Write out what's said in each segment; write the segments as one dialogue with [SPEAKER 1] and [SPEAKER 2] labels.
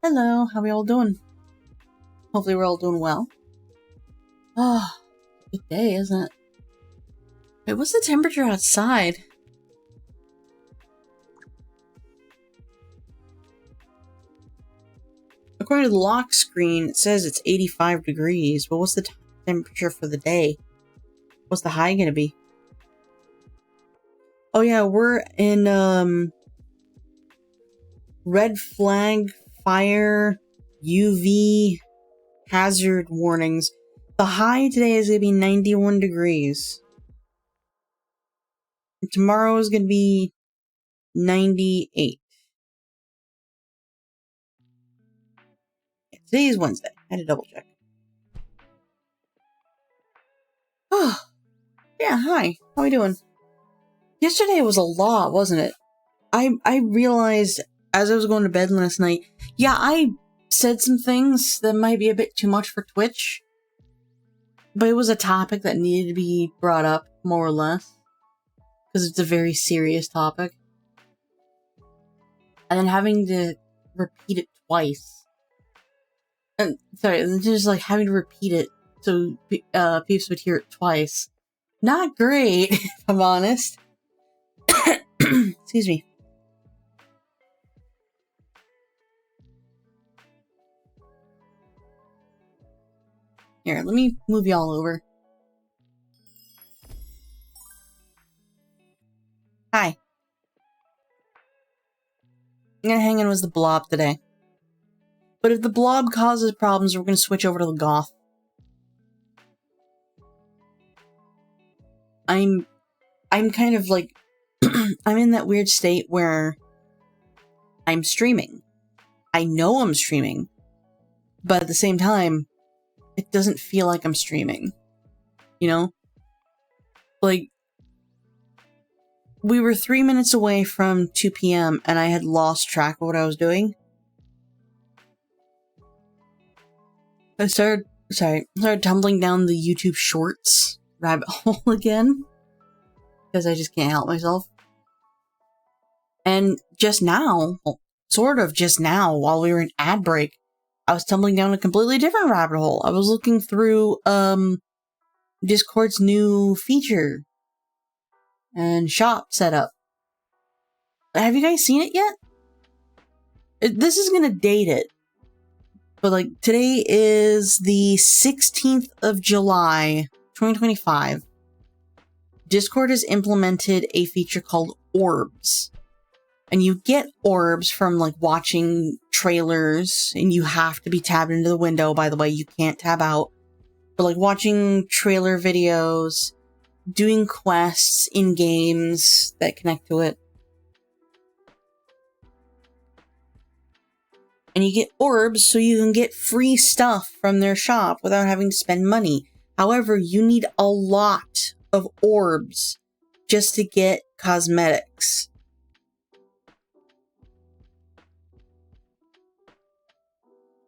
[SPEAKER 1] Hello, how we all doing? Hopefully we're all doing well. Oh, good day, isn't it? Wait, what's the temperature outside? According to the lock screen, it says it's 85 degrees, but what's the temperature for the day? What's the high gonna be? Oh yeah, we're in, red flag, fire, UV, hazard warnings. The high today is gonna be 91 degrees. Tomorrow is gonna be 98. Today is Wednesday. I had to double check. Oh, yeah, hi. How are we doing? Yesterday was a lot, wasn't it? I realized as I was going to bed last night, yeah, I said some things that might be a bit too much for Twitch. But it was a topic that needed to be brought up, more or less. Because it's a very serious topic. And then having to repeat it twice. And, sorry, just like having to repeat it so peeps would hear it twice. Not great, if I'm honest. Excuse me. Here, let me move y'all over. Hi. I'm gonna hang in with the blob today. But if the blob causes problems, we're gonna switch over to the goth. I'm kind of like... I'm in that weird state where I'm streaming. I know I'm streaming. But at the same time, it doesn't feel like I'm streaming. You know? Like, we were 3 minutes away from 2 p.m. and I had lost track of what I was doing. I started tumbling down the YouTube Shorts rabbit hole again. Because I just can't help myself. And just now, well, sort of just now, while we were in ad break, I was tumbling down a completely different rabbit hole. I was looking through, Discord's new feature and shop setup. Have you guys seen it yet? This is gonna date it. But like, today is the 16th of July, 2025. Discord has implemented a feature called Orbs. And you get orbs from, like, watching trailers, and you have to be tabbed into the window, by the way, you can't tab out. But, like, watching trailer videos, doing quests in games that connect to it. And you get orbs so you can get free stuff from their shop without having to spend money. However, you need a lot of orbs just to get cosmetics.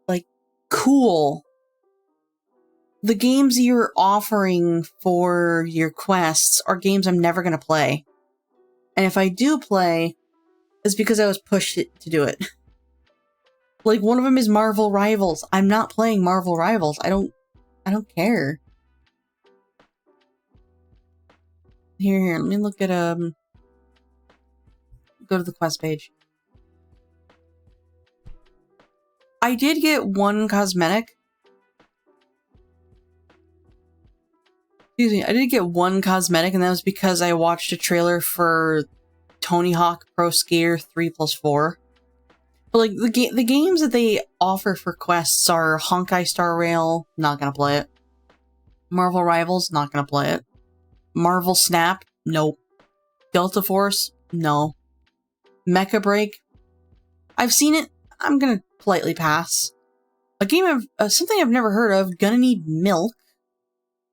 [SPEAKER 1] Like, cool. The games you're offering for your quests are games I'm never gonna play. And if I do play, it's because I was pushed to do it. Like, one of them is Marvel Rivals. I'm not playing Marvel Rivals. I don't care. Here, let me look at, go to the quest page. I did get one cosmetic. Excuse me, I did get one cosmetic, and that was because I watched a trailer for Tony Hawk Pro Skater 3+4. But, like, the games that they offer for quests are Honkai Star Rail, not gonna play it. Marvel Rivals, not gonna play it. Marvel Snap, nope. Delta Force, no. Mecha Break, I've seen it, I'm gonna politely pass. A game of, something I've never heard of, Gonna Need Milk.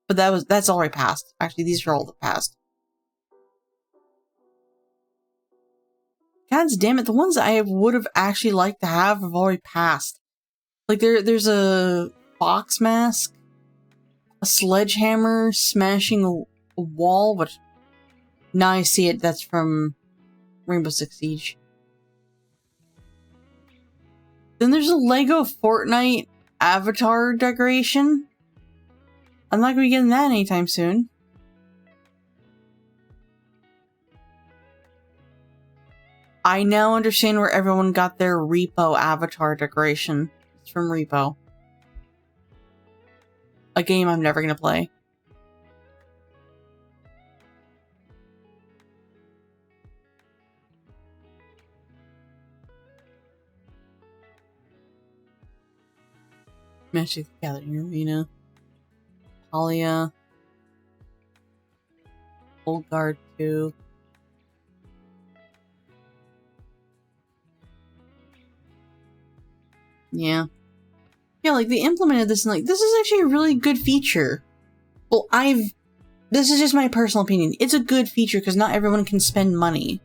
[SPEAKER 1] But that's already passed. Actually, these are all that passed. God damn it, the ones I would have actually liked to have already passed. Like, there's a box mask, a sledgehammer smashing a wall, which, now I see it, that's from Rainbow Six Siege. Then there's a Lego Fortnite avatar decoration. I'm not going to be getting that anytime soon. I now understand where everyone got their Repo avatar decoration. It's from Repo. A game I'm never going to play. Magic the Gathering Arena. Talia. Old Guard 2. Yeah. Yeah, like, they implemented this and, like, this is actually a really good feature. Well, this is just my personal opinion. It's a good feature because not everyone can spend money.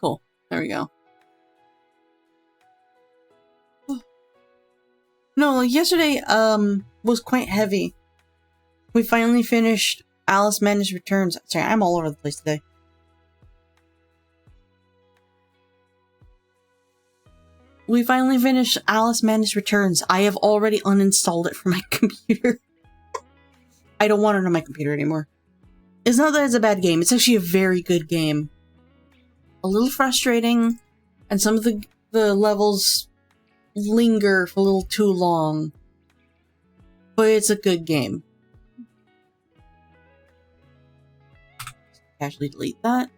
[SPEAKER 1] Cool. There we go. No, like yesterday, was quite heavy. We finally finished Alice Madness Returns. Sorry, I'm all over the place today. We finally finished Alice Madness Returns. I have already uninstalled it from my computer. I don't want it on my computer anymore. It's not that it's a bad game. It's actually a very good game. A little frustrating, and some of the levels linger for a little too long. But it's a good game. Casually delete that.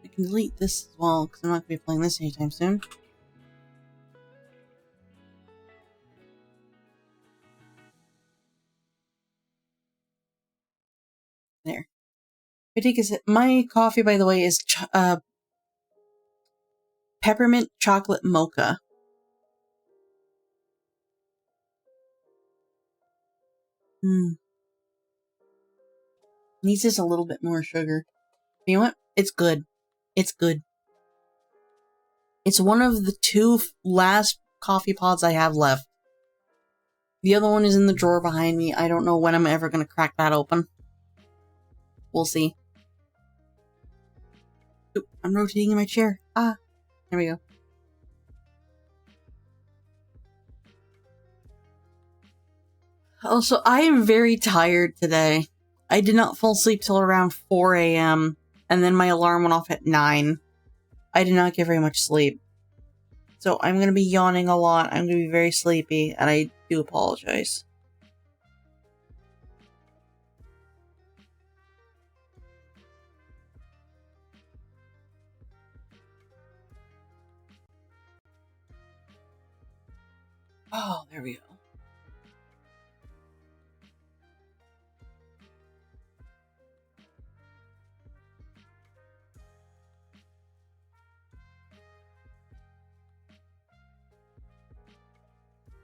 [SPEAKER 1] I can delete this as well, because I'm not going to be playing this anytime soon. There. I take a sip. My coffee, by the way, is peppermint chocolate mocha. Needs just a little bit more sugar. You know what? It's good. It's good. It's one of the 2 last coffee pods I have left. The other one is in the drawer behind me. I don't know when I'm ever going to crack that open. We'll see. Oop, I'm rotating in my chair. Ah, there we go. Also, I am very tired today. I did not fall asleep till around 4 a.m. and then my alarm went off at 9. I did not get very much sleep. So I'm going to be yawning a lot. I'm going to be very sleepy, and I do apologize. Oh, there we go.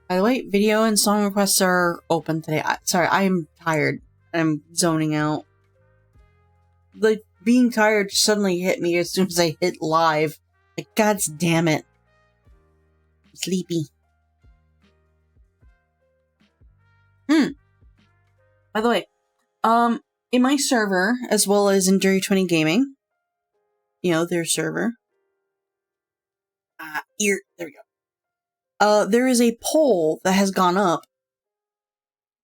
[SPEAKER 1] By the way, video and song requests are open today. Sorry, I am tired. I'm zoning out. Like, being tired suddenly hit me as soon as I hit live. Like, god damn it. I'm sleepy. By the way, in my server, as well as in Jury 20 Gaming, you know, their server. There we go. There is a poll that has gone up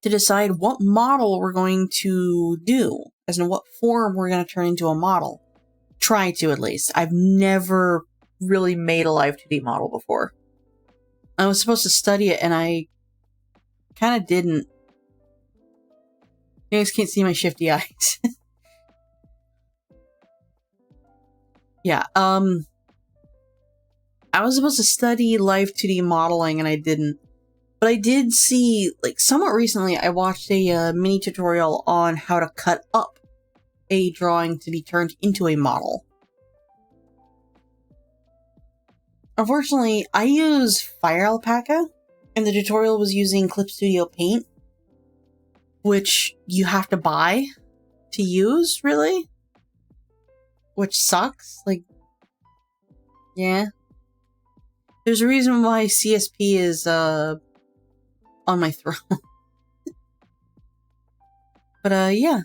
[SPEAKER 1] to decide what model we're going to do, as in what form we're going to turn into a model. Try to, at least. I've never really made a live 2D model before. I was supposed to study it, and I kind of didn't. You guys can't see my shifty eyes. Yeah, I was supposed to study live 2D modeling, and I didn't. But I did see, like, somewhat recently, I watched a mini tutorial on how to cut up a drawing to be turned into a model. Unfortunately, I use Fire Alpaca, and the tutorial was using Clip Studio Paint, which you have to buy to use, really? Which sucks. Like, yeah. There's a reason why CSP is, on my throne. But, yeah.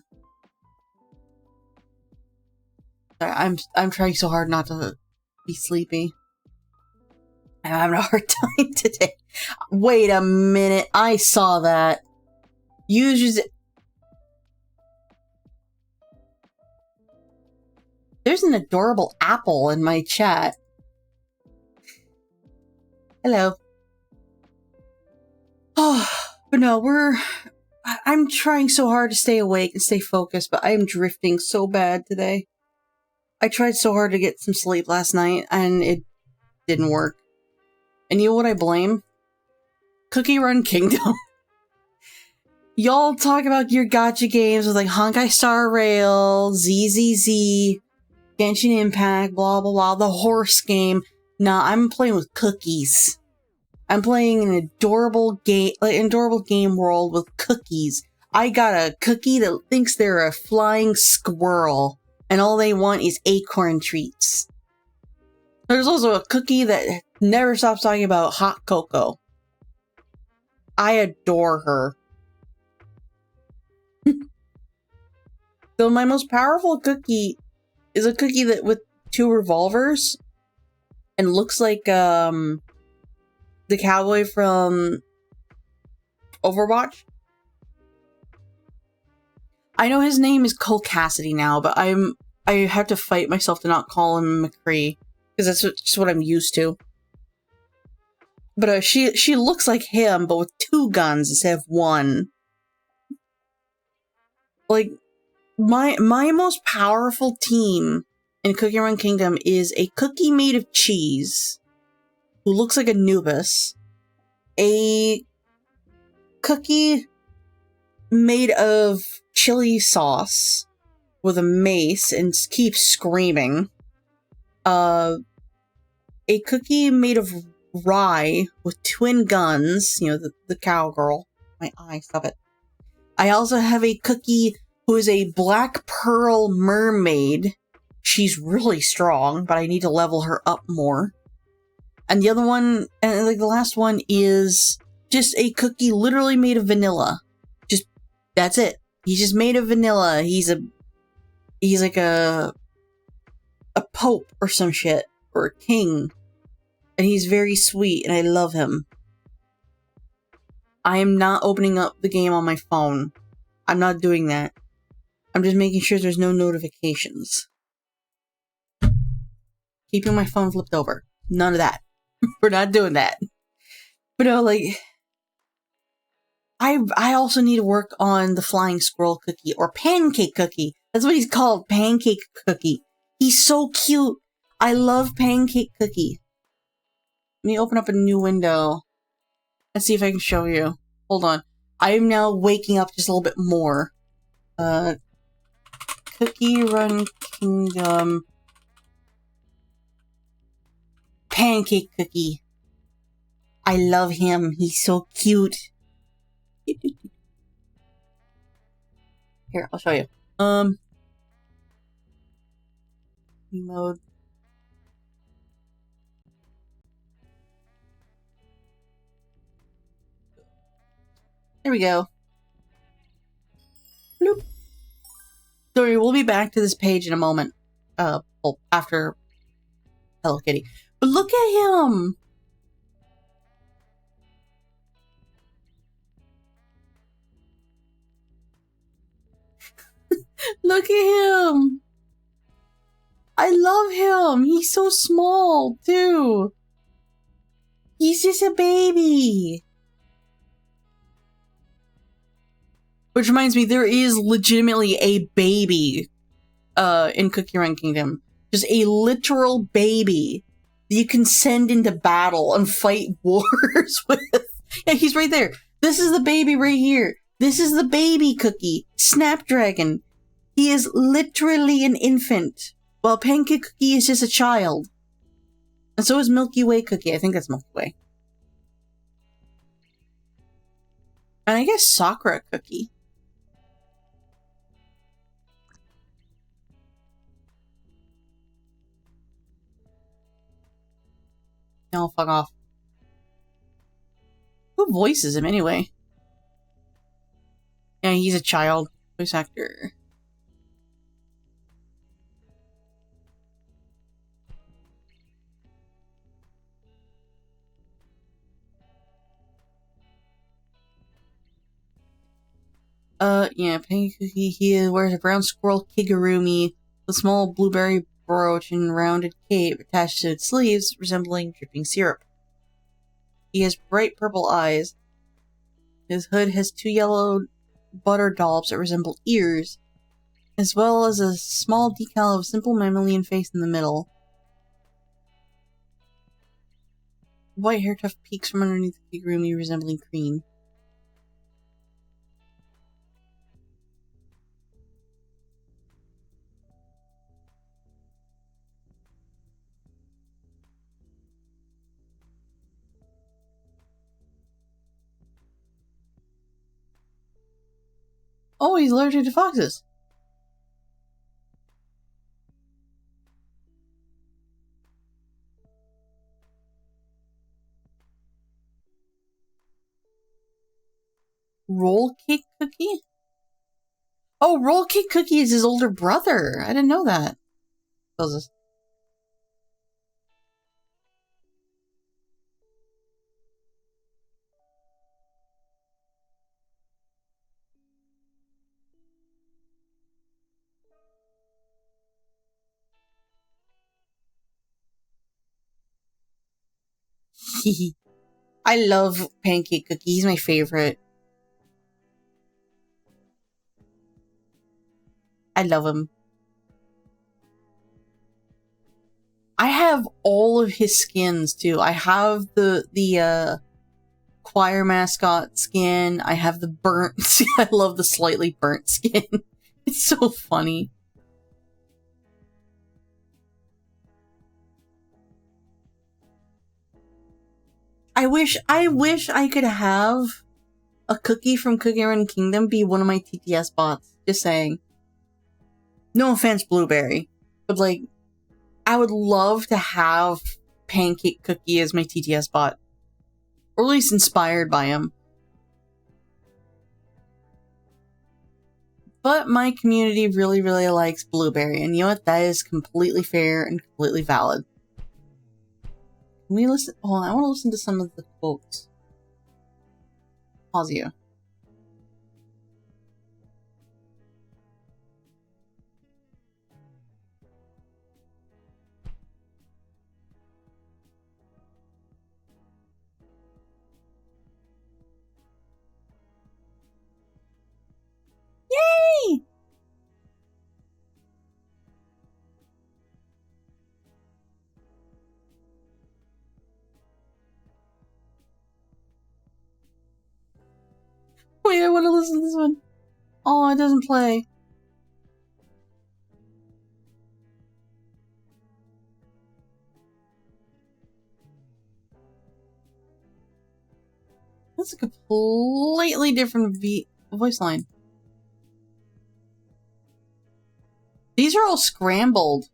[SPEAKER 1] I'm trying so hard not to be sleepy. I'm having a hard time today. Wait a minute. I saw that. Use it. There's an adorable apple in my chat. Hello. Oh, but no, I'm trying so hard to stay awake and stay focused, but I am drifting so bad today. I tried so hard to get some sleep last night, and it didn't work. And you know what I blame? Cookie Run Kingdom. Y'all talk about your gacha games with like Honkai Star Rail, ZZZ, Genshin Impact, blah blah blah, the horse game. Nah, I'm playing with cookies. I'm playing an adorable game world with cookies. I got a cookie that thinks they're a flying squirrel, and all they want is acorn treats. There's also a cookie that never stops talking about hot cocoa. I adore her. So my most powerful cookie is a cookie that with 2 revolvers and looks like the cowboy from Overwatch. I know his name is Cole Cassidy now, but I have to fight myself to not call him McCree because that's just what I'm used to. But she looks like him, but with 2 guns instead of 1. Like my most powerful team in Cookie Run Kingdom is a cookie made of cheese who looks like Anubis, a cookie made of chili sauce with a mace and keeps screaming, a cookie made of rye with twin guns, you know, the cowgirl. My eye, stop it. I also have a cookie who is a black pearl mermaid. She's really strong, but I need to level her up more. And the other one, and like the last one, is just a cookie literally made of vanilla. Just, that's it. He's just made of vanilla. He's like a pope or some shit, or a king. And he's very sweet, and I love him. I am not opening up the game on my phone. I'm not doing that. I'm just making sure there's no notifications. Keeping my phone flipped over. None of that. We're not doing that. But no, like, I also need to work on the flying squirrel cookie, or pancake cookie. That's what he's called, pancake cookie. He's so cute. I love pancake cookie. Let me open up a new window. Let's see if I can show you. Hold on. I am now waking up just a little bit more. Cookie Run Kingdom. Pancake cookie. I love him. He's so cute. Here, I'll show you. Reload. There we go. Bloop. Sorry, we'll be back to this page in a moment. Well, after Hello Kitty. But look at him! Look at him! I love him! He's so small, too! He's just a baby! Which reminds me, there is legitimately a baby in Cookie Run Kingdom. Just a literal baby that you can send into battle and fight wars with. Yeah, he's right there. This is the baby right here. This is the baby Cookie. Snapdragon. He is literally an infant, while Pancake Cookie is just a child. And so is Milky Way Cookie. I think that's Milky Way. And I guess Sakura Cookie. No, fuck off. Who voices him anyway? Yeah, he's a child voice actor. Yeah, Pancake Cookie, he wears a brown squirrel kigurumi with a small blueberry brooch and rounded cape attached to its sleeves, resembling dripping syrup. He has bright purple eyes. His hood has 2 yellow butter dollops that resemble ears, as well as a small decal of a simple mammalian face in the middle. White hair tuft peeks from underneath the kigurumi, resembling cream. Oh, he's allergic to foxes. Roll Cake Cookie? Oh, Roll Cake Cookie is his older brother. I didn't know that. I love Pancake Cookie. He's my favorite. I love him. I have all of his skins too. I have the choir mascot skin. I have the burnt. I love the slightly burnt skin. It's so funny. I wish I could have a cookie from Cookie Run Kingdom be one of my TTS bots. Just saying. No offense, Blueberry, but like, I would love to have Pancake Cookie as my TTS bot. Or at least inspired by him. But my community really, really likes Blueberry, and you know what? That is completely fair and completely valid. Can we listen? Hold on, I want to listen to some of the quotes. Pause you. Yay! Wait, I want to listen to this one. Oh, it doesn't play. That's a completely different voice line. These are all scrambled.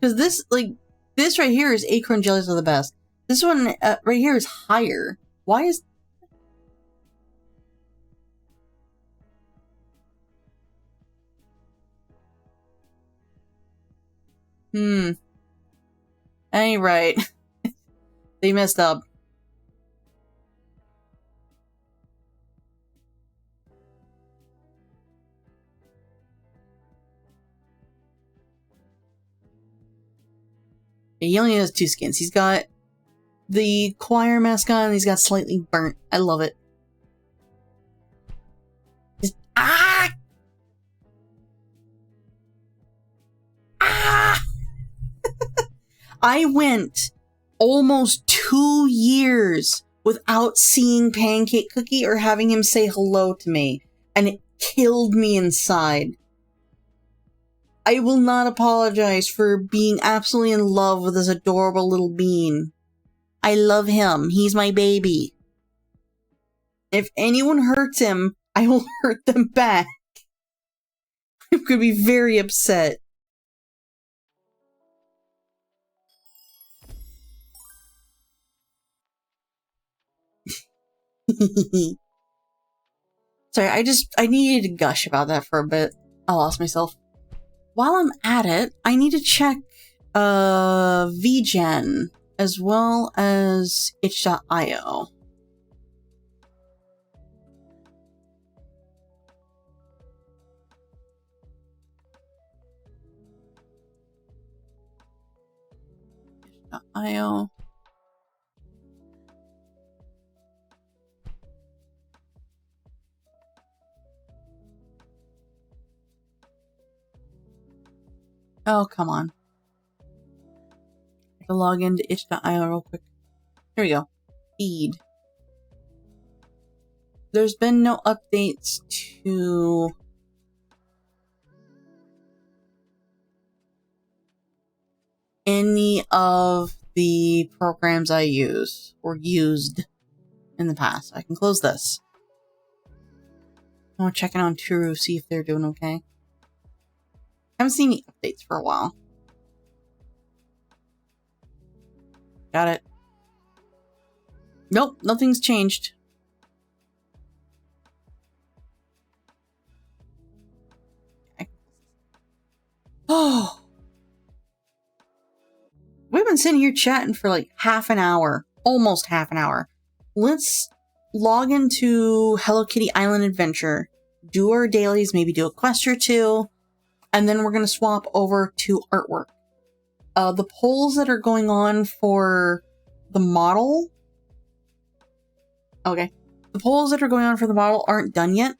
[SPEAKER 1] Because this, like, this right here is Acorn Jellies are the best. This one right here is higher. Why is... Ain't right. They messed up. He only has 2 skins. He's got the choir mascot and he's got slightly burnt. I love it. Just, ah! Ah! I went almost 2 years without seeing Pancake Cookie or having him say hello to me, and it killed me inside. I will not apologize for being absolutely in love with this adorable little bean. I love him. He's my baby. If anyone hurts him, I will hurt them back. I'm going to be very upset. Sorry, I needed to gush about that for a bit. I lost myself. While I'm at it, I need to check VGen as well as itch.io. itch.io. Oh, come on. I have to log into itch.io real quick. Here we go. Feed. There's been no updates to any of the programs I use or used in the past. I can close this. I want to check in on True, see if they're doing okay. Haven't seen any updates for a while. Got it. Nope, nothing's changed. Okay. Oh! We've been sitting here chatting for like half an hour. Almost half an hour. Let's log into Hello Kitty Island Adventure. Do our dailies, maybe do a quest or two. And then we're going to swap over to artwork. The polls that are going on for the model... Okay. The polls that are going on for the model aren't done yet.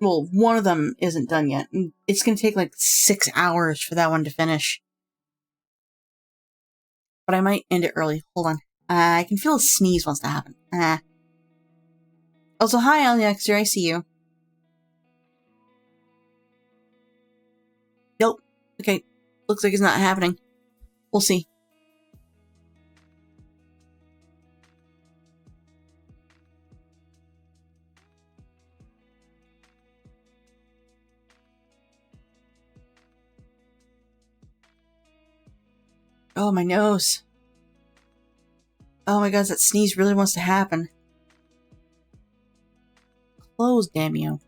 [SPEAKER 1] Well, one of them isn't done yet. It's going to take like 6 hours for that one to finish. But I might end it early. Hold on. I can feel a sneeze wants to happen. Also, hi, Alexer. I see you. Nope. Okay. Looks like it's not happening. We'll see. Oh, my nose. Oh my god, that sneeze really wants to happen. Close, damn you.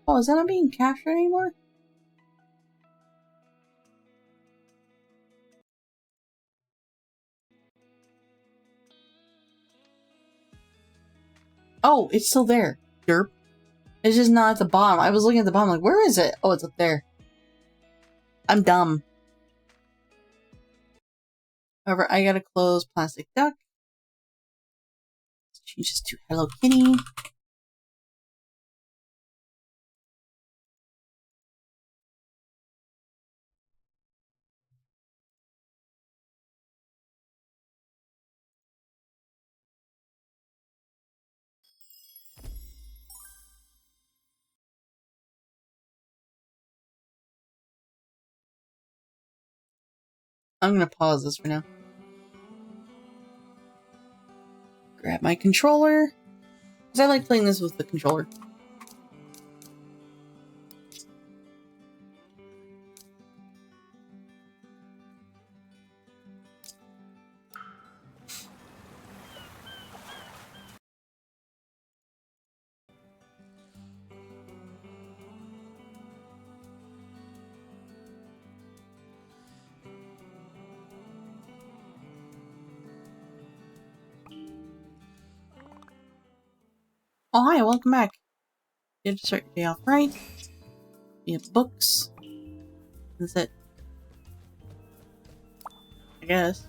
[SPEAKER 1] Oh, is that not being captured anymore? Oh, it's still there. Derp. It's just not at the bottom. I was looking at the bottom like, where is it? Oh, it's up there. I'm dumb. However, I gotta close Plastic Duck. Let's change this to Hello Kitty. I'm gonna pause this for now. Grab my controller. Because I like playing this with the controller. Oh, hi, welcome back. You have to start your day off right. You have books. That's it. I guess.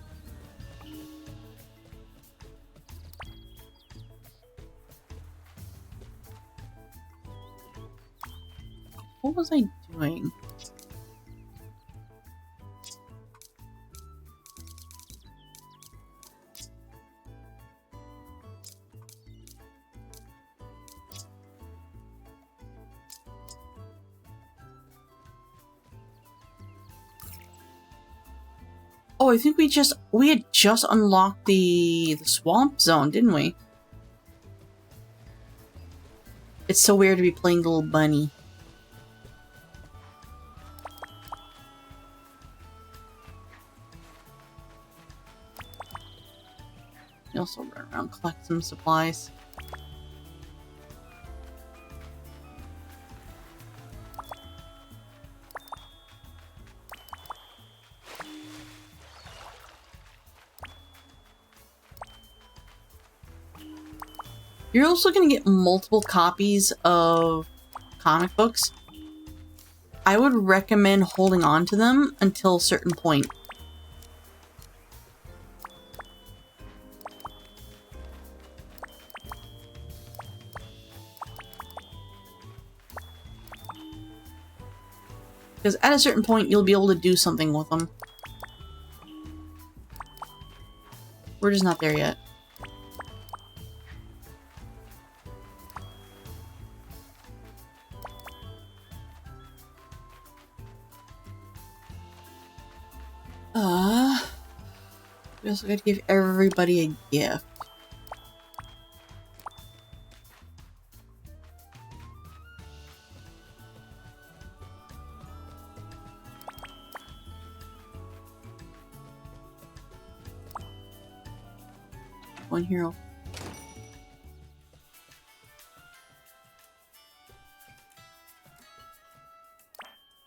[SPEAKER 1] What was I doing? Oh, I think we had just unlocked the swamp zone, didn't we? It's so weird to be playing the little bunny. You also run around, collect some supplies. You're also going to get multiple copies of comic books. I would recommend holding on to them until a certain point. Because at a certain point, you'll be able to do something with them. We're just not there yet. We also got to give everybody a gift. One hero.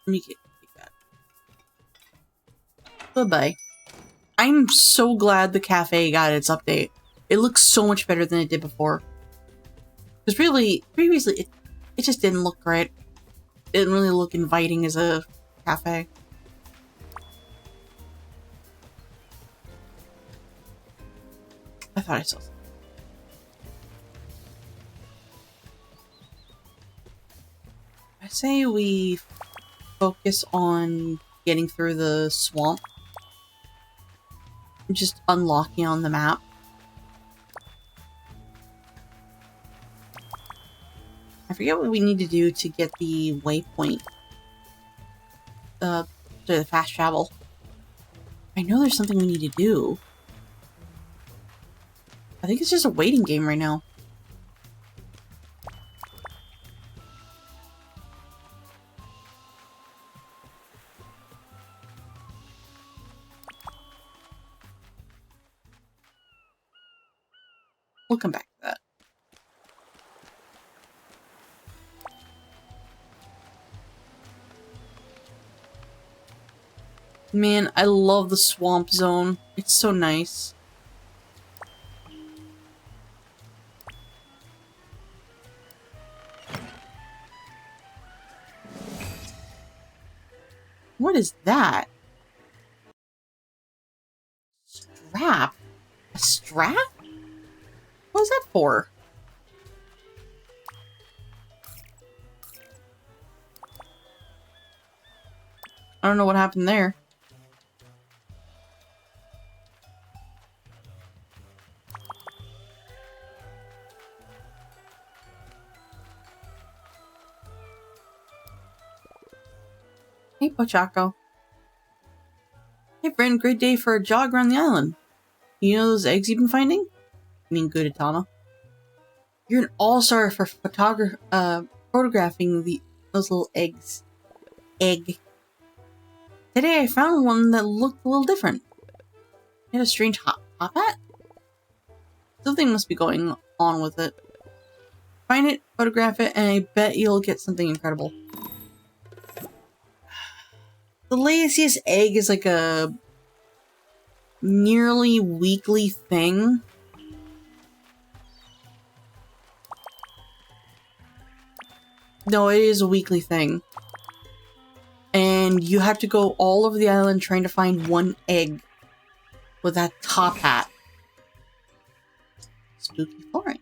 [SPEAKER 1] Let me get that. Bye-bye. I'm so glad the cafe got its update. It looks so much better than it did before. Because really, previously, it just didn't look right. It didn't really look inviting as a cafe. I thought I saw something. I say we focus on getting through the swamp. Just unlocking on the map. I forget what we need to do to get the waypoint. To the fast travel. I know there's something we need to do. I think it's just a waiting game right now. We'll come back to that. Man, I love the swamp zone. It's so nice. What is that? Strap? A strap? What was that for? I don't know what happened there. Hey, Pochako. Hey, friend. Great day for a jog around the island. You know those eggs you've been finding? I mean, Gudetama. You're an all-star for photographing those little eggs. Egg. Today I found one that looked a little different. It had a strange hop hat? Something must be going on with it. Find it, photograph it, and I bet you'll get something incredible. The laziest egg is like a nearly weekly thing. No, it is a weekly thing. And you have to go all over the island trying to find one egg with that top hat. Spooky flooring.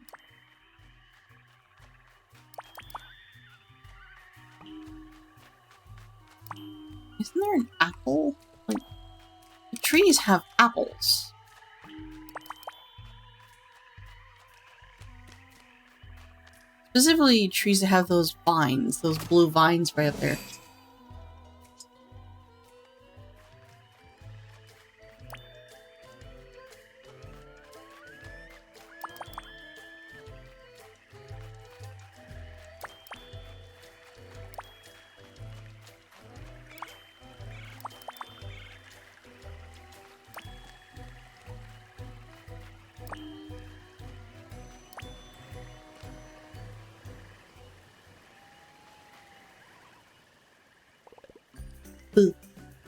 [SPEAKER 1] Isn't there an apple? Like, the trees have apples. Specifically, trees that have those vines, those blue vines right up there.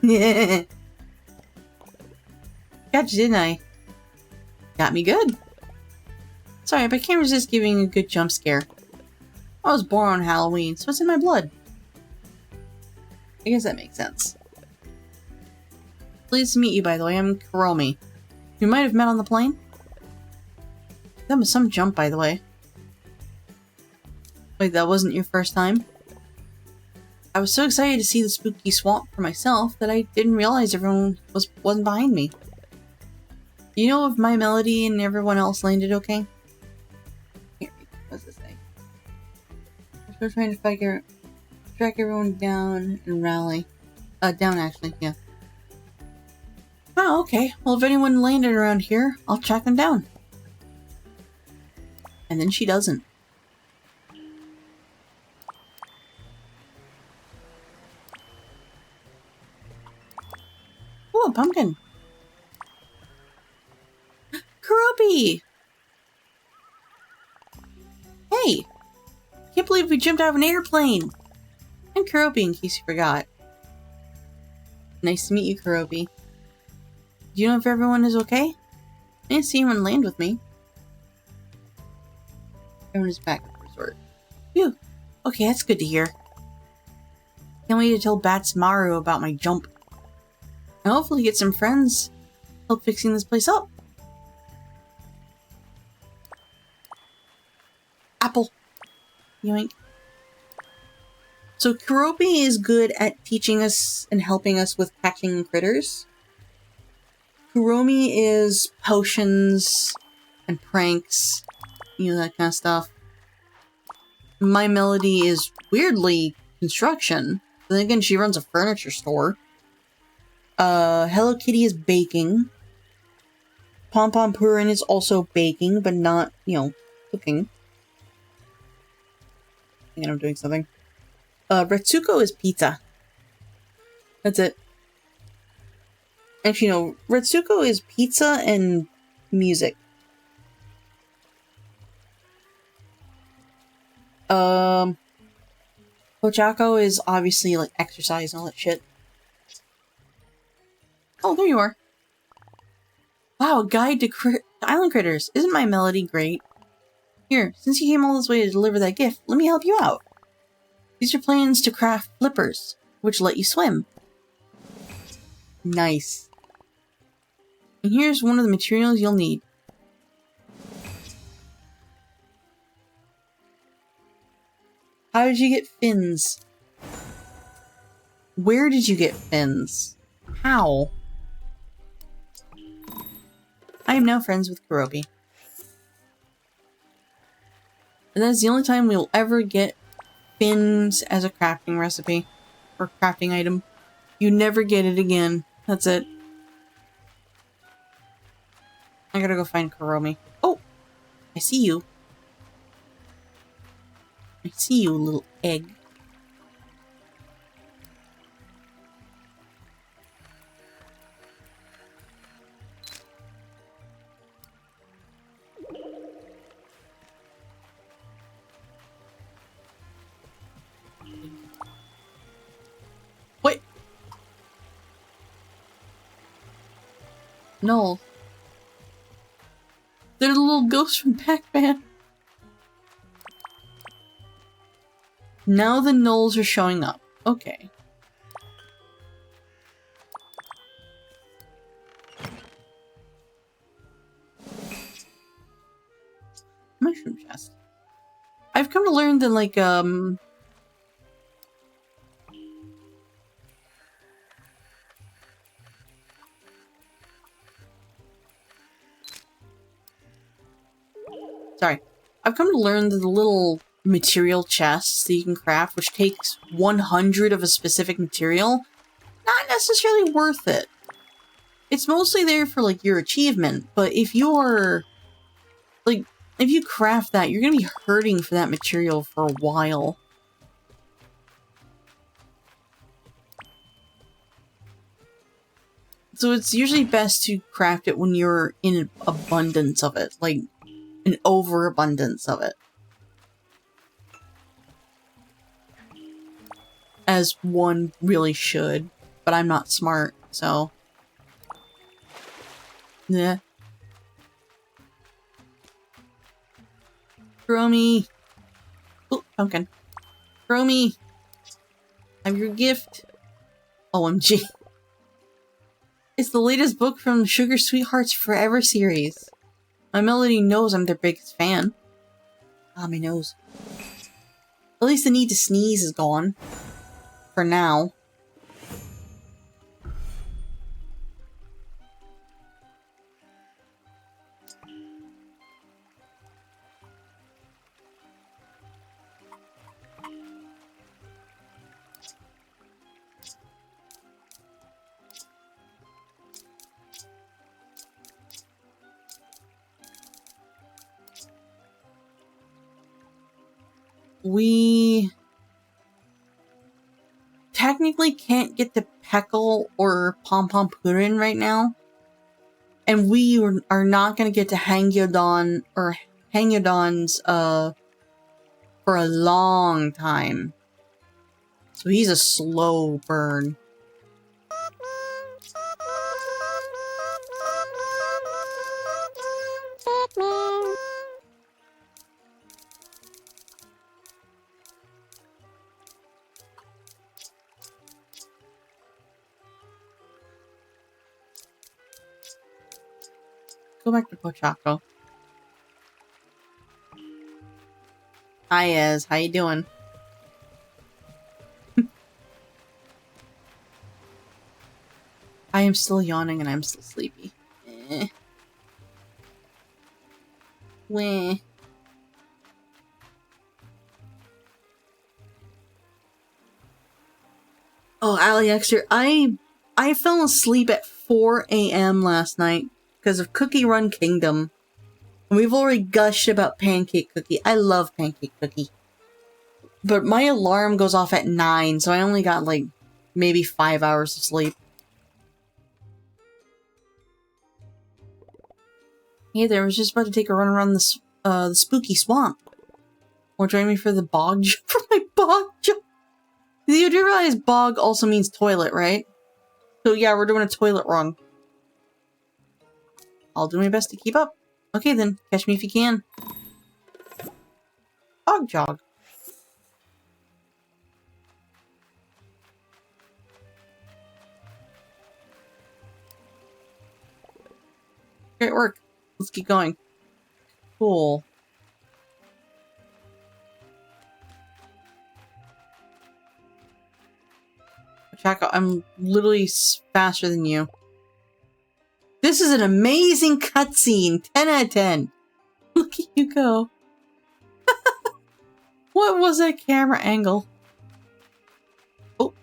[SPEAKER 1] Yeah. Got you, didn't I? Got me good. Sorry, but I can't resist giving a good jump scare. I was born on Halloween, so it's in my blood. I guess that makes sense. Pleased to meet you, by the way. I'm Kuromi. We might have met on the plane. That was some jump, by the way. Wait, that wasn't your first time? I was so excited to see the spooky swamp for myself that I didn't realize everyone wasn't behind me. Do you know if my melody and everyone else landed okay? Here, what's this thing? We're trying to track everyone down and rally. Down actually, yeah. Oh, okay. Well, if anyone landed around here, I'll track them down. And then she doesn't. Ooh, a pumpkin. Kurobi! Hey! Can't believe we jumped out of an airplane! I'm Kurobi, in case you forgot. Nice to meet you, Kurobi. Do you know if everyone is okay? I didn't see anyone land with me. Everyone is back at the resort. Phew. Okay, that's good to hear. Can't wait to tell badtz-maru about my jump. And hopefully get some friends help fixing this place up. Apple. Yoink. So Kurobi is good at teaching us and helping us with catching critters. Kuromi is potions and pranks, you know, that kind of stuff. My melody is weirdly construction. But then again, she runs a furniture store. Hello Kitty is baking. Pom Pom Purin is also baking, but not, you know, cooking. I think I'm doing something. Retsuko is pizza. That's it. Actually, no. Retsuko is pizza and music. Pochako is obviously, like, exercise and all that shit. Oh, there you are. Wow, a guide to island critters. Isn't my melody great? Here, since you came all this way to deliver that gift, let me help you out. These are plans to craft flippers, which let you swim. Nice. And here's one of the materials you'll need. How did you get fins? Where did you get fins? How? I am now friends with Kurobi. And that is the only time we will ever get fins as a crafting recipe. Or crafting item. You never get it again. That's it. I gotta go find Kuromi. Oh! I see you. I see you, little egg. What? No. They're the little ghosts from Pac-Man. Now the gnolls are showing up. Okay. Mushroom chest. I've come to learn that, like, sorry. I've come to learn that the little material chests that you can craft, which takes 100 of a specific material, not necessarily worth it. It's mostly there for, like, your achievement, but if you're, like, if you craft that, you're gonna be hurting for that material for a while. So it's usually best to craft it when you're in abundance of it, like, an overabundance of it. As one really should. but I'm not smart, so... Yeah. Chromie! Oh, pumpkin. Chromie! Have your gift. OMG. It's the latest book from Sugar Sweethearts Forever series. My Melody knows I'm their biggest fan. Ah, my nose. At least the need to sneeze is gone. For now. We technically can't get to Peckle or Pom Pom Purin right now. And we are not going to get to Hangyodon or Hangyodon's for a long time. So he's a slow burn. Go back to Pochaco. Hi, Ez. How you doing? I am still yawning and I'm still sleepy. Weh. Oh, AliExter, I fell asleep at 4 a.m. last night because of Cookie Run Kingdom. And we've already gushed about Pancake Cookie. I love Pancake Cookie. But my alarm goes off at 9, so I only got like maybe 5 hours of sleep. Hey there, I was just about to take a run around the spooky swamp. Or join me for the bog for my bog jump. You do realize bog also means toilet, right? So yeah, we're doing a toilet run. I'll do my best to keep up. Okay then, catch me if you can. Bog jog. Great work. Let's keep going. Cool. Chaco, I'm literally faster than you. This is an amazing cutscene. 10 out of 10. Look at you go. What was that camera angle? Oh.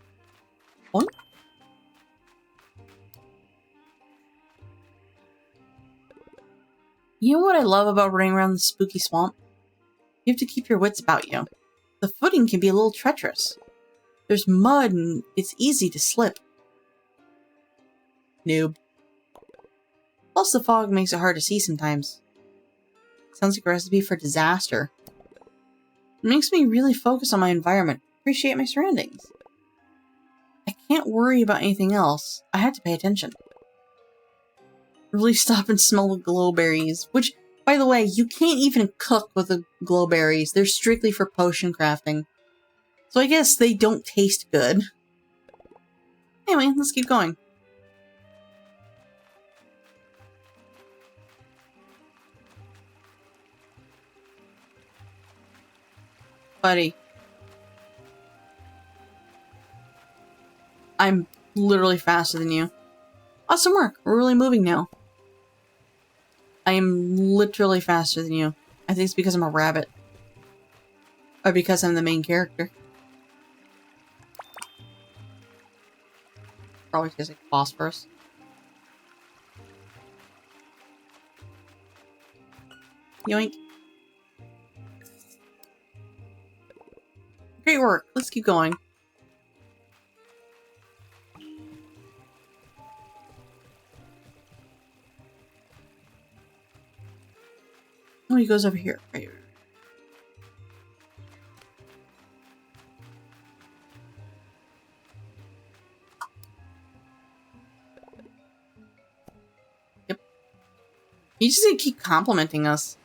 [SPEAKER 1] What? You know what I love about running around the spooky swamp? You have to keep your wits about you. The footing can be a little treacherous. There's mud and it's easy to slip. Noob. Plus the fog makes it hard to see sometimes. Sounds like a recipe for disaster. It makes me really focus on my environment, appreciate my surroundings. I can't worry about anything else. I have to pay attention. Really stop and smell the glowberries, which, by the way, you can't even cook with the glowberries. They're strictly for potion crafting. So I guess they don't taste good. Anyway, let's keep going. Buddy. I'm literally faster than you. Awesome work. We're really moving now. I am literally faster than you. I think it's because I'm a rabbit. Or because I'm the main character. Probably tastes like phosphorus. Yoink. Great work. Let's keep going. Oh, he goes over here. Right. You just need to keep complimenting us.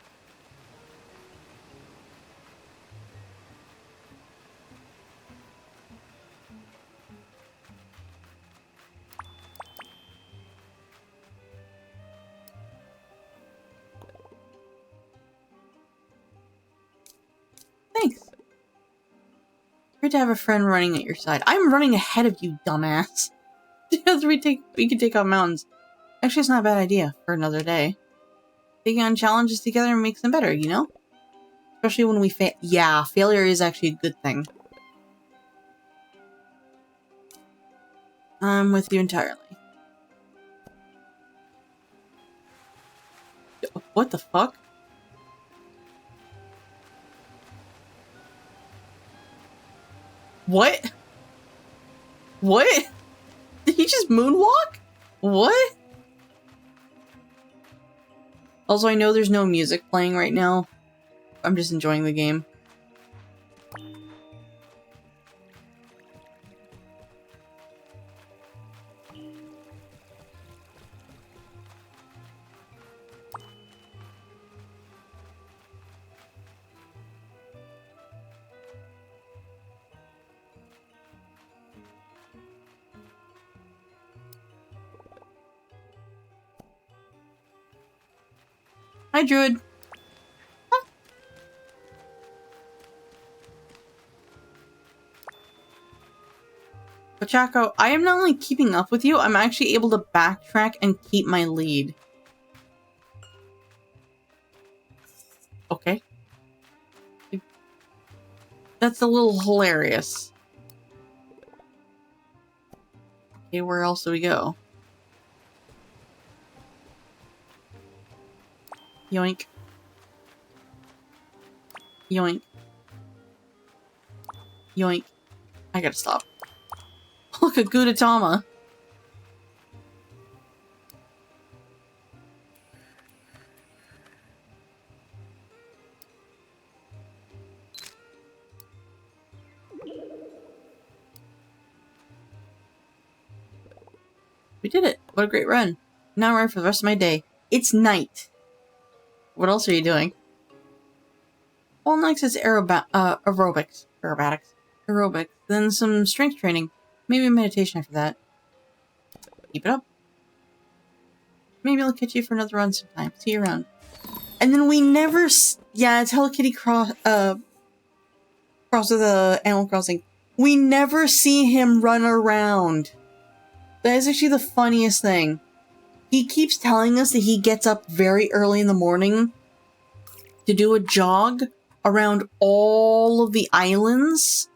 [SPEAKER 1] Thanks. Great to have a friend running at your side. I'm running ahead of you, dumbass. Together we can take out mountains. Actually, it's not a bad idea for another day. Taking on challenges together makes them better, you know? Especially when we fail. Yeah, failure is actually a good thing. I'm with you entirely. What the fuck? What? What? Did he just moonwalk? What? Also, I know there's no music playing right now. I'm just enjoying the game. Hi, Druid. Huh. But Chaco, I am not only keeping up with you, I'm actually able to backtrack and keep my lead. Okay. That's a little hilarious. Okay, where else do we go? Yoink. Yoink. Yoink. I gotta stop. Look at Gudetama. We did it. What a great run. Now I'm ready for the rest of my day. It's night. What else are you doing? Well, next is aerobics. Aerobics. Then some strength training. Maybe meditation after that. Keep it up. Maybe I'll catch you for another run sometime. See you around. And then we never... Yeah, it's Hello Kitty cross with the Animal Crossing. We never see him run around. That is actually the funniest thing. He keeps telling us that he gets up very early in the morning to do a jog around all of the islands,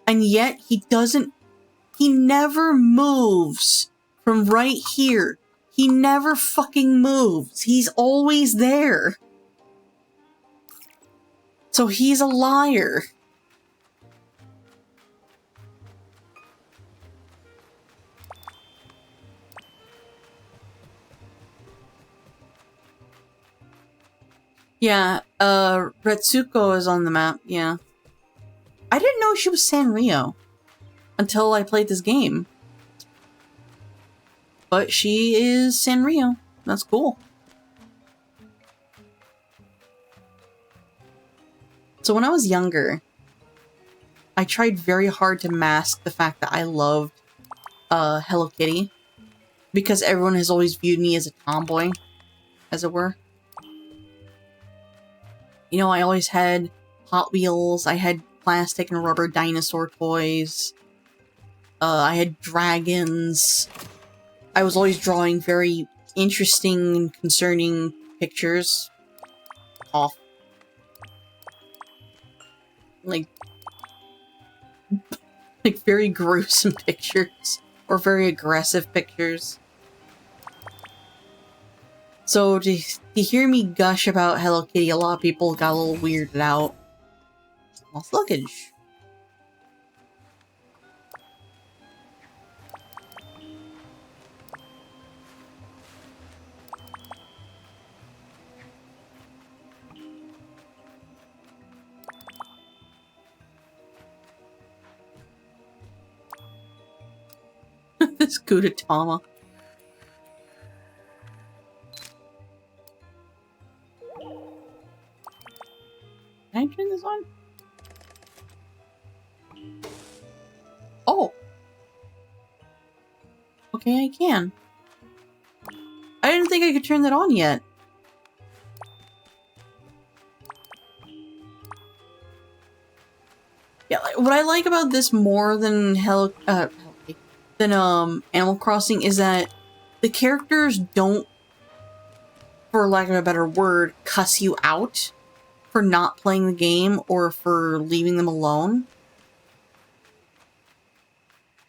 [SPEAKER 1] and yet he never moves from right here. He never fucking moves. He's always there. So he's a liar. Yeah, Retsuko is on the map, yeah. I didn't know she was Sanrio until I played this game. But she is Sanrio. That's cool. So when I was younger, I tried very hard to mask the fact that I loved Hello Kitty. Because everyone has always viewed me as a tomboy, as it were. You know, I always had Hot Wheels, I had plastic and rubber dinosaur toys, I had dragons. I was always drawing very interesting and concerning pictures. Off. Like very gruesome pictures. Or very aggressive pictures. So to hear me gush about Hello Kitty, a lot of people got a little weirded out. Lost luggage. This Gudetama. Can I turn this on? Oh! Okay, I can. I didn't think I could turn that on yet. Yeah, like, what I like about this more than Animal Crossing is that the characters don't, for lack of a better word, cuss you out for not playing the game or for leaving them alone.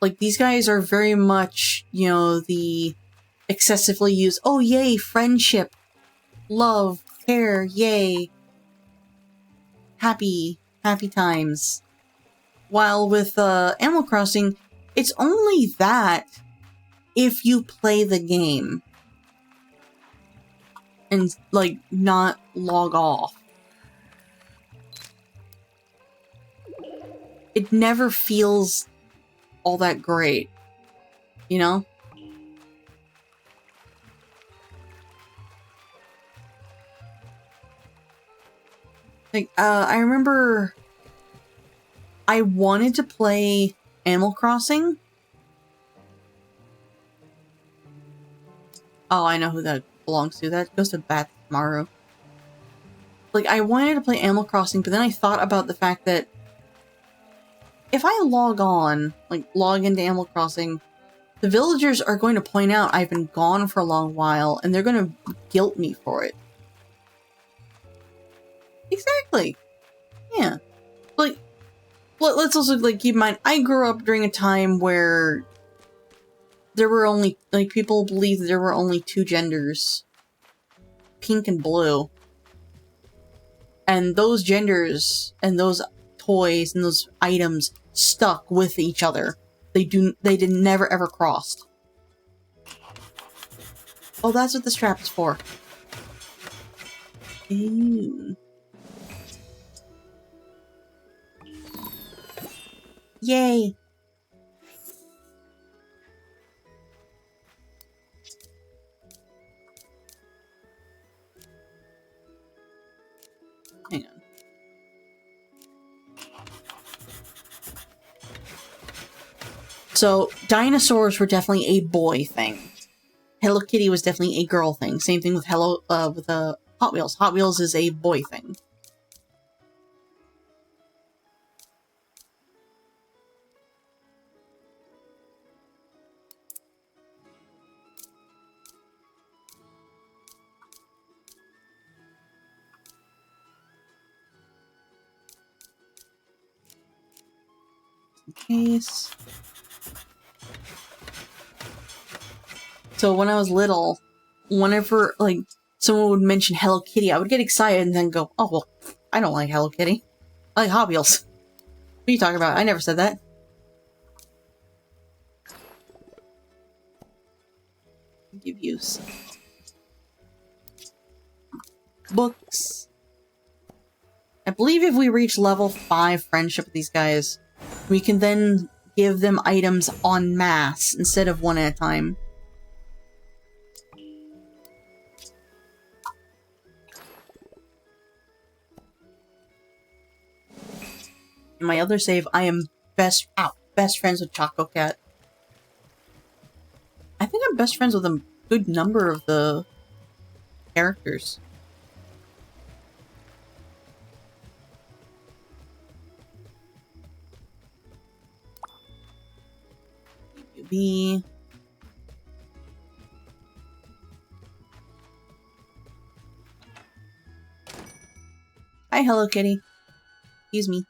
[SPEAKER 1] Like, these guys are very much, you know, the excessively used, oh yay, friendship, love, care, yay, happy times. While with Animal Crossing, it's only that if you play the game and, like, not log off. It never feels all that great, you know? Like, I remember I wanted to play Animal Crossing. Oh, I know who that belongs to. That goes to badtz-maru. Like, I wanted to play Animal Crossing, but then I thought about the fact that if I log on, like, log into Animal Crossing, the villagers are going to point out I've been gone for a long while, and they're going to guilt me for it. Exactly. Yeah. Like, let's also, like, keep in mind, I grew up during a time where there were only, like, people believed there were only two genders. Pink and blue. And those genders, and those toys, and those items stuck with each other. They never ever crossed. Oh, that's what this trap is for. Ew. Yay! Hang on. So, dinosaurs were definitely a boy thing. Hello Kitty was definitely a girl thing. Same thing with Hot Wheels. Hot Wheels is a boy thing. Case. So when I was little, whenever, like, someone would mention Hello Kitty, I would get excited and then go, oh, well, I don't like Hello Kitty. I like Hot Wheels. What are you talking about? I never said that. Give you some books. I believe if we reach level 5 friendship with these guys, we can then give them items en masse instead of one at a time. In my other save, I am best friends with Choco Cat. I think I'm best friends with a good number of the characters. UB. Hi, Hello Kitty. Excuse me.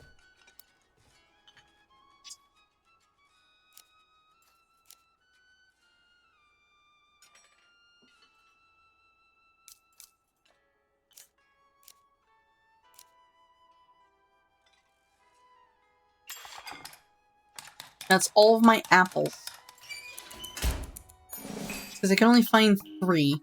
[SPEAKER 1] That's all of my apples. Because I can only find 3.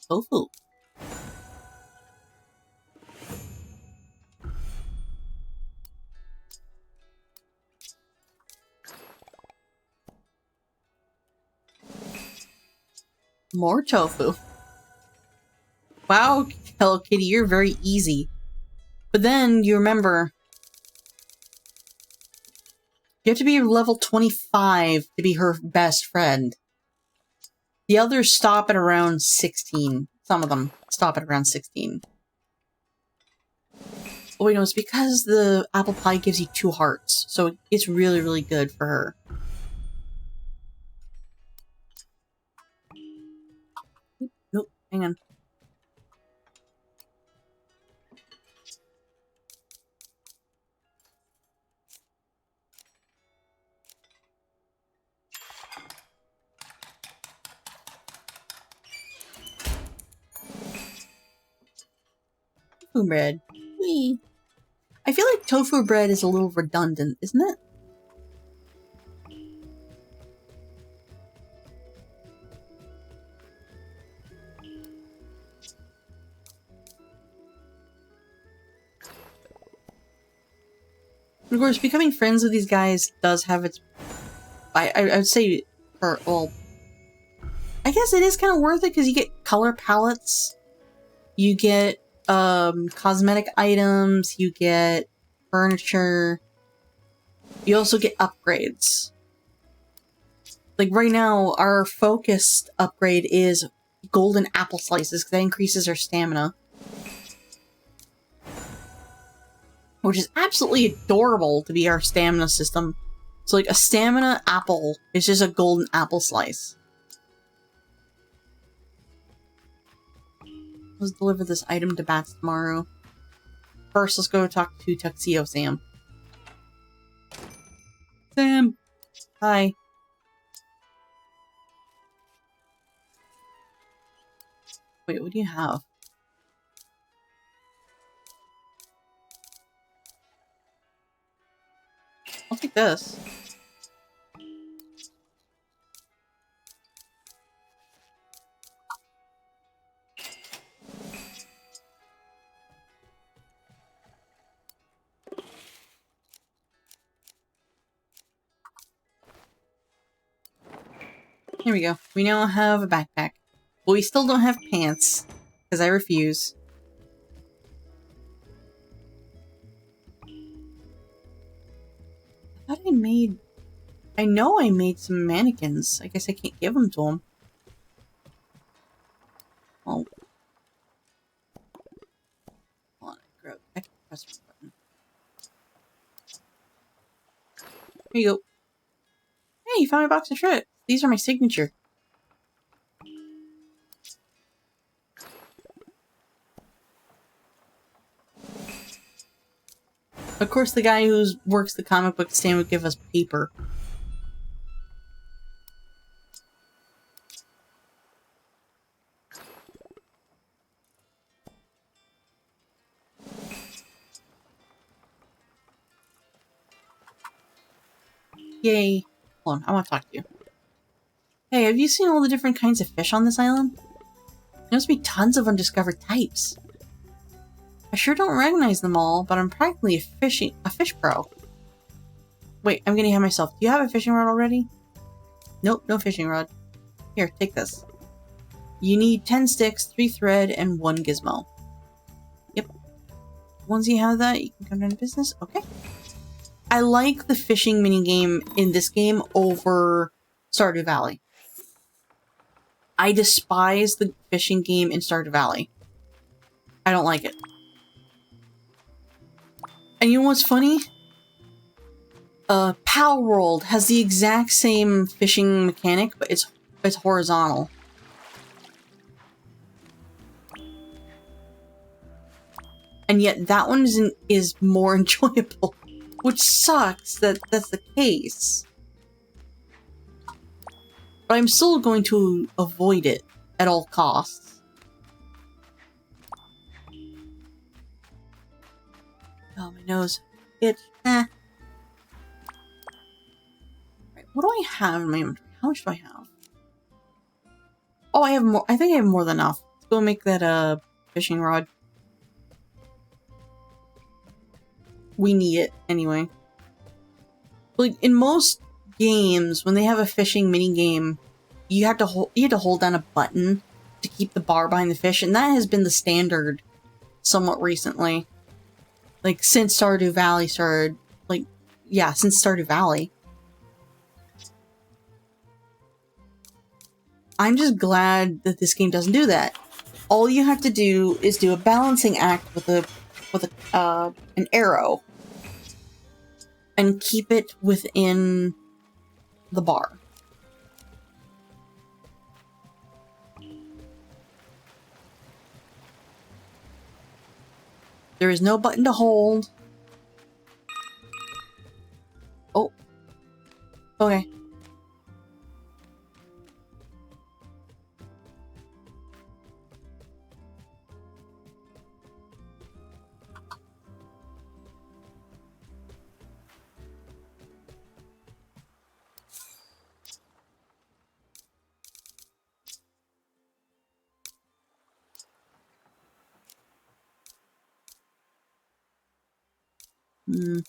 [SPEAKER 1] Tofu. More tofu. Wow, Hello Kitty, you're very easy. But then you remember, you have to be level 25 to be her best friend. The others stop at around 16. Some of them stop at around 16. Oh wait, no, it's because the apple pie gives you 2 hearts. So it's really, really good for her. Nope, hang on. Tofu bread. Whee! I feel like tofu bread is a little redundant, isn't it? Of course, becoming friends with these guys does have its... I would say... well... I guess it is kind of worth it because you get color palettes. You get, cosmetic items. You get furniture. You also get upgrades. Like, right now, our focused upgrade is golden apple slices because that increases our stamina. Which is absolutely adorable to be our stamina system. So, like, a stamina apple is just a golden apple slice. Let's deliver this item to badtz-maru. First, let's go talk to Tuxedo Sam. Sam! Hi. Wait, what do you have? I'll take this. Here we go. We now have a backpack. But we still don't have pants. Because I refuse. I thought I made... I know I made some mannequins. I guess I can't give them to him. Oh. Hold on. I can press the button. Here you go. Hey, you found my box of shit. These are my signature. Of course, the guy who works the comic book stand would give us paper. Yay. Hold on, I want to talk to you. Hey, have you seen all the different kinds of fish on this island? There must be tons of undiscovered types. I sure don't recognize them all, but I'm practically a fish pro. Wait, I'm getting ahead of myself. Do you have a fishing rod already? Nope, no fishing rod. Here, take this. You need 10 sticks, 3 thread, and 1 gizmo. Yep. Once you have that, you can come down to business. Okay. I like the fishing minigame in this game over Stardew Valley. I despise the fishing game in Stardew Valley. I don't like it. And you know what's funny? Pal World has the exact same fishing mechanic, but it's horizontal. And yet that one is more enjoyable, which sucks that that's the case. But I'm still going to avoid it at all costs. Oh, my nose. Itch. Eh. Right, what do I have in my inventory? How much do I have? Oh, I have more. I think I have more than enough. Let's go make that fishing rod. We need it anyway. Like in most games, when they have a fishing mini game, you had to hold down a button to keep the bar behind the fish, and that has been the standard somewhat recently. Like, since Stardew Valley started, like, yeah, since Stardew Valley. I'm just glad that this game doesn't do that. All you have to do is do a balancing act with an arrow and keep it within the bar. There is no button to hold. Oh. Okay. Hmm.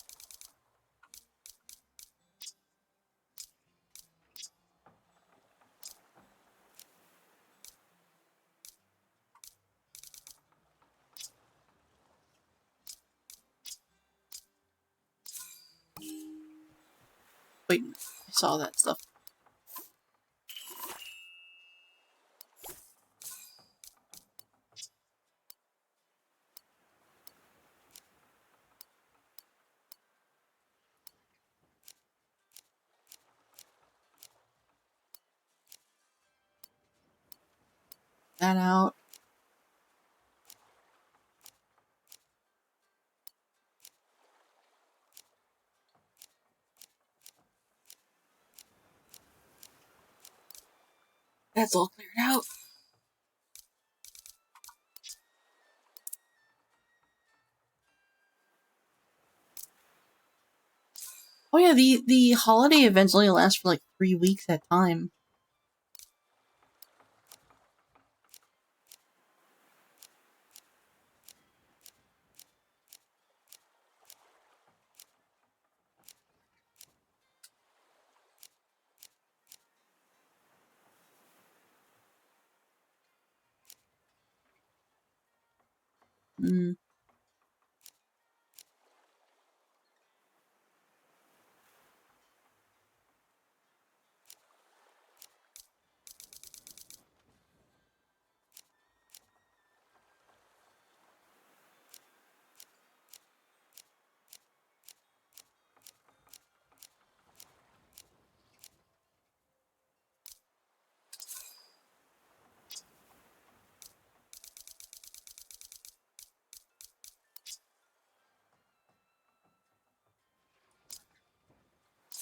[SPEAKER 1] Wait, I saw that stuff. That out. That's all cleared out. Oh yeah, the holiday events only last for like 3 weeks at a time. Hmm.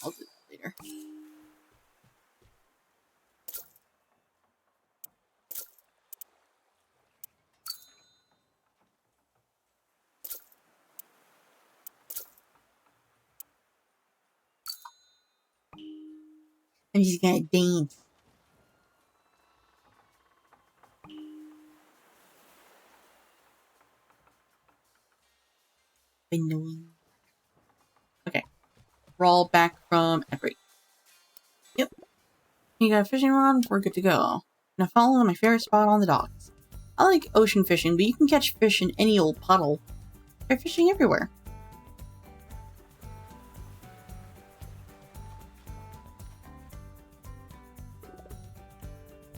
[SPEAKER 1] I'll do that later. And he's gonna dance. Annoying. Okay. We're all back from ad break. Yep. You got a fishing rod? We're good to go. Now follow my favorite spot on the docks. I like ocean fishing, but you can catch fish in any old puddle. They're fishing everywhere.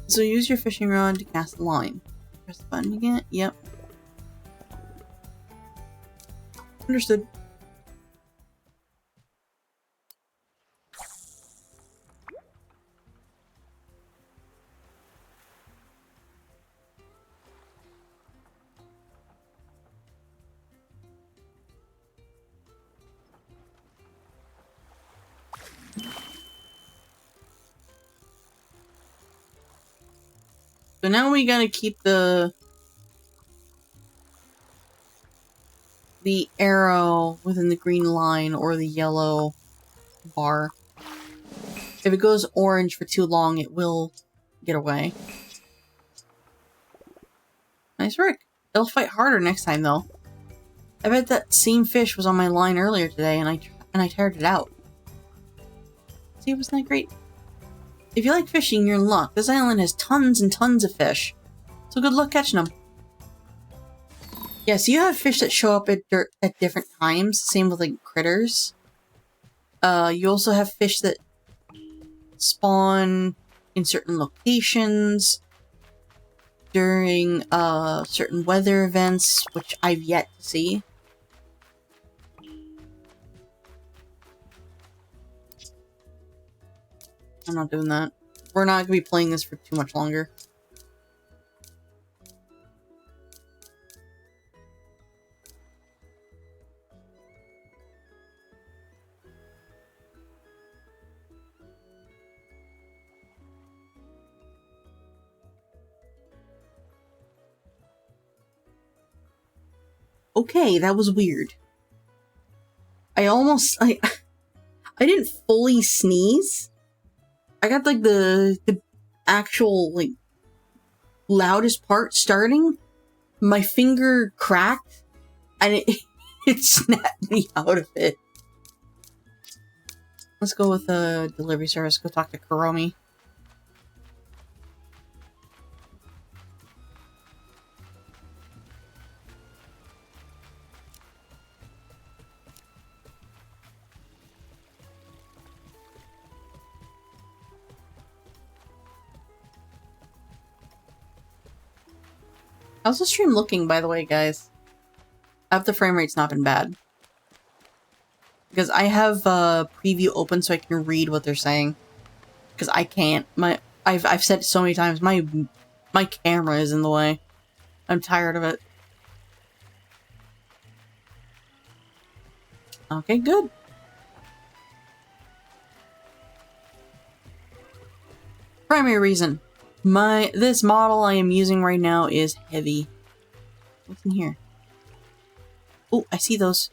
[SPEAKER 1] So use your fishing rod to cast the line. Press the button again. Yep. Understood. So now we gotta keep the arrow within the green line or the yellow bar. If it goes orange for too long, it will get away. Nice work. It'll fight harder next time, though. I bet that same fish was on my line earlier today, and I tired it out. See, wasn't that great? If you like fishing, you're in luck. This island has tons and tons of fish. So good luck catching them. Yeah, so you have fish that show up at different times. Same with like critters. You also have fish that spawn in certain locations during certain weather events, which I've yet to see. I'm not doing that. We're not going to be playing this for too much longer. Okay, that was weird. I didn't fully sneeze. I got like the actual like loudest part starting. My finger cracked and it snapped me out of it. Let's go with the delivery service. Go talk to Kuromi. How's the stream looking, by the way, guys? I hope the frame rate's not been bad. Because I have preview open so I can read what they're saying. Because I can't. I've said it so many times. My camera is in the way. I'm tired of it. Okay, good. Primary reason. This model I am using right now is heavy. What's in here? Oh, I see those.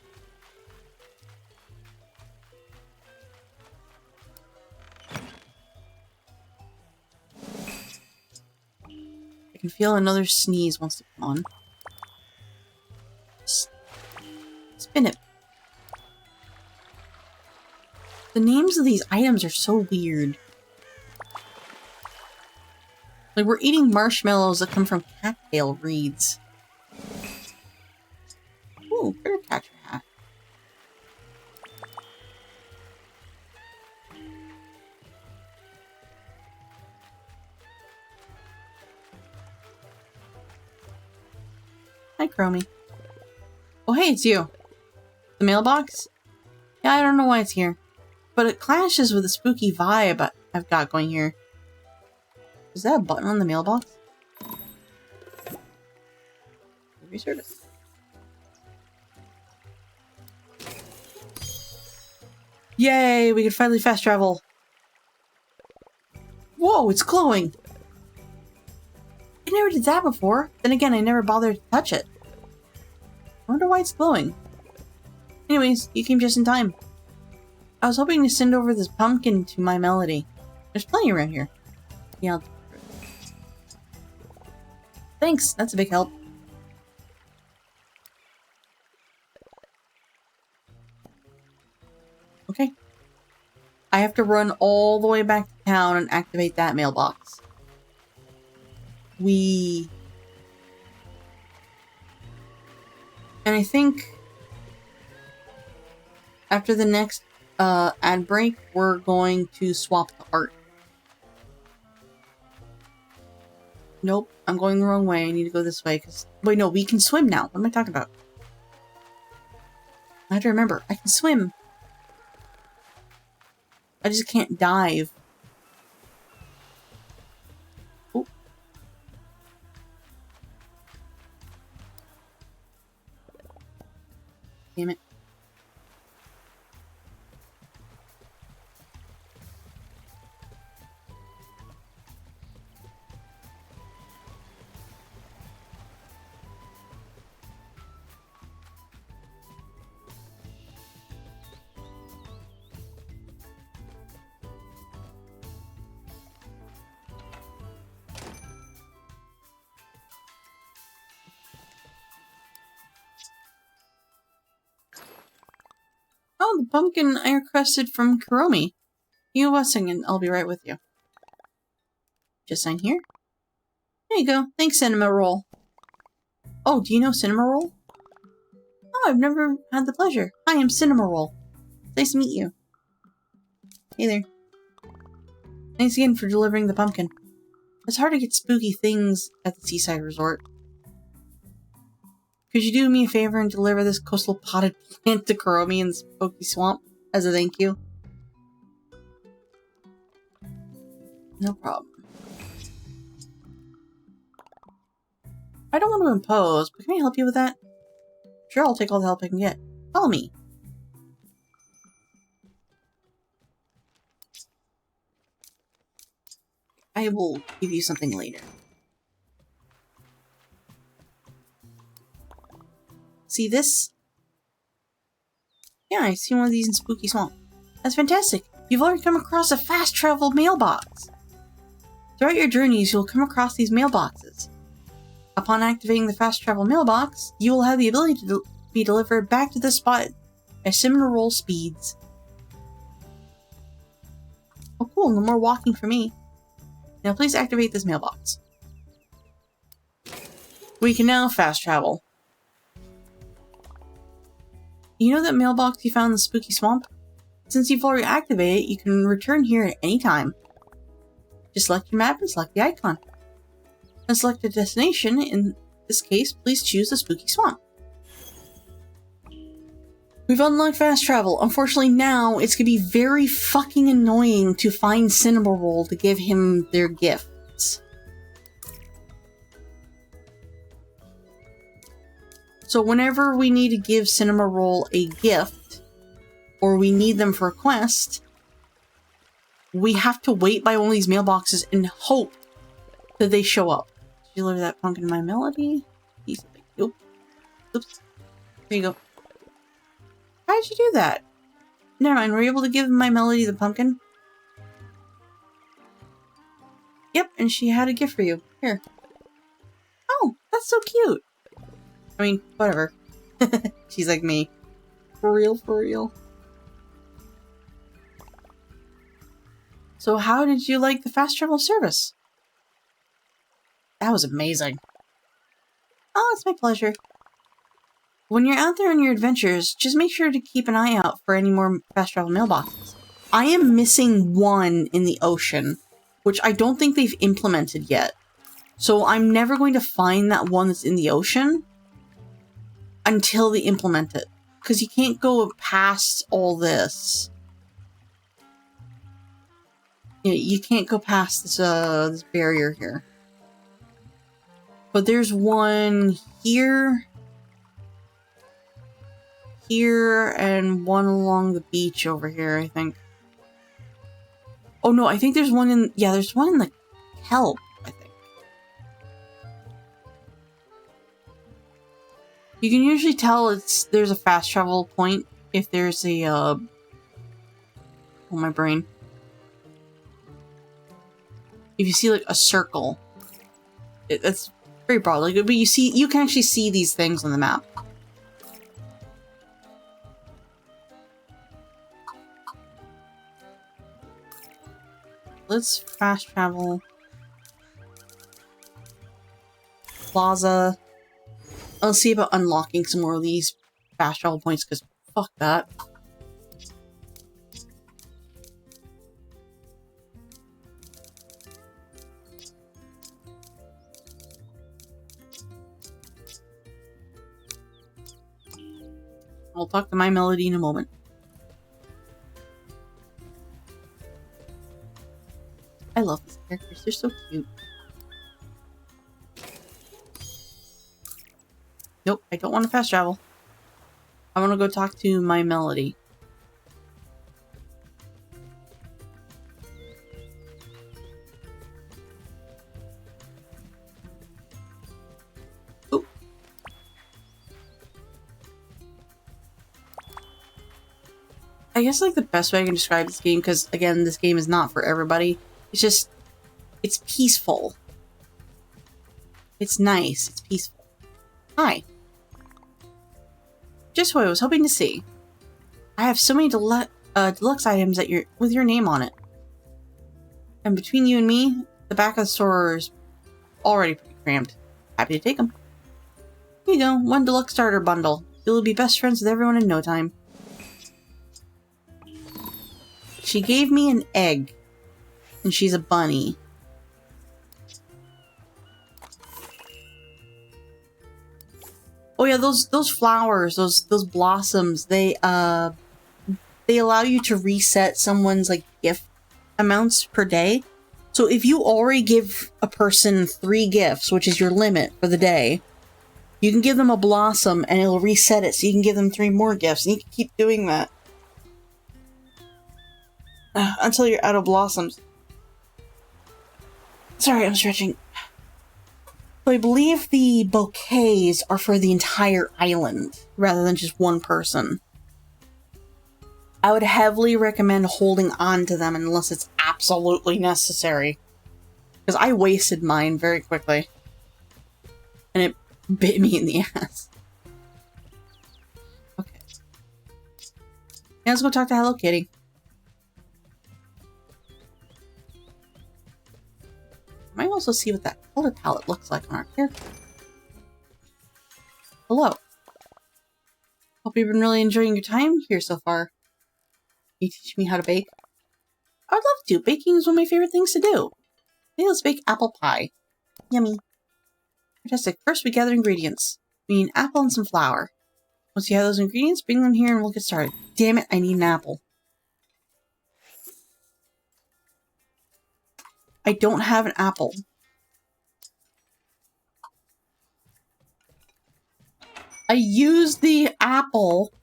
[SPEAKER 1] I can feel another sneeze wants to come on. Spin it. The names of these items are so weird. Like, we're eating marshmallows that come from cattail reeds. Ooh, critter catcher hat. Hi, Chromie. Oh, hey, it's you. The mailbox? Yeah, I don't know why it's here. But it clashes with the spooky vibe I've got going here. Is that a button on the mailbox? Delivery service. Yay! We can finally fast travel. Whoa! It's glowing. I never did that before. Then again, I never bothered to touch it. I wonder why it's glowing. Anyways, you came just in time. I was hoping to send over this pumpkin to my melody. There's plenty around here. Yeah. Thanks, that's a big help. Okay. I have to run all the way back to town and activate that mailbox. And I think after the next ad break, we're going to swap the art. Nope, I'm going the wrong way. I need to go this way. Wait, no, we can swim now. What am I talking about? I have to remember. I can swim. I just can't dive. Oh. Damn it. Oh, the pumpkin I requested from Kuromi. You a blessing and I'll be right with you. Just sign here. There you go. Thanks, Cinema Roll. Oh, do you know Cinema Roll? Oh, I've never had the pleasure. Hi, I'm Cinema Roll. Nice to meet you. Hey there. Thanks again for delivering the pumpkin. It's hard to get spooky things at the seaside resort. Could you do me a favor and deliver this coastal potted plant to Kuromi in the spooky swamp as a thank you? No problem. I don't want to impose, but can I help you with that? Sure, I'll take all the help I can get. Follow me. I will give you something later. See this? Yeah, I see one of these in Spooky Swamp. That's fantastic. You've already come across a fast travel mailbox. Throughout your journeys, you'll come across these mailboxes. Upon activating the fast travel mailbox, you will have the ability to be delivered back to the spot at similar roll speeds. Oh cool, no more walking for me. Now please activate this mailbox. We can now fast travel. You know that mailbox you found in the Spooky Swamp? Since you've already activated it, you can return here at any time. Just select your map and select the icon. And select a destination. In this case, please choose the Spooky Swamp. We've unlocked fast travel. Unfortunately now, it's gonna be very fucking annoying to find Cinema Roll to give him their gifts. So whenever we need to give Cinema Roll a gift, or we need them for a quest, we have to wait by one of these mailboxes and hope that they show up. Did you deliver that pumpkin to my melody? Oops. Oops. There you go. How did you do that? Never mind, were you able to give my melody the pumpkin? Yep, and she had a gift for you. Here. Oh, that's so cute. I mean, whatever. She's like me. For real, for real. So how did you like the fast travel service? That was amazing. Oh, it's my pleasure. When you're out there on your adventures, just make sure to keep an eye out for any more fast travel mailboxes. I am missing one in the ocean, which I don't think they've implemented yet. So I'm never going to find that one that's in the ocean until they implement it. Because you can't go past all this. Yeah, you can't go past this, this barrier here. But there's one here, here, and one along the beach over here, I think. Oh no, I think there's one in, yeah, there's one in the kelp, I think. You can usually tell there's a fast travel point if there's a, oh my brain. If you see like a circle, it's very broad, like, but you can actually see these things on the map. Let's fast travel. Plaza. I'll see about unlocking some more of these fast travel points, because fuck that. I'll talk to my melody in a moment. I love these characters, they're so cute. Nope, I don't want to fast travel. I want to go talk to my melody. Oop. I guess like the best way I can describe this game, because again, this game is not for everybody. It's just, it's peaceful. It's nice. It's peaceful. Hi. Just what I was hoping to see. I have so many deluxe items with your name on it. And between you and me, The back of the store is already pretty crammed. Happy to take them. Here you go, 1 deluxe starter bundle. You'll be best friends with everyone in no time. She gave me an egg. And she's a bunny. Oh yeah, those flowers, those blossoms, they allow you to reset someone's like gift amounts per day. So if you already give a person 3 gifts, which is your limit for the day, you can give them a blossom and it'll reset it so you can give them 3 more gifts, and you can keep doing that until you're out of blossoms. Sorry, I'm stretching. So I believe the bouquets are for the entire island rather than just one person. I would heavily recommend holding on to them unless it's absolutely necessary. Because I wasted mine very quickly. And it bit me in the ass. Okay. Now let's go talk to Hello Kitty. I might also see what that color palette looks like on our character. Hello. Hope you've been really enjoying your time here so far. Can you teach me how to bake? I would love to. Baking is one of my favorite things to do. Okay, let's bake apple pie. Yummy. Fantastic. First, we gather ingredients. We need an apple and some flour. Once you have those ingredients, bring them here and we'll get started. Damn it, I need an apple. I don't have an apple. I used the apple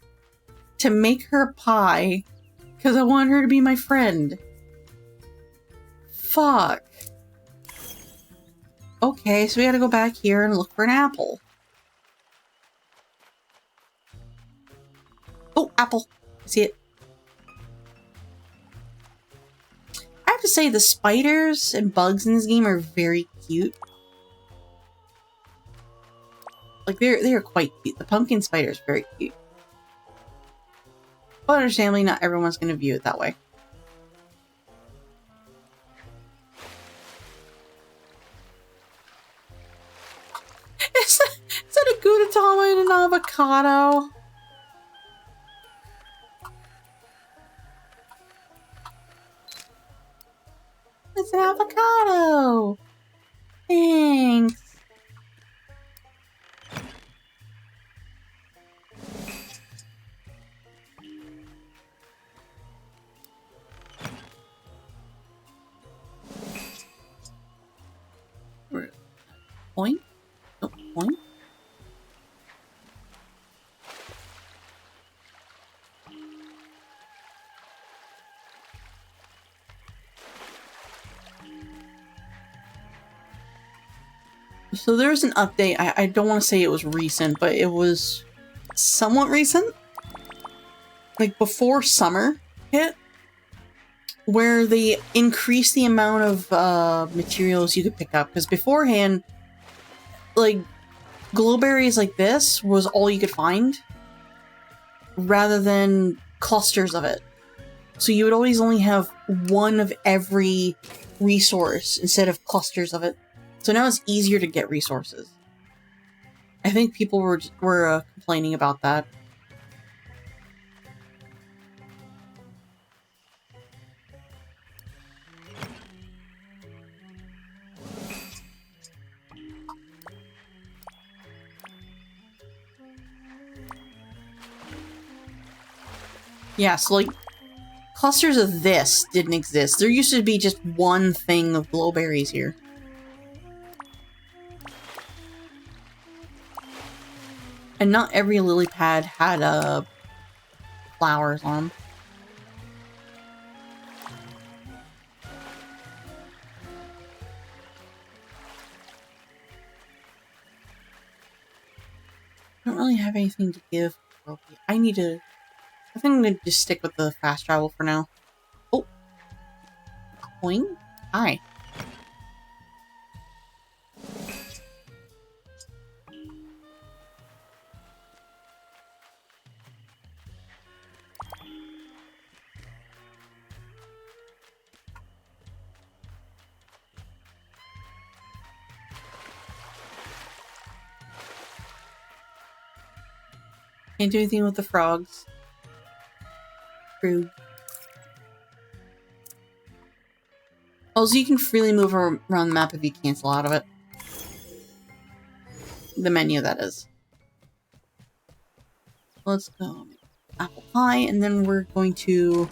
[SPEAKER 1] to make her pie because I wanted her to be my friend. Fuck. Okay, so we gotta go back here and look for an apple. Oh, apple. I see it. I have to say, the spiders and bugs in this game are very cute. Like, they're quite cute. The pumpkin spider is very cute. But understandably, not everyone's going to view it that way. Is that a Gudetama and an avocado? It's an avocado! Thanks! Point? Oh, point? So there's an update. I don't want to say it was recent, but it was somewhat recent. Like before summer hit, where they increased the amount of materials you could pick up. Because beforehand, like, glowberries like this was all you could find, rather than clusters of it. So you would always only have one of every resource instead of clusters of it. So now it's easier to get resources. I think people were complaining about that. Yeah, so like, clusters of this didn't exist. There used to be just one thing of glowberries here. And not every lily pad had flowers on them. I don't really have anything to give. I need to... I think I'm going to just stick with the fast travel for now. Oh. Point? Hi. Can't do anything with the frogs. True. Also, you can freely move around the map if you cancel out of it. The menu, that is. Let's go apple pie, and then we're going to...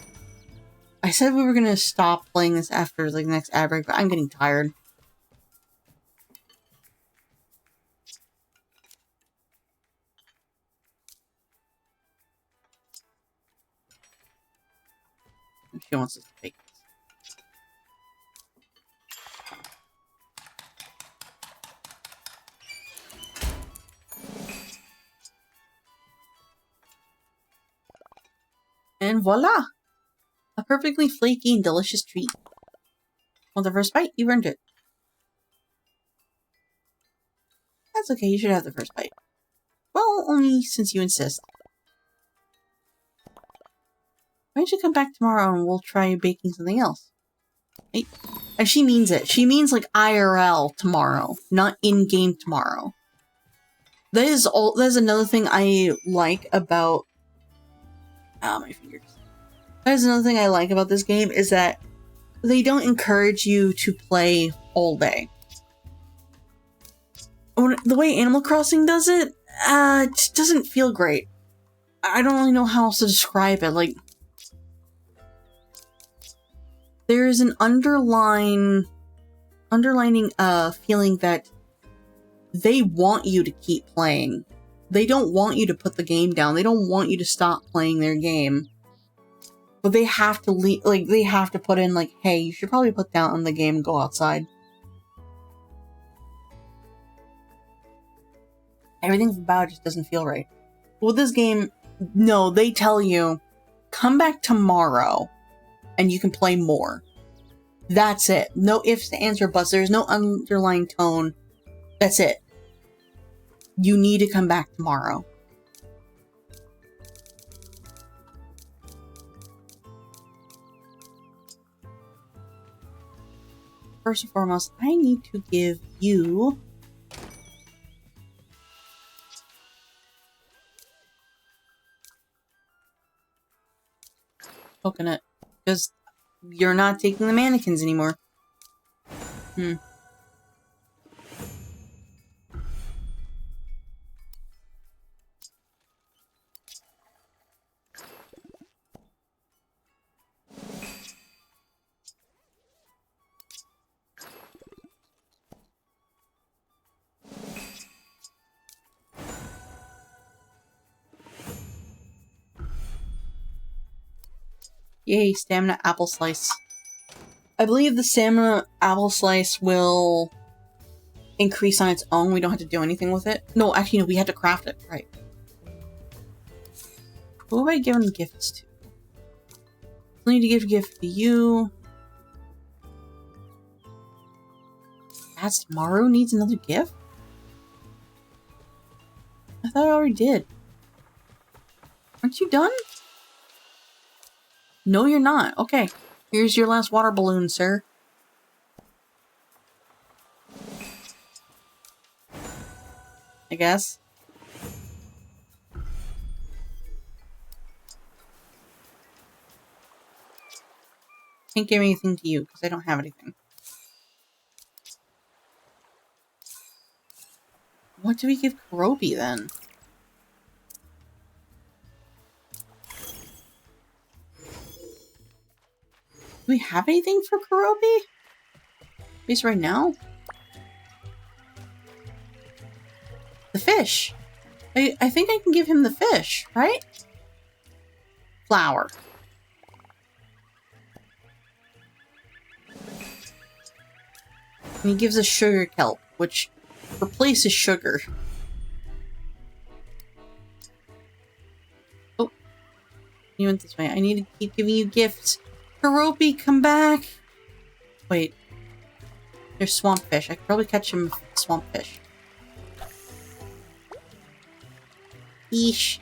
[SPEAKER 1] I said we were going to stop playing this after like the next ad break, but I'm getting tired. She wants us to take this. And voila! A perfectly flaky and delicious treat. Want the first bite? You earned it. That's okay, you should have the first bite. Well, only since you insist. Why don't you come back tomorrow and we'll try baking something else? Hey. And she means it. She means like IRL tomorrow, not in-game tomorrow. That is another thing I like about... Ow, my fingers. That is another thing I like about this game, is that they don't encourage you to play all day. The way Animal Crossing does it, it doesn't feel great. I don't really know how else to describe it. Like, there is an underlining feeling that they want you to keep playing. They don't want you to put the game down. They don't want you to stop playing their game. But they have to they have to put in like, hey, you should probably put down the game and go outside. Everything about it just doesn't feel right. But with this game, no, they tell you, come back tomorrow and you can play more. That's it. No ifs, ands, or buts. There's no underlying tone. That's it. You need to come back tomorrow. First and foremost, I need to give you... coconut. Because you're not taking the mannequins anymore. Yay, stamina apple slice. I believe the stamina apple slice will increase on its own. We don't have to do anything with it. No, actually, no, we had to craft it. Right. Who have I given gifts to? I need to give a gift to you. Badtz-maru needs another gift? I thought I already did. Aren't you done? No, you're not. Okay. Here's your last water balloon, sir. I guess. Can't give anything to you, because I don't have anything. What do we give Kurobi, then? Do we have anything for Kurobi? At least right now? The fish! I think I can give him the fish, right? Flour. And he gives us sugar kelp, which replaces sugar. Oh. You went this way. I need to keep giving you gifts. Kurobi, come back! Wait. There's swamp fish. I could probably catch him with swamp fish. Yeesh.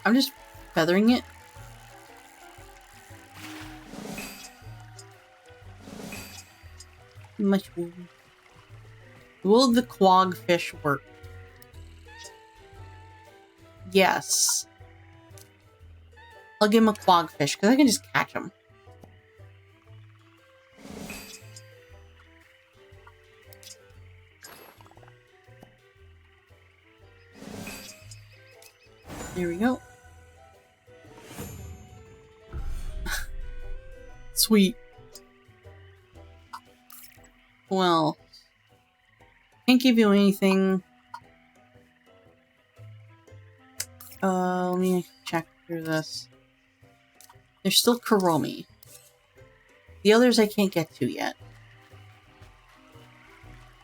[SPEAKER 1] I'm just feathering it. much wool. Will the quagfish work? Yes. I'll give him a quagfish, because I can just catch him. There we go. Sweet. Well, can't give you anything. Let me check through this. There's still Kuromi. The others I can't get to yet.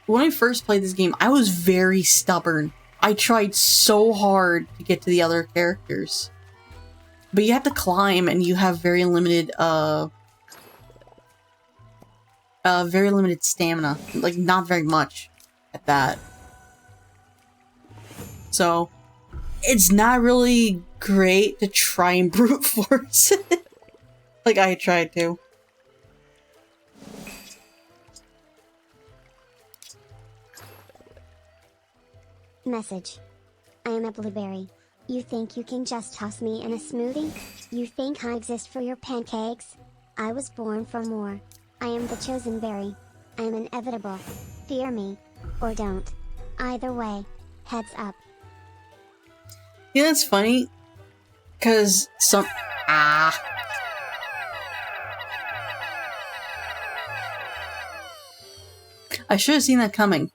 [SPEAKER 1] When I first played this game, I was very stubborn. I tried so hard to get to the other characters. But you have to climb and you have very limited stamina. Like, not very much at that. So, it's not really great to try and brute force it. Like I tried to.
[SPEAKER 2] Message. I am a blueberry. You think you can just toss me in a smoothie? You think I exist for your pancakes? I was born for more. I am the chosen berry. I am inevitable. Fear me. Or don't. Either way. Heads up.
[SPEAKER 1] Yeah, that's funny. Cause some... I should have seen that coming.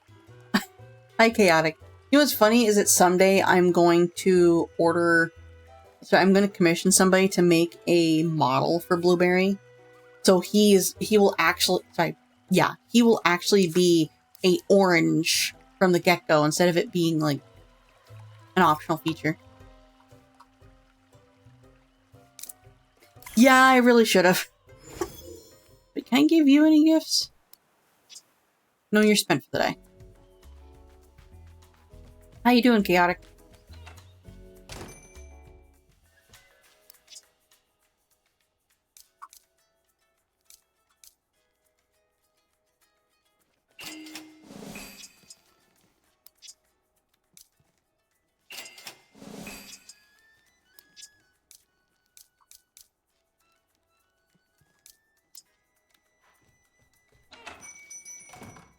[SPEAKER 1] Hi, Chaotic. You know what's funny is that someday I'm going to order... So I'm going to commission somebody to make a model for Blueberry. So he will actually... Sorry. Yeah, he will actually be a orange from the get-go instead of it being, like, an optional feature. Yeah, I really should have. But can I give you any gifts? No, you're spent for the day. How you doing, Chaotic?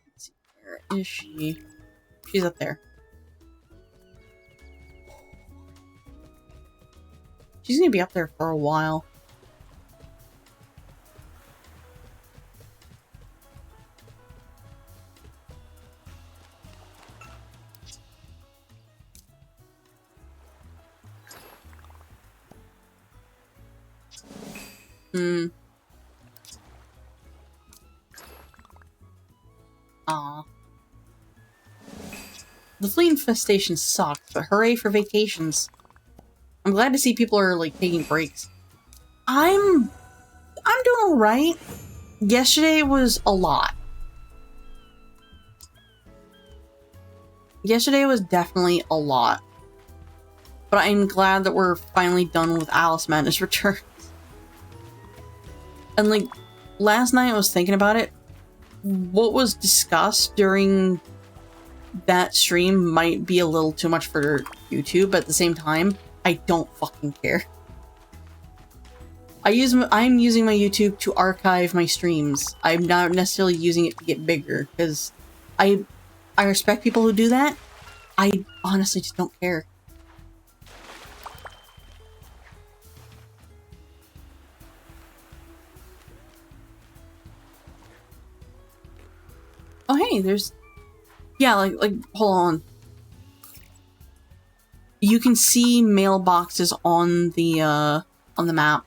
[SPEAKER 1] Let's see, where is she? She's up there. She's gonna be up there for a while. Aw. The flea infestation sucked, but hooray for vacations. I'm glad to see people are, like, taking breaks. I'm doing alright. Yesterday was a lot. Yesterday was definitely a lot. But I'm glad that we're finally done with Alice Madness Returns. And, like, last night I was thinking about it. What was discussed during that stream might be a little too much for YouTube, but at the same time, I don't fucking care. I'm using my YouTube to archive my streams. I'm not necessarily using it to get bigger, because I respect people who do that. I honestly just don't care. Oh hey, there's... Yeah, like, hold on. You can see mailboxes on the map.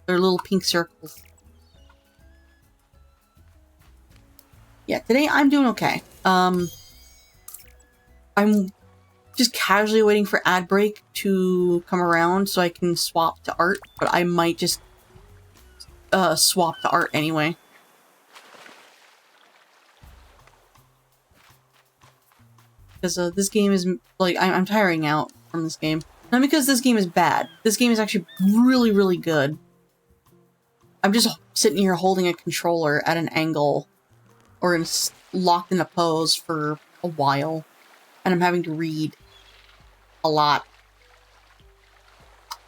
[SPEAKER 1] They're little pink circles. Yeah, today I'm doing okay. I'm just casually waiting for ad break to come around so I can swap to art, but I might just swap to art anyway. Because this game is, like, I'm tiring out from this game. Not because this game is bad. This game is actually really, really good. I'm just sitting here holding a controller at an angle or locked in a pose for a while, and I'm having to read a lot.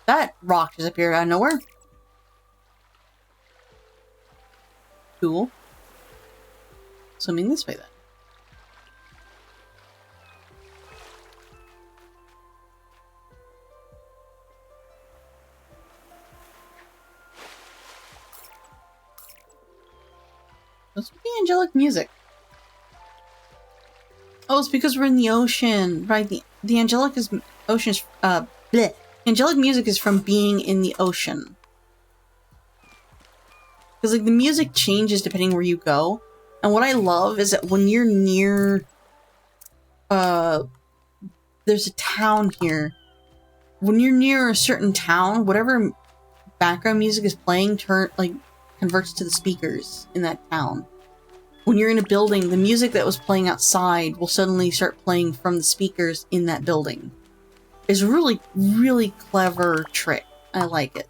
[SPEAKER 1] That rock just appeared out of nowhere. Cool. Swimming this way then. What's with the angelic music? Oh, it's because we're in the ocean, right? The angelic ocean is bleh. Angelic music is from being in the ocean. Because like the music changes depending where you go, and what I love is that when you're near, there's a town here. When you're near a certain town, whatever background music is playing converts to the speakers in that town. When you're in a building, the music that was playing outside will suddenly start playing from the speakers in that building. It's a really, really clever trick. I like it.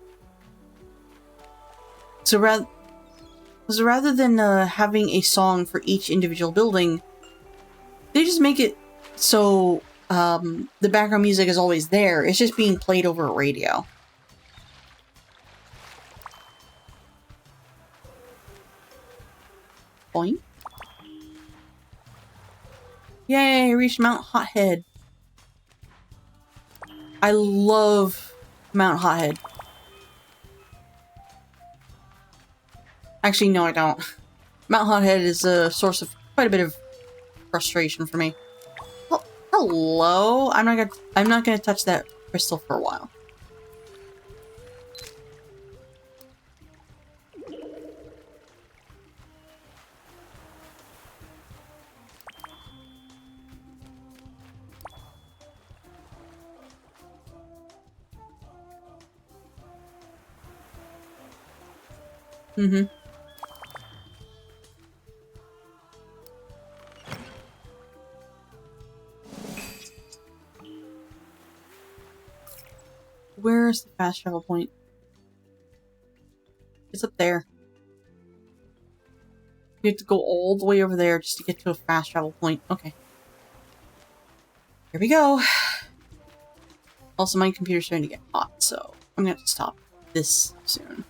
[SPEAKER 1] So rather than having a song for each individual building, they just make it so the background music is always there. It's just being played over a radio. Point. Yay, I reached Mount Hothead. I love Mount Hothead. Actually, no, I don't. Mount Hothead is a source of quite a bit of frustration for me. Oh, hello. I'm not gonna touch that crystal for a while. Mm-hmm. Where's the fast travel point? It's up there. You have to go all the way over there just to get to a fast travel point. Okay. Here we go. Also, my computer's starting to get hot, so I'm gonna have to stop this soon.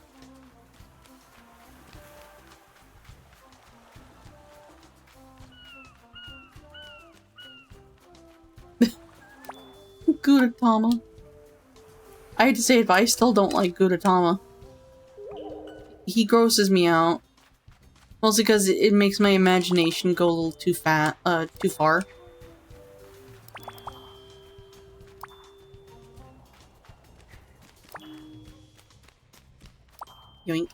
[SPEAKER 1] Gudetama. I hate to say it, but I still don't like Gudetama. He grosses me out. Mostly because it makes my imagination go a little too far. Yoink.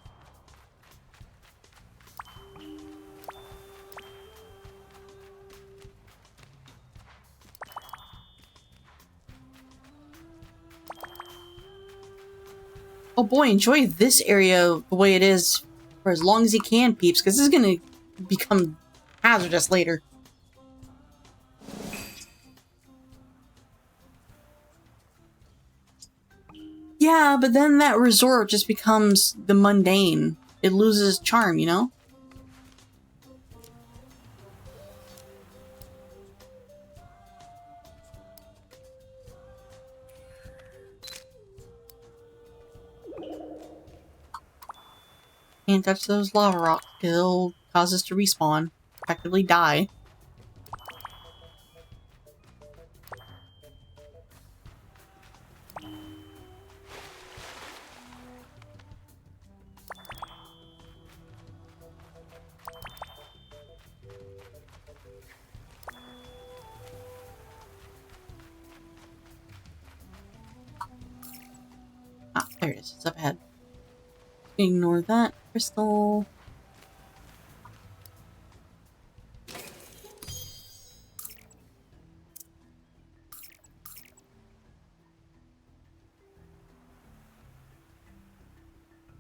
[SPEAKER 1] Oh boy, enjoy this area the way it is for as long as you can, peeps, because this is gonna become hazardous later. Yeah, but then that resort just becomes the mundane. It loses charm, you know? Can't touch those lava rocks, because it'll cause us to respawn. Effectively die. Ah, there it is. It's up ahead. Ignore that crystal.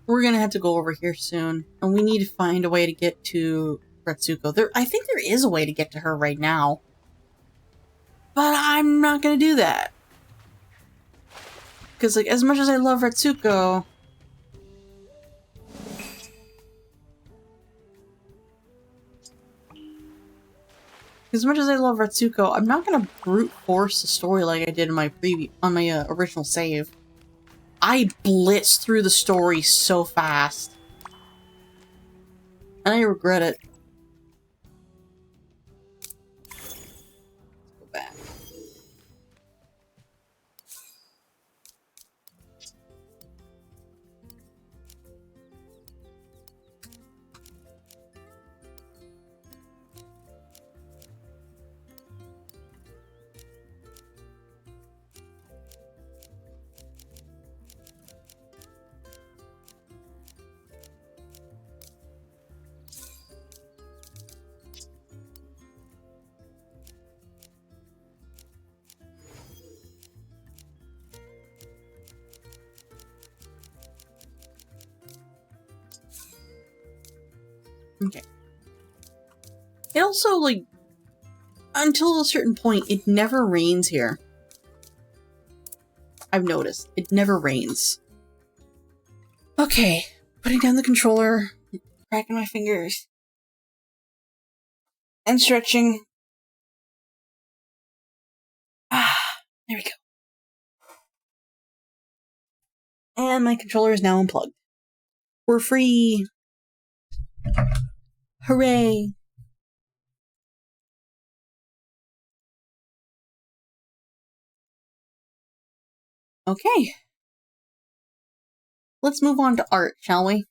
[SPEAKER 1] We're gonna have to go over here soon, and we need to find a way to get to Retsuko. I think there is a way to get to her right now, but I'm not gonna do that. Because, like, as much as I love Retsuko, As much as I love Retsuko, I'm not gonna brute force the story like I did in my original save. I blitzed through the story so fast. And I regret it. Let's go back. Okay. It also, like, until a certain point, it never rains here. I've noticed. It never rains. Okay. Putting down the controller, cracking my fingers, and stretching. Ah, there we go. And my controller is now unplugged. We're free! Hooray! Okay. Let's move on to art, shall we?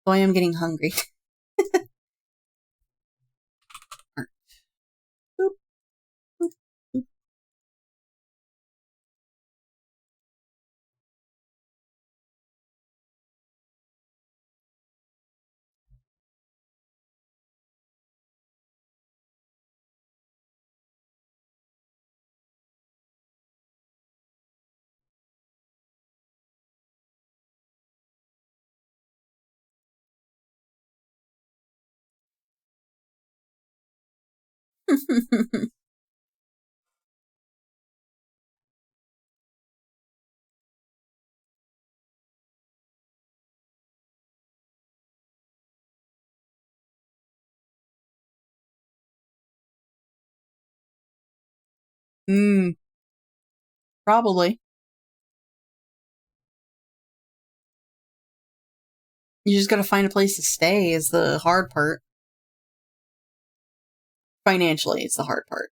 [SPEAKER 1] So I am getting hungry. Art. Boop, boop, boop. Probably. You just gotta find a place to stay is the hard part. Financially, it's the hard part.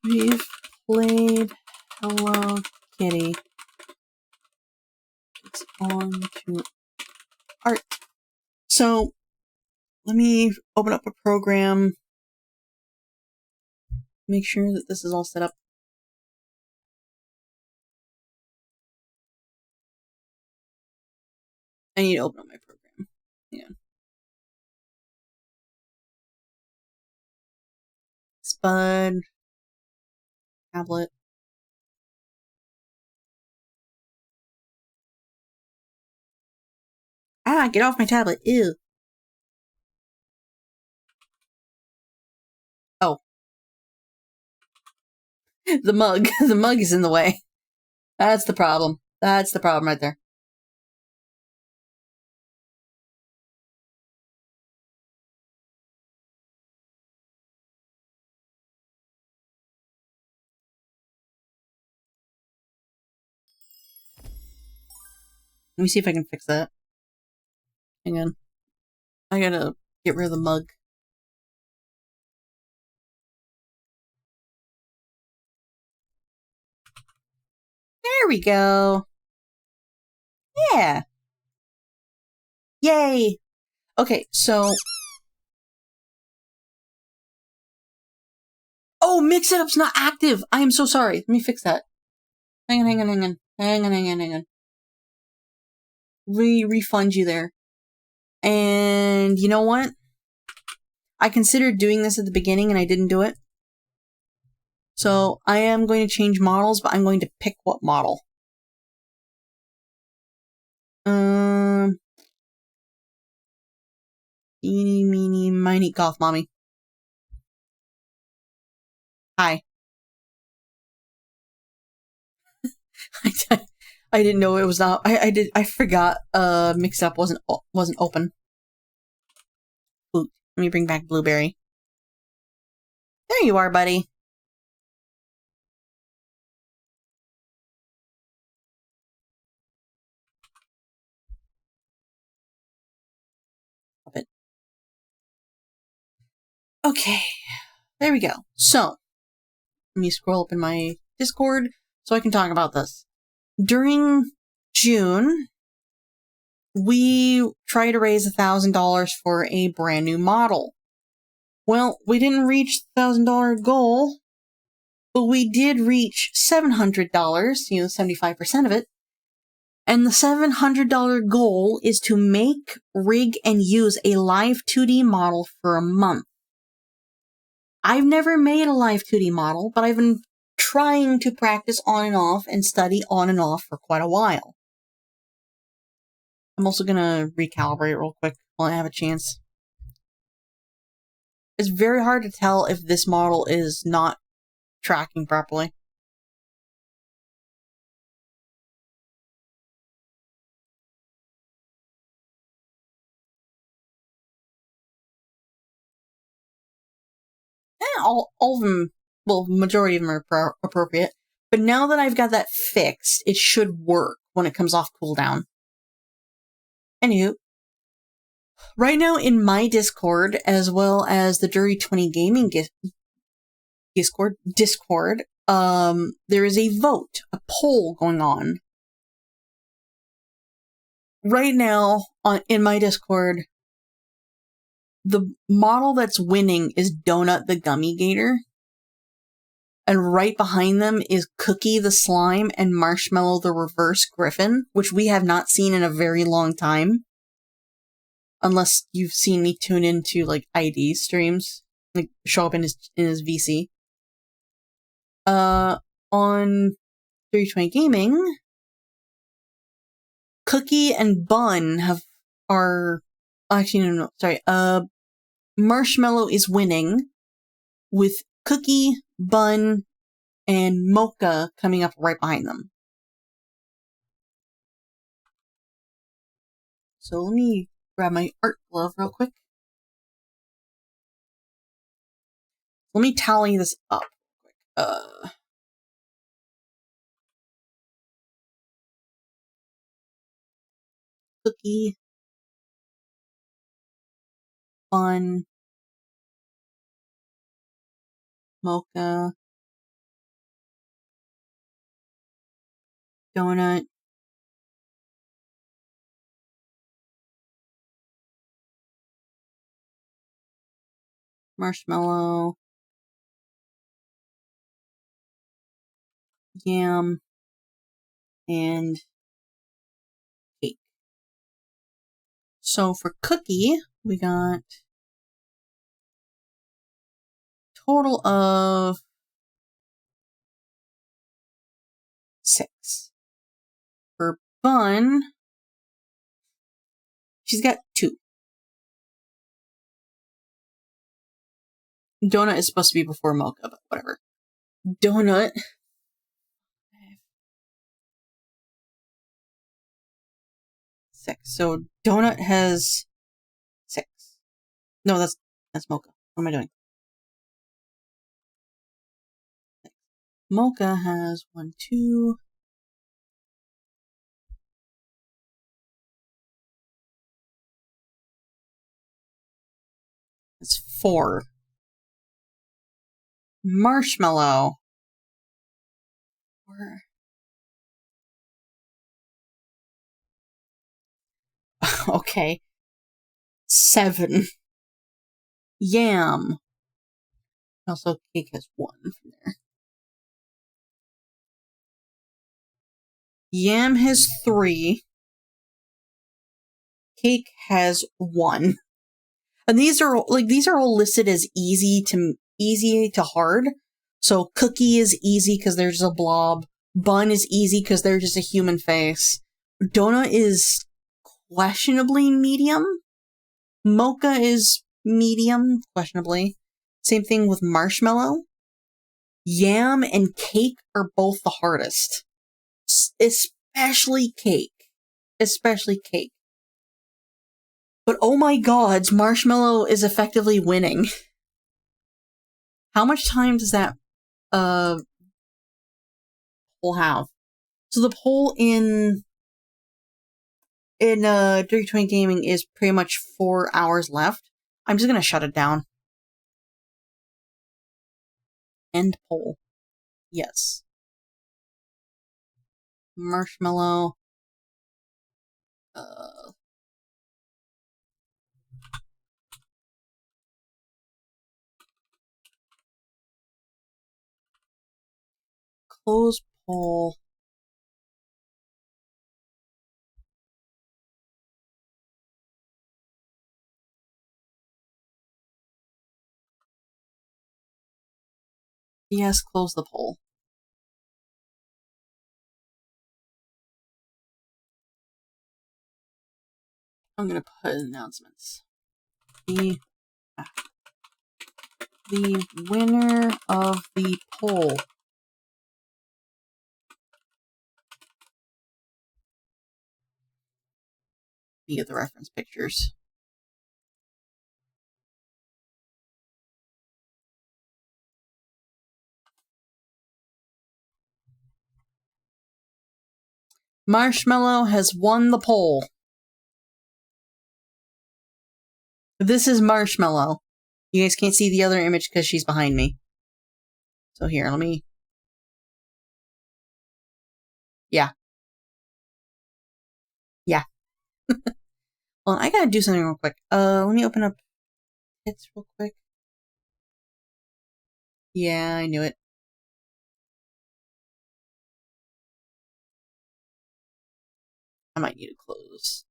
[SPEAKER 1] We've played Hello Kitty. It's on to art. So, let me open up a program. Make sure that this is all set up. I need to open up my program. Yeah. Spud. Tablet. Ah, get off my tablet. Ew. Oh. The mug. The mug is in the way. That's the problem. That's the problem right there. Let me see if I can fix that. Hang on. I gotta get rid of the mug. There we go. Yeah. Yay. Okay, so... Oh, Mix It Up's not active! I am so sorry. Let me fix that. Hang on. Refund you there. And you know what? I considered doing this at the beginning and I didn't do it. So I am going to change models, but I'm going to pick what model. Eeny, meeny, miny, golf mommy. Hi. I didn't know it was not. I forgot. Mix Up wasn't open. Ooh, let me bring back Blueberry. There you are, buddy. Okay, there we go. So, let me scroll up in my Discord so I can talk about this. During June, we tried to raise $1,000 for a brand new model. Well, we didn't reach the $1,000 goal, but we did reach $700, 75% of it. And the $700 goal is to make, rig, and use a live 2D model for a month. I've never made a live 2D model, but I've been trying to practice on and off and study on and off for quite a while. I'm also gonna recalibrate real quick while I have a chance. It's very hard to tell if this model is not tracking properly. All of them, well, majority of them are appropriate. But now that I've got that fixed, it should work when it comes off cooldown. Anywho, right now in my Discord, as well as the Jury 20 Gaming Discord, there is a vote, a poll going on. Right now, in my Discord, the model that's winning is Donut the Gummy Gator. And right behind them is Cookie the Slime and Marshmallow the Reverse Griffin, which we have not seen in a very long time. Unless you've seen me tune into, like, ID streams. Like, show up in his VC. On 320 Gaming, Cookie and Bun Marshmallow is winning, with Cookie, Bun, and Mocha coming up right behind them. So let me grab my art glove real quick. Let me tally this up real quick. Cookie, Bun, Mocha, Donut, Marshmallow, Yam, and Cake. So for Cookie, we got total of 6. For Bun, she's got 2. Donut is supposed to be before Mocha, but whatever. Donut. 6. So Donut has 6. No, that's Mocha. What am I doing? 6. Mocha has 1, 2. That's 4. Marshmallow. 4. Okay. 7. Yam. Also, Cake has 1 from there. Yam has 3. Cake has 1. And these are all listed as easy to hard. So Cookie is easy because there's a blob. Bun is easy because they're just a human face. Donut is questionably medium. Mocha is medium, questionably. Same thing with Marshmallow. Yam and Cake are both the hardest. especially cake. Especially cake. But oh my god, Marshmallow is effectively winning. How much time does that poll have? So the poll in Dirty 20 Gaming is pretty much 4 hours left. I'm just gonna shut it down. End poll. Yes. Marshmallow. Close poll. Yes, close the poll. I'm gonna put announcements. The winner of the poll. You get the reference pictures. Marshmallow has won the poll. This is Marshmallow. You guys can't see the other image because she's behind me. So here, let me... Yeah. Yeah. Well, I gotta do something real quick. Let me open up hits real quick. Yeah, I knew it. I might need to close.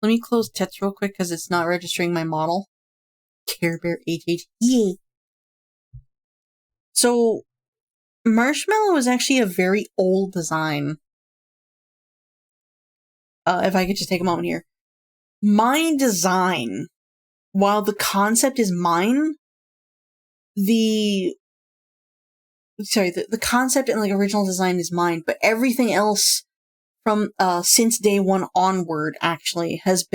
[SPEAKER 1] Let me close Tets real quick because it's not registering my model. Care Bear HH. Yay! So, Marshmallow is actually a very old design. If I could just take a moment here. My design, while the concept is mine, the concept and like original design is mine, but everything else from since day one onward actually has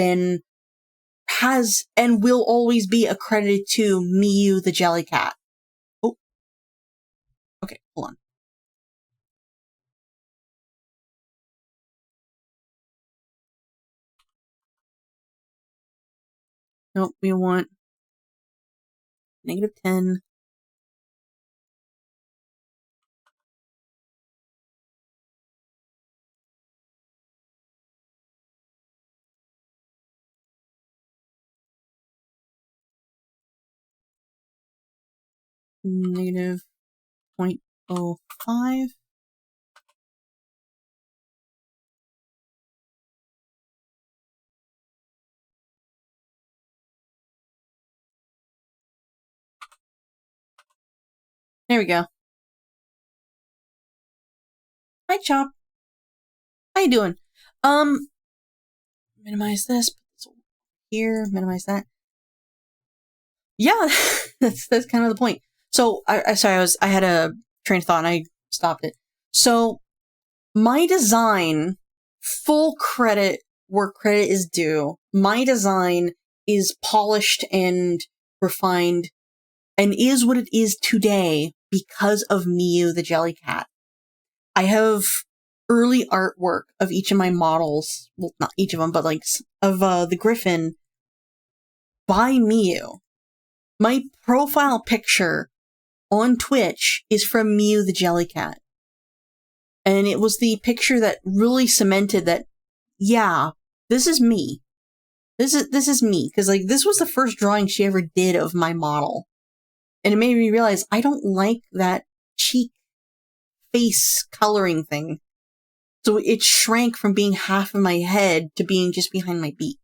[SPEAKER 1] and will always be accredited to Miyu the Jellycat. Oh. Okay, hold on. Nope, we want -10. -0.05. There we go. Hi, Chop. How you doing? Minimize this. Here, minimize that. Yeah, that's kind of the point. So, I had a train of thought and I stopped it. So, my design, full credit where credit is due, my design is polished and refined and is what it is today because of Miyu the Jellycat. I have early artwork of each of my models, well, not each of them, but like of the Griffin by Miyu. My profile picture on Twitch is from Miyu the Jellycat. And it was the picture that really cemented that, yeah, this is me. This is me. Because, like, this was the first drawing she ever did of my model. And it made me realize I don't like that cheek face coloring thing. So it shrank from being half of my head to being just behind my beak.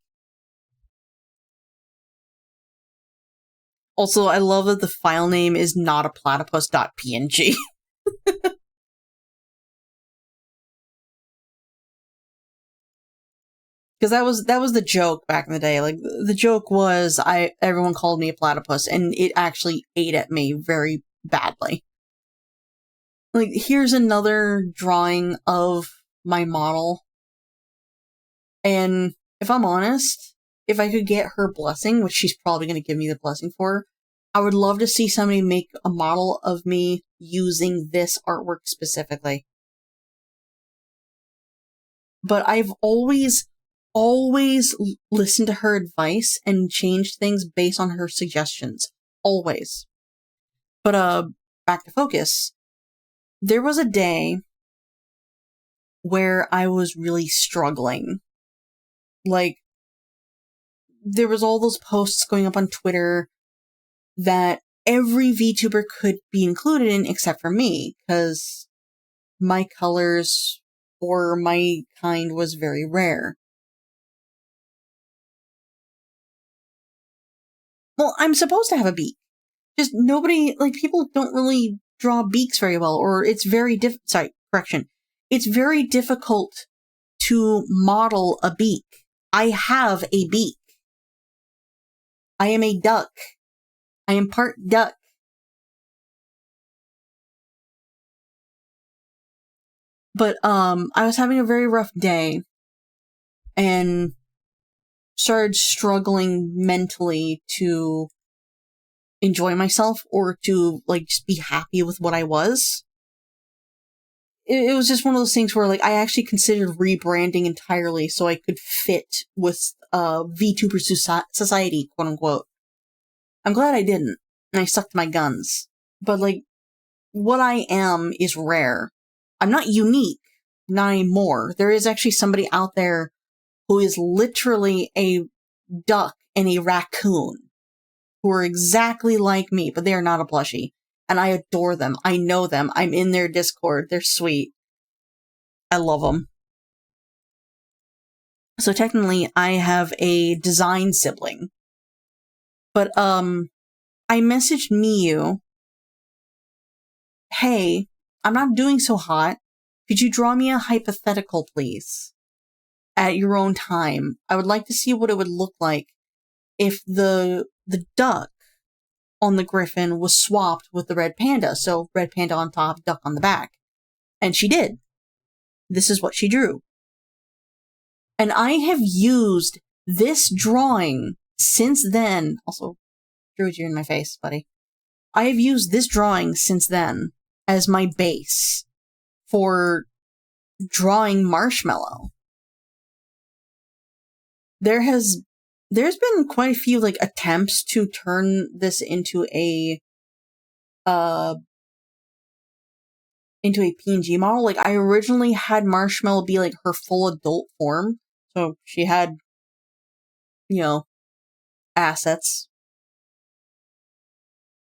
[SPEAKER 1] Also, I love that the file name is not a platypus.png. Because that was the joke back in the day. Like, the joke was everyone called me a platypus, and it actually ate at me very badly. Like, here's another drawing of my model. And if I'm honest, if I could get her blessing, which she's probably going to give me the blessing for, I would love to see somebody make a model of me using this artwork specifically. But I've always listened to her advice and changed things based on her suggestions. Always. But, back to focus. There was a day where I was really struggling. Like, there was all those posts going up on Twitter that every VTuber could be included in except for me, because my colors or my kind was very rare. Well, I'm supposed to have a beak. Just nobody, like, people don't really draw beaks very well, or it's very It's very difficult to model a beak. I have a beak. I am a duck. I am part duck. But, I was having a very rough day, and started struggling mentally to enjoy myself, or to, like, just be happy with what I was. It was just one of those things where, like, I actually considered rebranding entirely so I could fit with, VTuber society, quote unquote. I'm glad I didn't, and I stuck to my guns. But, like, what I am is rare. I'm not unique, not anymore. There is actually somebody out there who is literally a duck and a raccoon, who are exactly like me, but they are not a plushie. And I adore them. I know them. I'm in their Discord. They're sweet. I love them. So technically, I have a design sibling. But, I messaged Miyu, hey, I'm not doing so hot. Could you draw me a hypothetical, please? At your own time. I would like to see what it would look like if the duck on the griffin was swapped with the red panda. So red panda on top, duck on the back. And she did. This is what she drew. And I have used this drawing since then. Also, drew you in my face, buddy. I have used this drawing since then as my base for drawing Marshmallow. There's been quite a few, like, attempts to turn this into a PNG model. Like, I originally had Marshmallow be, like, her full adult form. So she had, assets.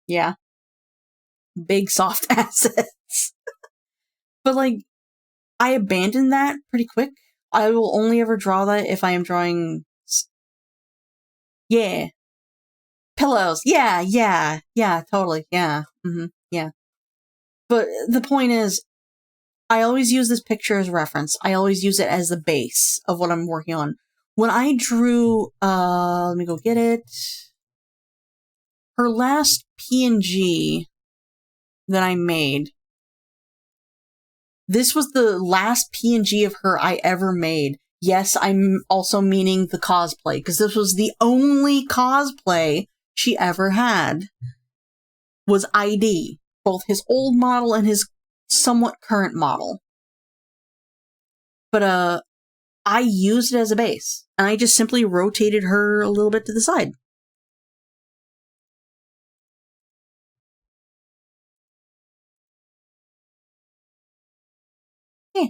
[SPEAKER 1] Yeah. Big, soft assets. But, like, I abandoned that pretty quick. I will only ever draw that if I am drawing... Yeah. Pillows. Yeah, totally. Yeah. Yeah. But the point is, I always use this picture as reference. I always use it as the base of what I'm working on. When I drew, let me go get it. Her last PNG that I made, this was the last PNG of her I ever made. Yes, I'm also meaning the cosplay, because this was the only cosplay she ever had, was ID. Both his old model and his somewhat current model. But, I used it as a base, and I just simply rotated her a little bit to the side. Yeah.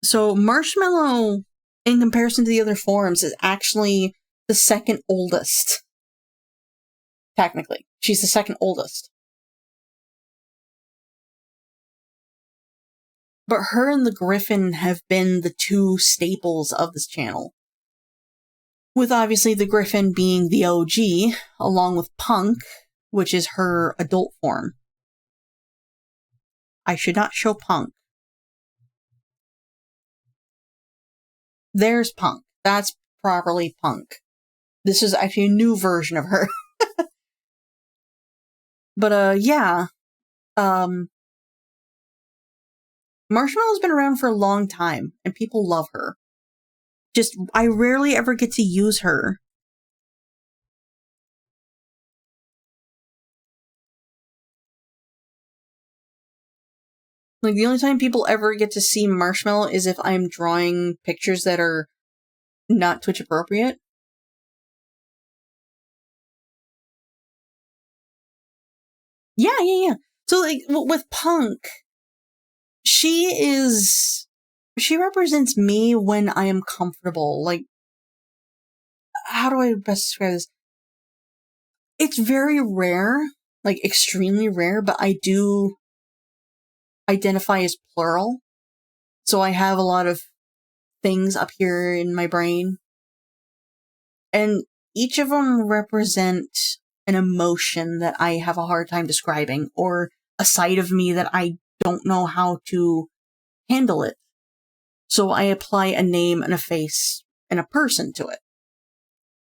[SPEAKER 1] So Marshmallow, in comparison to the other forms, is actually the second oldest. Technically. She's the second oldest. But her and the Griffin have been the two staples of this channel. With obviously the Griffin being the OG, along with Punk, which is her adult form. I should not show Punk. There's Punk. That's properly Punk. This is actually a new version of her. But, yeah. Marshmallow's been around for a long time, and people love her. Just, I rarely ever get to use her. Like, the only time people ever get to see Marshmallow is if I'm drawing pictures that are not Twitch appropriate. Yeah. So, like, with Punk, she represents me when I am comfortable. Like, how do I best describe this? It's very rare, like, extremely rare, but I do identify as plural. So I have a lot of things up here in my brain. And each of them represent an emotion that I have a hard time describing, or a side of me that I don't know how to handle it. So I apply a name and a face and a person to it.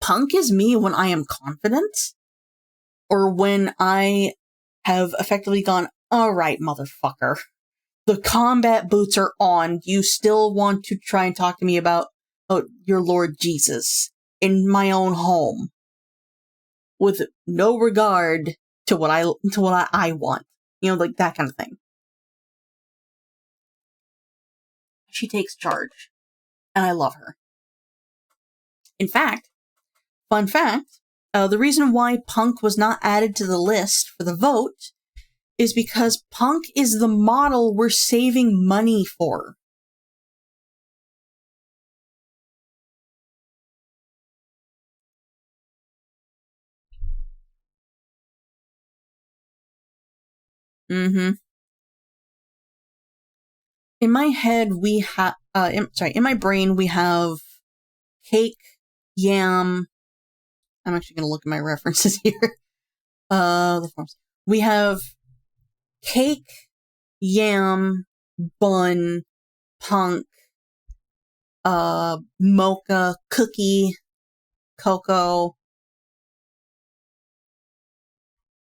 [SPEAKER 1] Punk is me when I am confident, or when I have effectively gone, alright, motherfucker. The combat boots are on. You still want to try and talk to me about your Lord Jesus in my own home, with no regard to what I want. You know, like that kind of thing. She takes charge, and I love her. In fact, fun fact, the reason why Punk was not added to the list for the vote is because Punk is the model we're saving money for. Mm-hmm. In my head, we have, in my brain, we have cake, yam. I'm actually going to look at my references here. The forms. We have cake, yam, bun, Punk, mocha, cookie, cocoa,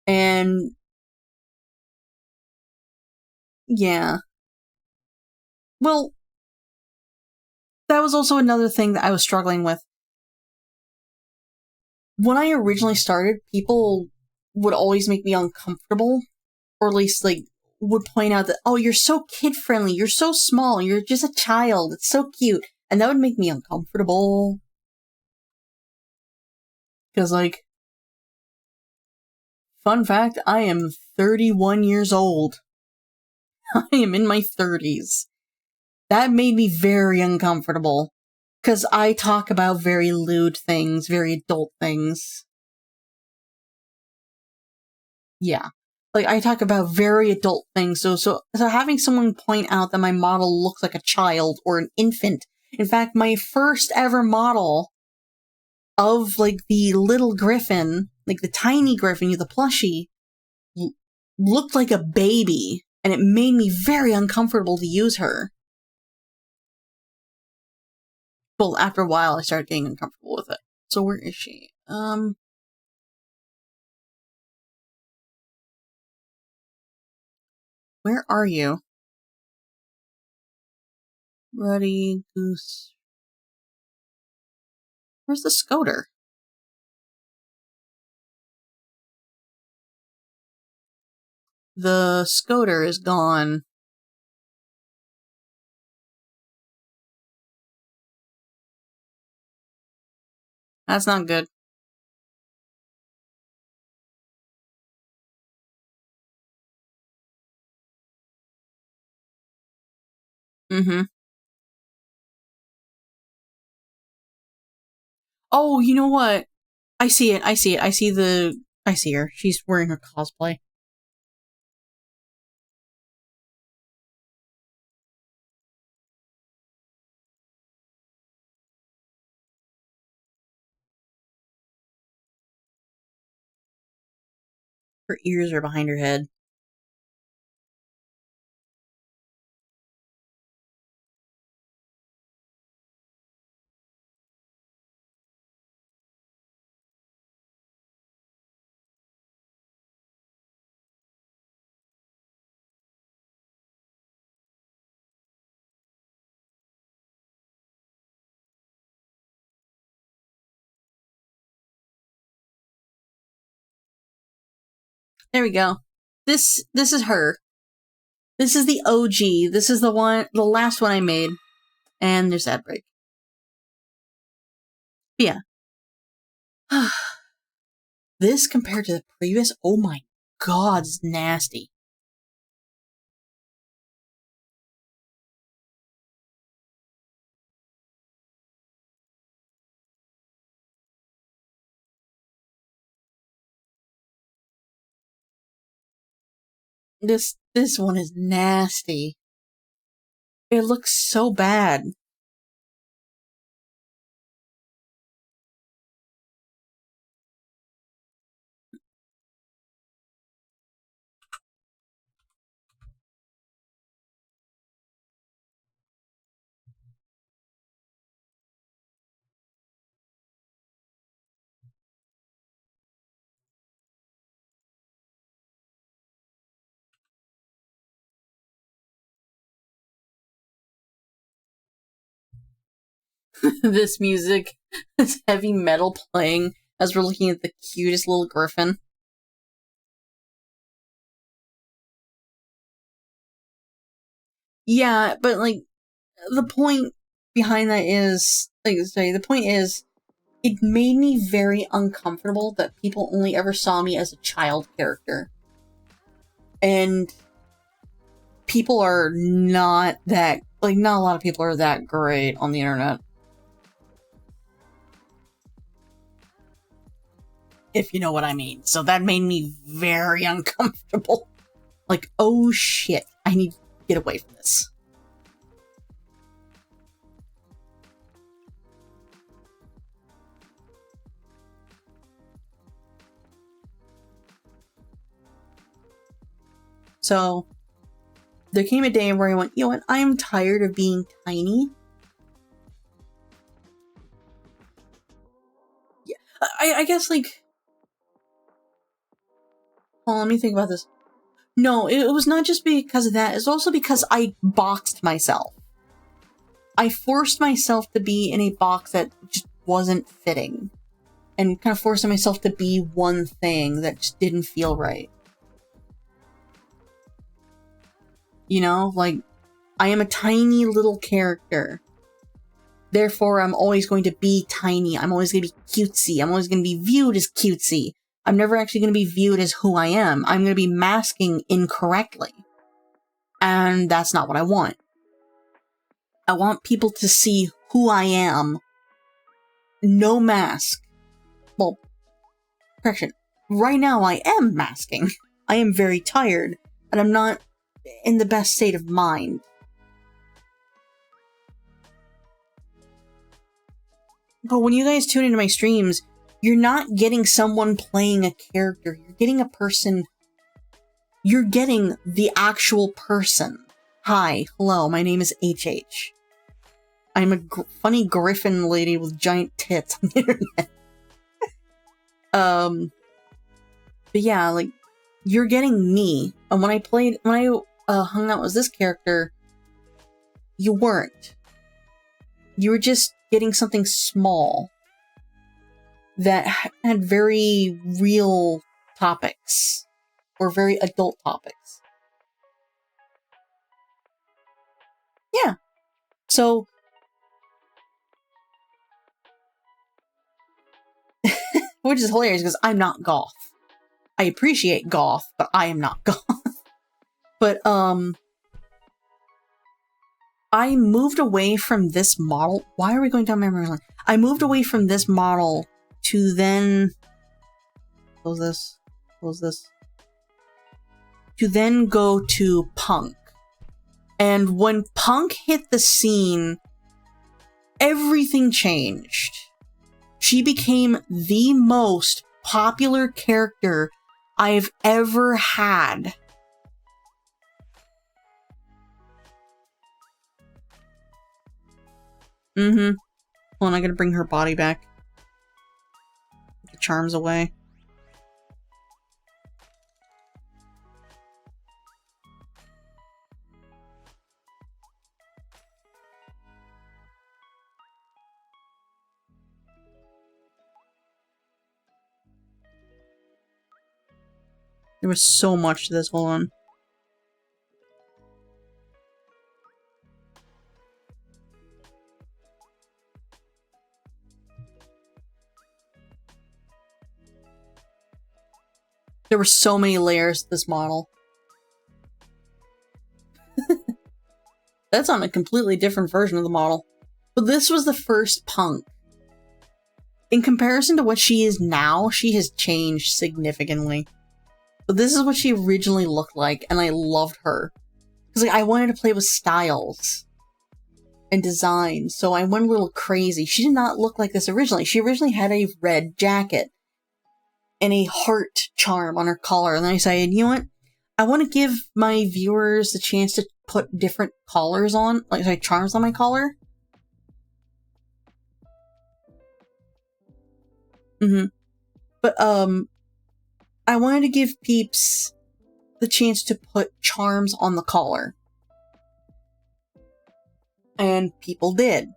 [SPEAKER 1] and yeah. Well, that was also another thing that I was struggling with. When I originally started, people would always make me uncomfortable, or at least, like, would point out that, oh, you're so kid-friendly, you're so small, you're just a child, it's so cute, and that would make me uncomfortable. Because, like, fun fact, I am 31 years old. I am in my 30s. That made me very uncomfortable. Because I talk about very lewd things, very adult things. Yeah. Like, I talk about very adult things, so having someone point out that my model looks like a child or an infant. In fact, my first ever model of, like, the little griffin, like the tiny griffin, the plushie, looked like a baby, and it made me very uncomfortable to use her. Well, after a while, I started getting uncomfortable with it. So where is she? Where are you? Ruddy Goose. Where's the Scoter? The Scoter is gone. That's not good. Mm-hmm. Oh, you know what? I see it. I see her. She's wearing her cosplay. Her ears are behind her head. There we go. This is her. This is the OG. This is the last one I made. And there's ad break. But yeah. This compared to the previous, oh my god, it's nasty. This one is nasty. It looks so bad. This music, this heavy metal playing as we're looking at the cutest little griffin. Yeah, but like, the point behind that is, the point is, it made me very uncomfortable that people only ever saw me as a child character. And people are not that, like, not a lot of people are that great on the internet. If you know what I mean. So that made me very uncomfortable. Like, oh shit, I need to get away from this. So, there came a day where I went, you know what, I'm tired of being tiny. Yeah, I guess, like... Well, let me think about this. No, it was not just because of that, it's also because I boxed myself. I forced myself to be in a box that just wasn't fitting. And kind of forcing myself to be one thing that just didn't feel right. You know, like, I am a tiny little character. Therefore, I'm always going to be tiny. I'm always going to be cutesy. I'm always going to be viewed as cutesy. I'm never actually going to be viewed as who I am. I'm going to be masking incorrectly. And that's not what I want. I want people to see who I am. No mask. Well, correction. Right now I am masking. I am very tired. And I'm not in the best state of mind. But when you guys tune into my streams, you're not getting someone playing a character. You're getting a person. You're getting the actual person. Hi, hello, my name is HH. I'm a funny griffin lady with giant tits on the internet. But yeah, like, you're getting me. And when I hung out with this character, you weren't. You were just getting something small that had very real topics, or very adult topics. Yeah. So, which is hilarious because I'm not goth. I appreciate goth, but I am not goth. But, I moved away from this model. Why are we going down memory lane? I moved away from this model to then... Close this. Close this. To then go to Punk. And when Punk hit the scene, everything changed. She became the most popular character I've ever had. Hold on, I gotta bring her body back. Get the charms away. There was so much to this. Hold on. There were so many layers to this model. That's on a completely different version of the model. But this was the first Punk. In comparison to what she is now, she has changed significantly. But this is what she originally looked like, and I loved her. Because I wanted to play with styles and designs, so I went a little crazy. She did not look like this originally. She originally had a red jacket and a heart charm on her collar, and then I decided, you know what? I want to give my viewers the chance to put different collars on, like charms on my collar. But, I wanted to give peeps the chance to put charms on the collar. And people did.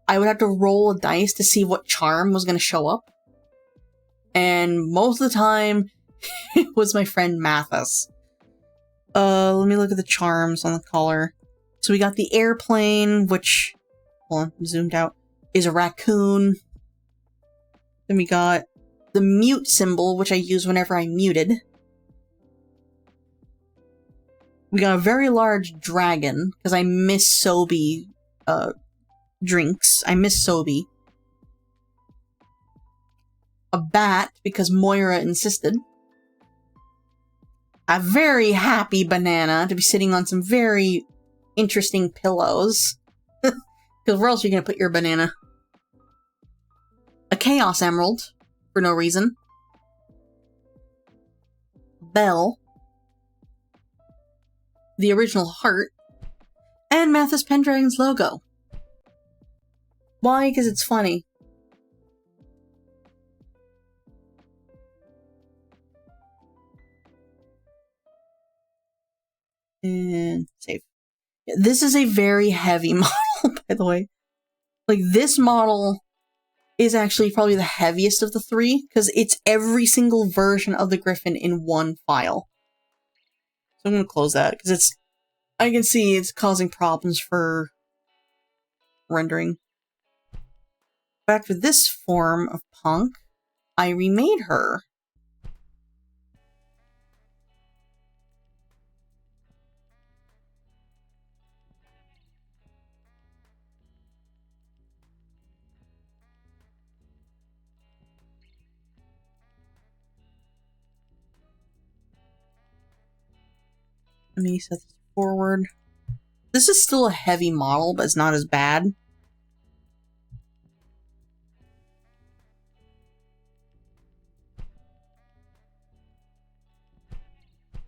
[SPEAKER 1] I would have to roll a dice to see what charm was going to show up. And most of the time, it was my friend Mathis. Let me look at the charms on the collar. So we got the airplane, which, hold on, zoomed out, is a raccoon. Then we got the mute symbol, which I use whenever I'm muted. We got a very large dragon, because I miss Sobe, drinks. I miss Sobe. A bat, because Moira insisted. A very happy banana, to be sitting on some very interesting pillows. Because where else are you going to put your banana? A chaos emerald, for no reason. Bell. The original heart. And Mathis Pendragon's logo. Why? Because it's funny. And save. This is a very heavy model, by the way. Like, this model is actually probably the heaviest of the three, because it's every single version of the Griffin in one file. So I'm going to close that, because I can see it's causing problems for rendering. Back to this form of Punk, I remade her. Let me set this forward. This is still a heavy model, but it's not as bad.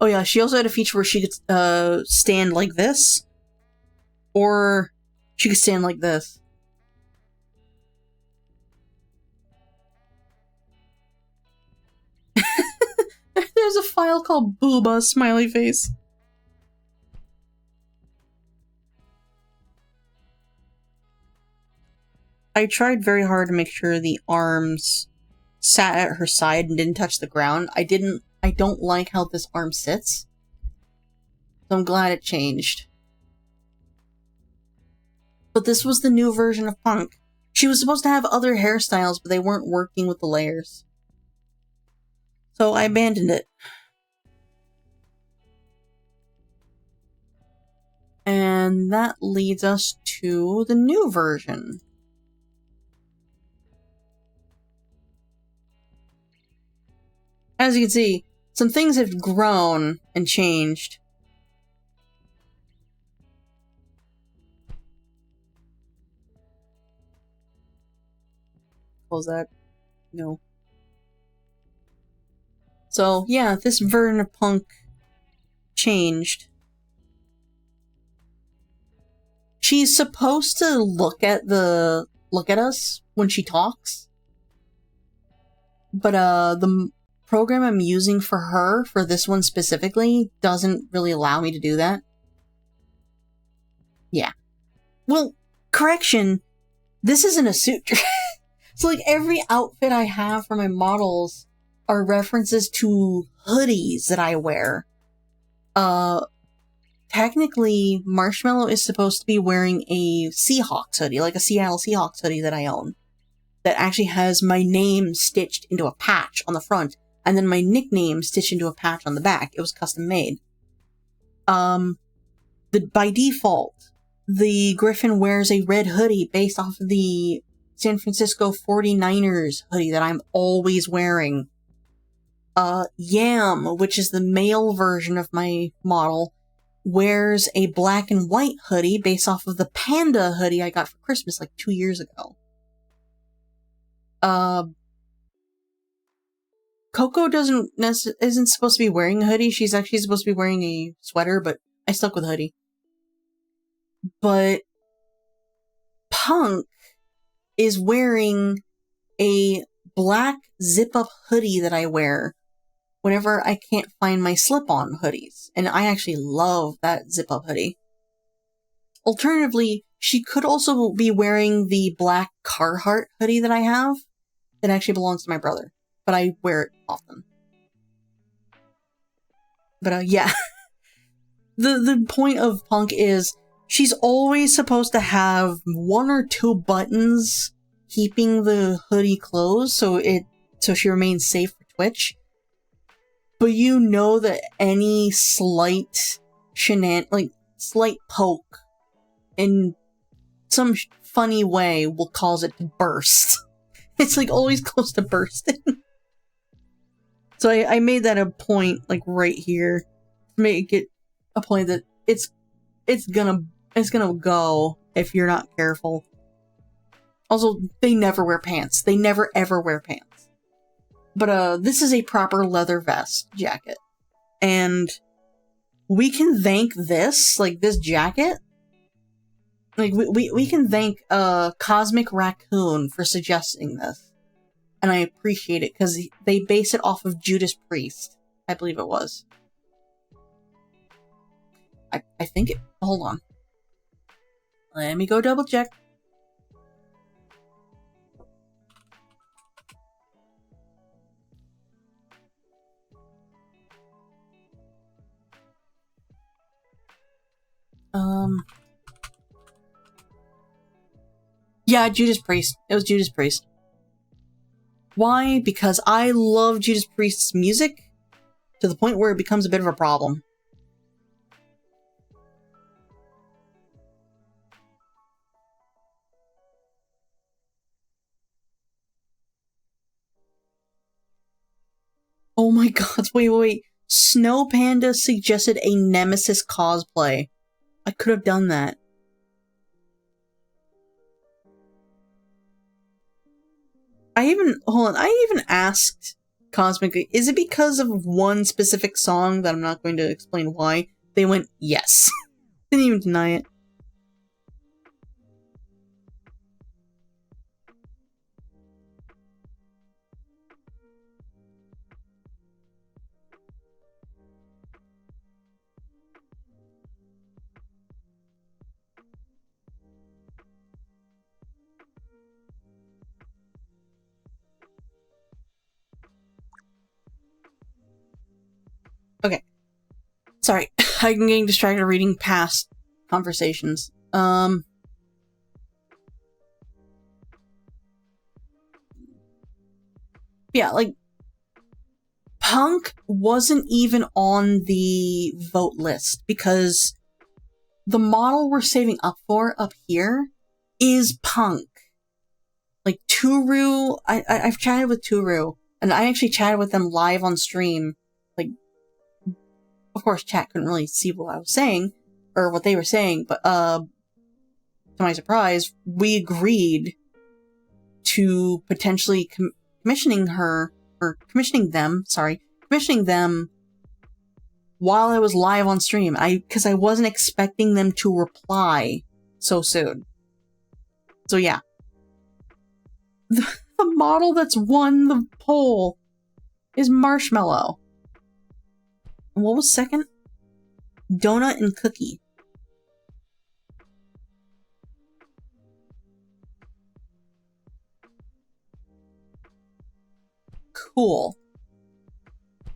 [SPEAKER 1] Oh yeah, she also had a feature where she could stand like this. Or she could stand like this. There's a file called Booba smiley face. I tried very hard to make sure the arms sat at her side and didn't touch the ground. I don't like how this arm sits. So I'm glad it changed. But this was the new version of Punk. She was supposed to have other hairstyles, but they weren't working with the layers. So I abandoned it. And that leads us to the new version. As you can see, some things have grown and changed. Close that. No. So, yeah, this version of Punk changed. She's supposed to look at us when she talks. But, the program I'm using for her, for this one specifically, doesn't really allow me to do that. Yeah. Well, correction, this isn't a suit. So, like, every outfit I have for my models are references to hoodies that I wear. Technically, Marshmallow is supposed to be wearing a Seahawks hoodie, like a Seattle Seahawks hoodie that I own, that actually has my name stitched into a patch on the front, and then my nickname stitched into a patch on the back. It was custom made. By default, the Griffin wears a red hoodie based off of the San Francisco 49ers hoodie that I'm always wearing. Yam, which is the male version of my model, wears a black and white hoodie based off of the Panda hoodie I got for Christmas like 2 years ago. Coco isn't supposed to be wearing a hoodie. She's actually supposed to be wearing a sweater, but I stuck with a hoodie. But Punk is wearing a black zip-up hoodie that I wear whenever I can't find my slip-on hoodies. And I actually love that zip-up hoodie. Alternatively, she could also be wearing the black Carhartt hoodie that I have that actually belongs to my brother, but I wear it often. But yeah, the point of Punk is she's always supposed to have 1 or 2 buttons keeping the hoodie closed so she remains safe for Twitch. But you know that any slight slight poke in some funny way will cause it to burst. It's like always close to bursting. So I made that a point, like right here, to make it a point that it's gonna go if you're not careful. Also, they never wear pants. They never ever wear pants. But this is a proper leather vest jacket. And we can thank this jacket. Like, we can thank Cosmic Raccoon for suggesting this. And I appreciate it, because they base it off of Judas Priest. I believe it was. I think it... Hold on. Let me go double check. Yeah, Judas Priest. It was Judas Priest. Why? Because I love Judas Priest's music to the point where it becomes a bit of a problem. Oh my god, wait. Snow Panda suggested a Nemesis cosplay. I could have done that. I even asked Cosmic, is it because of one specific song that I'm not going to explain why? They went, yes. Didn't even deny it. Okay. Sorry, I'm getting distracted reading past conversations. Yeah, like, Punk wasn't even on the vote list, because the model we're saving up for up here is Punk. Like, Turu, I've chatted with Turu, and I actually chatted with them live on stream. Like, of course, chat couldn't really see what I was saying, or what they were saying, but, to my surprise, we agreed to potentially commissioning them while I was live on stream. Because I wasn't expecting them to reply so soon. So yeah. The model that's won the poll is Marshmallow. And what was second? Donut and Cookie. Cool.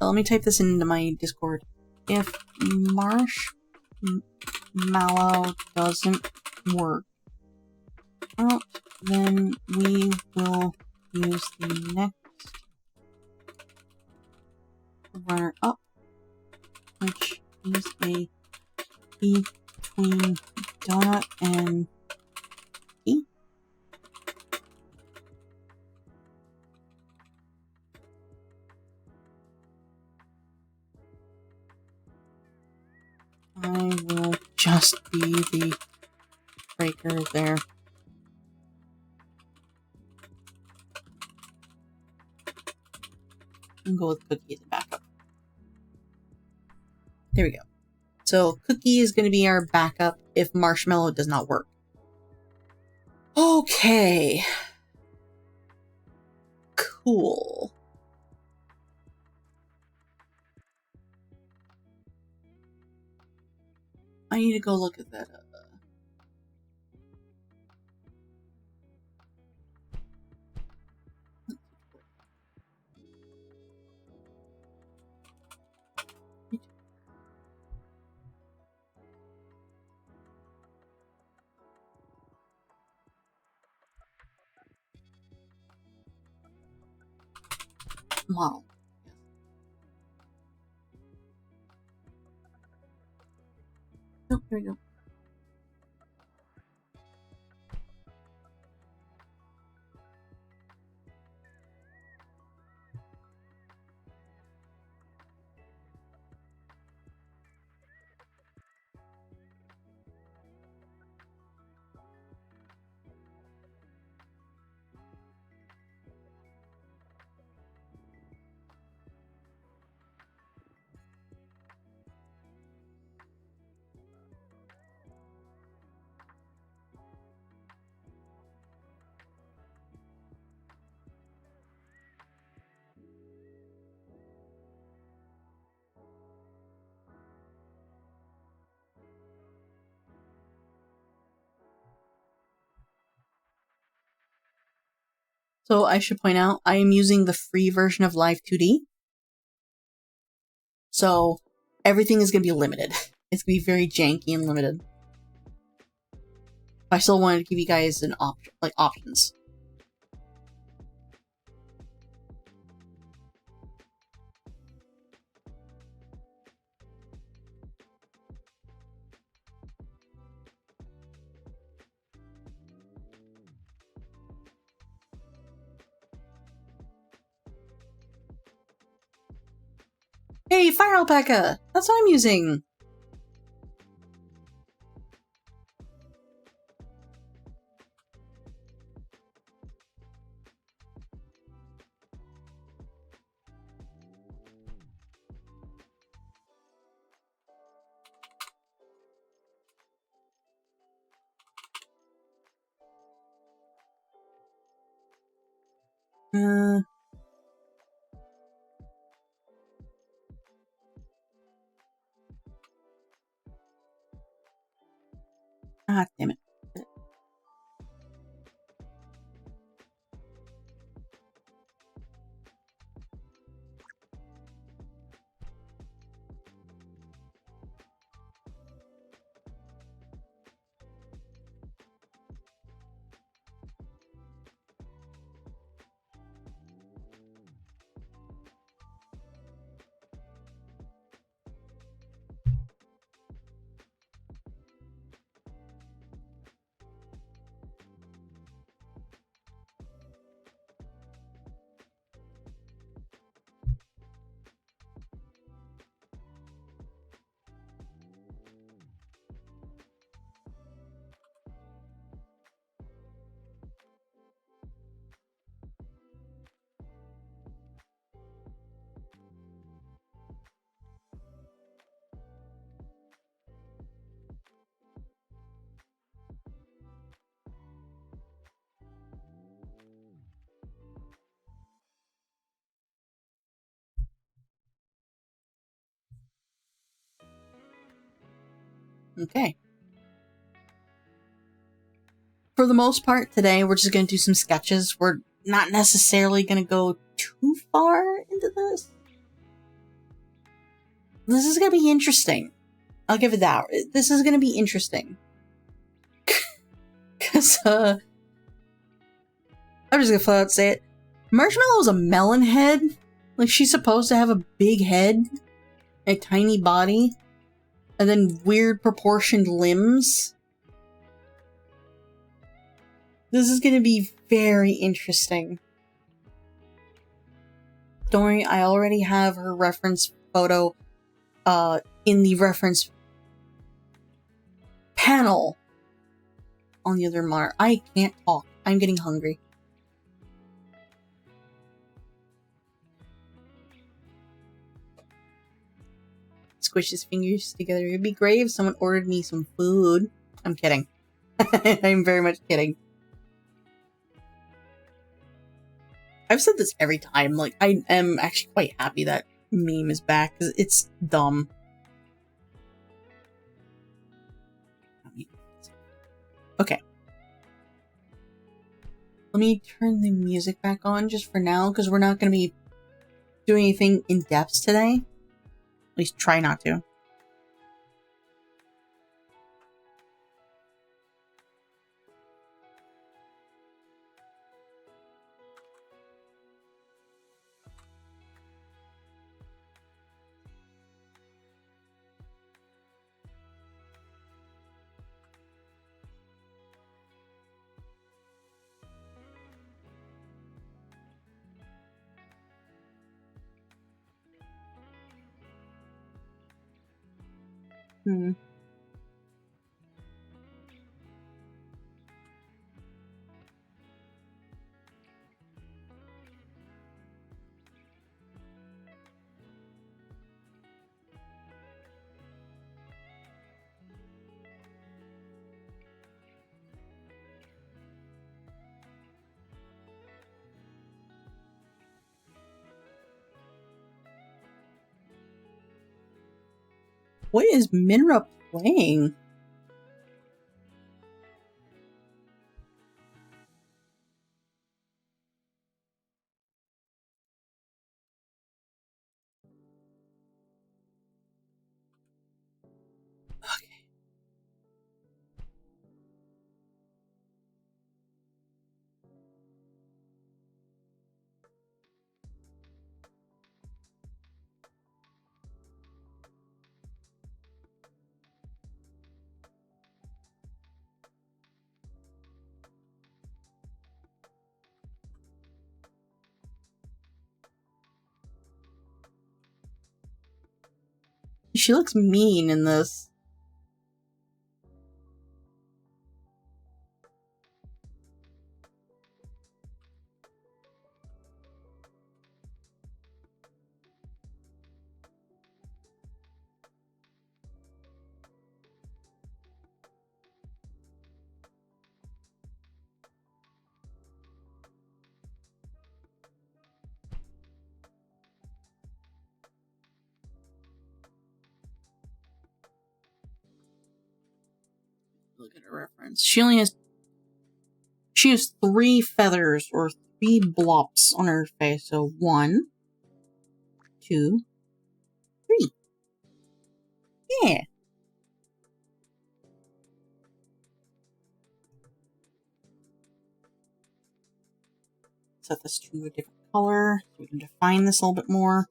[SPEAKER 1] let me type this into my Discord. If marshmallow doesn't work out, then we will use the next runner up, which is a between donut and E. I will just be the breaker there. And go with Cookie as a backup. There we go. So Cookie is going to be our backup if Marshmallow does not work. Okay. Cool. I need to go look at that. Model. Oh, there we go. So I should point out, I am using the free version of Live 2D. So everything is going to be limited. It's going to be very janky and limited. I still wanted to give you guys an option, like options. Hey, Fire Alpaca! That's what I'm using! Ah, damn it. Okay. For the most part today, we're just going to do some sketches. We're not necessarily going to go too far into this. This is gonna be interesting. I'll give it that. This is gonna be interesting. Cause, I'm just gonna flat out say it. Marshmallow is a melon head. Like, she's supposed to have a big head, a tiny body, and then weird proportioned limbs. This is gonna be very interesting. Don't worry, I already have her reference photo in the reference panel on the other monitor. I can't talk. I'm getting hungry. Squish his fingers together. It'd be great if someone ordered me some food. I'm kidding. I'm very much kidding. I've said this every time. Like, I am actually quite happy that meme is back because it's dumb. Okay. Let me turn the music back on just for now because we're not going to be doing anything in depth today. At least try not to. What is Minra playing? Okay. She looks mean in this. Look at her reference. She has 3 feathers or 3 blops on her face. So 1, 2, 3. Yeah. Set this to a different color so we can define this a little bit more.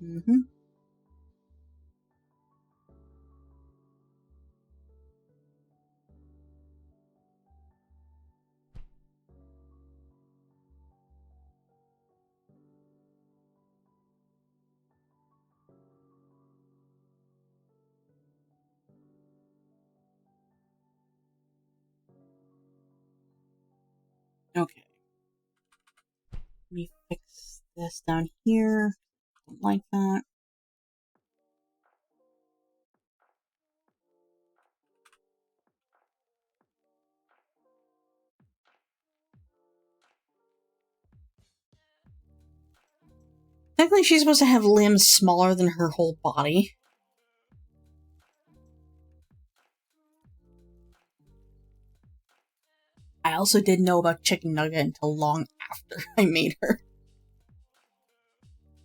[SPEAKER 1] Mm-hmm. Okay. Let me fix this down here. Don't like that. Technically, she's supposed to have limbs smaller than her whole body. I also didn't know about Chicken Nugget until long after I made her.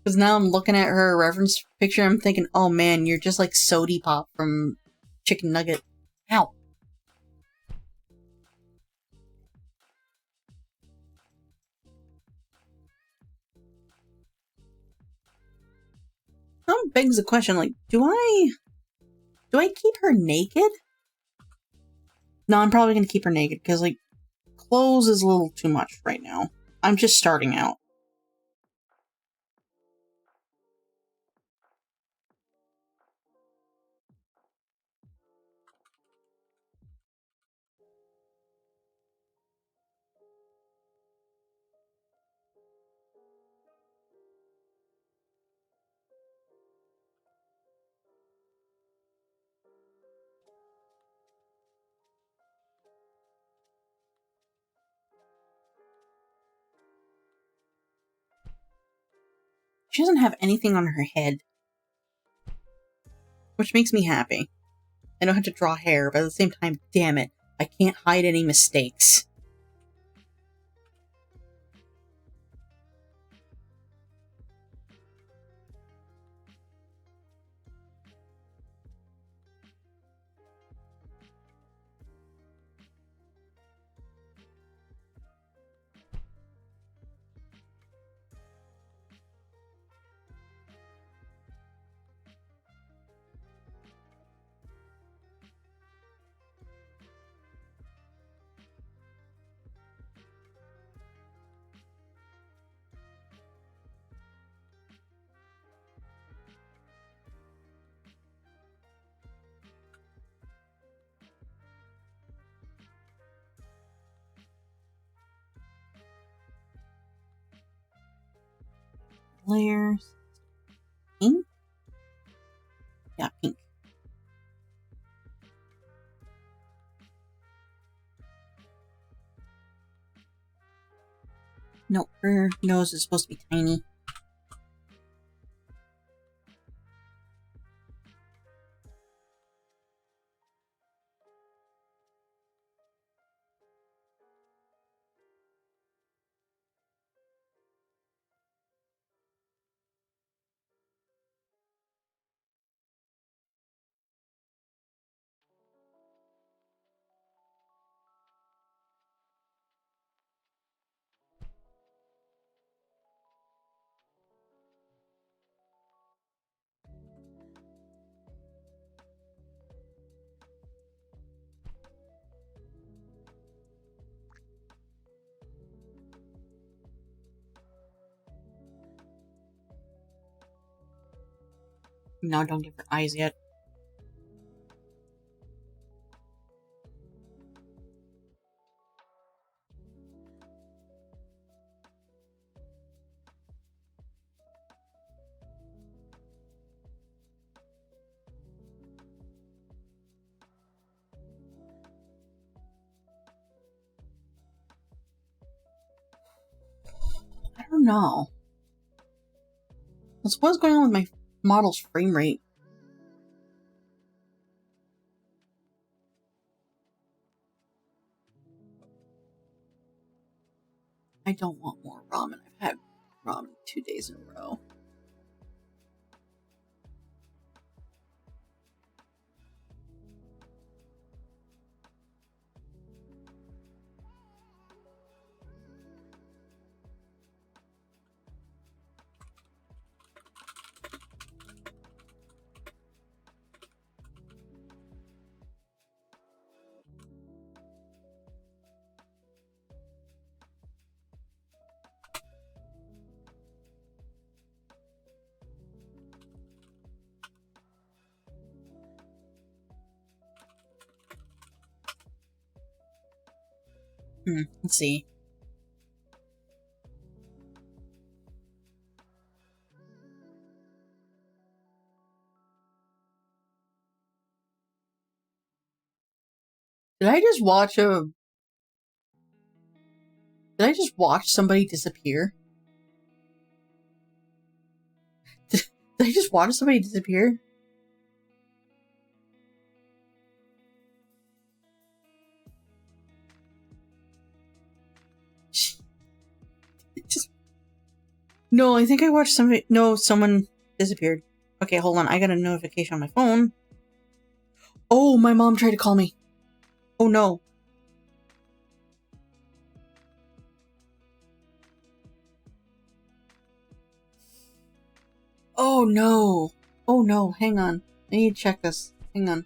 [SPEAKER 1] Because now I'm looking at her reference picture, I'm thinking, oh man, you're just like Sody Pop from Chicken Nugget. Ow. That begs the question, like, do I keep her naked? No, I'm probably gonna keep her naked, because, like, clothes is a little too much right now. I'm just starting out. She doesn't have anything on her head, which makes me happy. I don't have to draw hair, but at the same time, damn it, I can't hide any mistakes. Layers. Pink? Yeah, pink. No, her nose is supposed to be tiny. No, don't give her eyes yet. I don't know. What's going on with my model's frame rate? I don't want more ramen. I've had ramen 2 days in a row. Let's see. Did I just watch a... Did I just watch somebody disappear? Did I just watch somebody disappear? No, I think I watched somebody... No, someone disappeared. Okay, hold on. I got a notification on my phone. Oh, my mom tried to call me. Oh, no. Oh, no. Oh, no. Hang on. I need to check this. Hang on.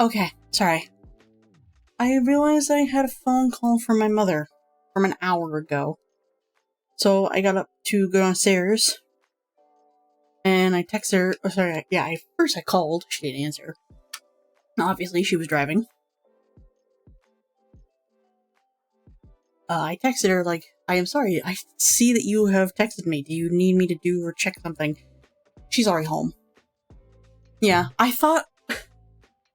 [SPEAKER 1] Okay, sorry. I realized I had a phone call from my mother from an hour ago. So I got up to go downstairs. And I texted her. Oh, sorry, yeah, first I called. She didn't answer. Obviously, she was driving. I texted her, like, I am sorry. I see that you have texted me. Do you need me to do or check something? She's already home. Yeah,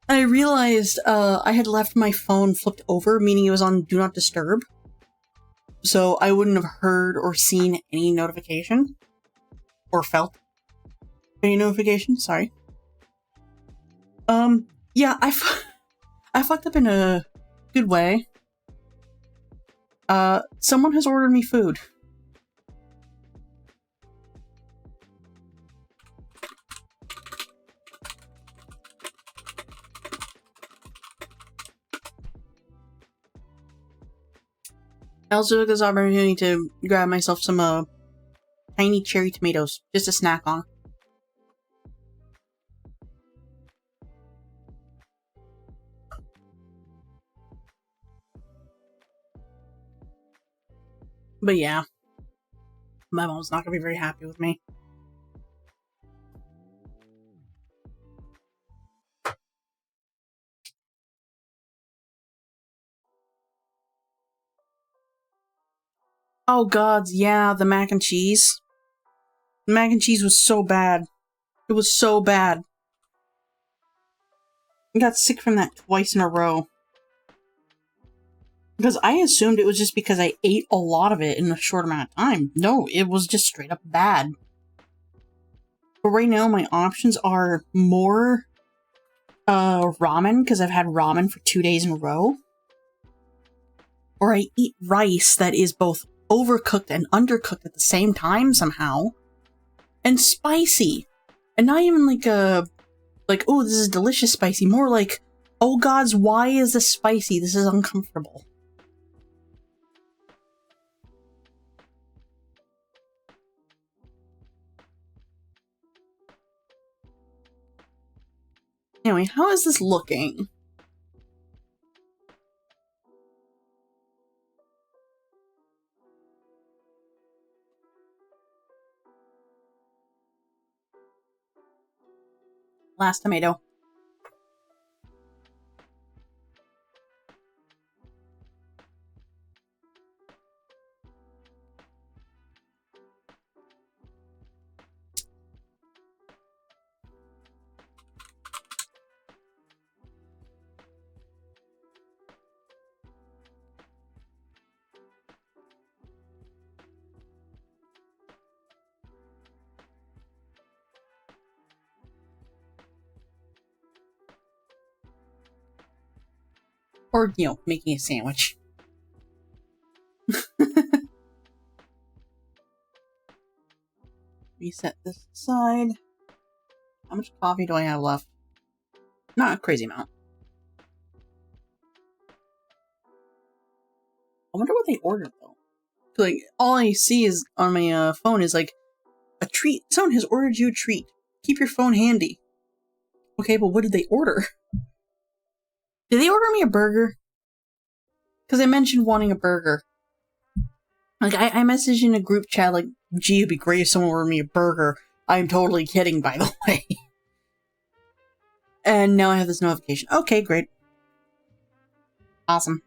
[SPEAKER 1] I realized I had left my phone flipped over, meaning it was on Do Not Disturb. So I wouldn't have heard or seen any notification. Or felt any notification, sorry. Yeah, I fucked up in a good way. Someone has ordered me food. I also took this opportunity to grab myself some, tiny cherry tomatoes, just to snack on. But yeah, my mom's not gonna be very happy with me. Oh gods, yeah, the mac and cheese. The mac and cheese was so bad. It was so bad. I got sick from that twice in a row. Because I assumed it was just because I ate a lot of it in a short amount of time. No, it was just straight up bad. But right now, my options are more ramen, because I've had ramen for 2 days in a row. Or I eat rice that is both overcooked and undercooked at the same time somehow. And spicy. And not even like oh, this is delicious spicy. More like, oh gods, why is this spicy? This is uncomfortable. Anyway, how is this looking? Last tomato. Or, making a sandwich. Reset this aside. How much coffee do I have left? Not a crazy amount. I wonder what they ordered, though. Like, all I see is on my phone is like, a treat. Someone has ordered you a treat. Keep your phone handy. Okay, but what did they order? Did they order me a burger? Because I mentioned wanting a burger. Like, I messaged in a group chat, like, gee, it'd be great if someone ordered me a burger. I'm totally kidding, by the way. And now I have this notification. Okay, great. Awesome.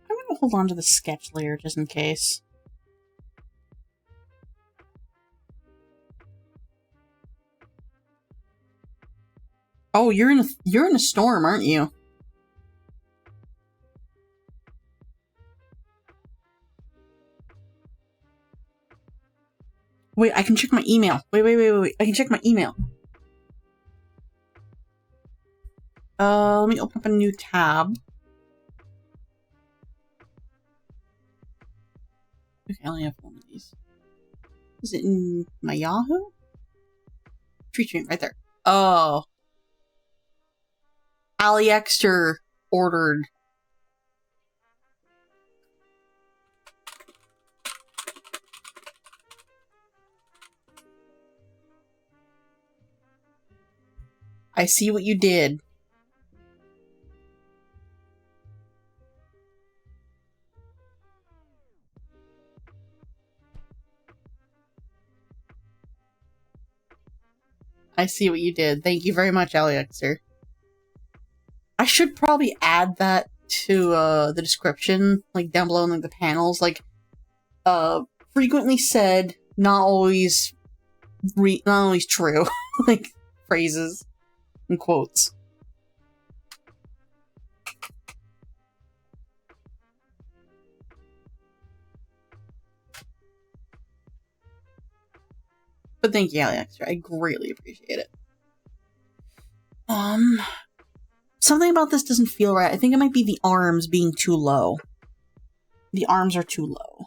[SPEAKER 1] I'm gonna hold on to the sketch layer just in case. Oh, you're in a storm, aren't you? Wait, I can check my email. Wait. I can check my email. Let me open up a new tab. Okay, I only have one of these. Is it in my Yahoo? Treatment right there. Oh. AliExter ordered I see what you did. I see what you did. Thank you very much, Alexer. I should probably add that to the description, like down below in like, the panels, like frequently said, not always true, like phrases and quotes. But thank you, Alexer. I greatly appreciate it. Something about this doesn't feel right. I think it might be the arms being too low. The arms are too low.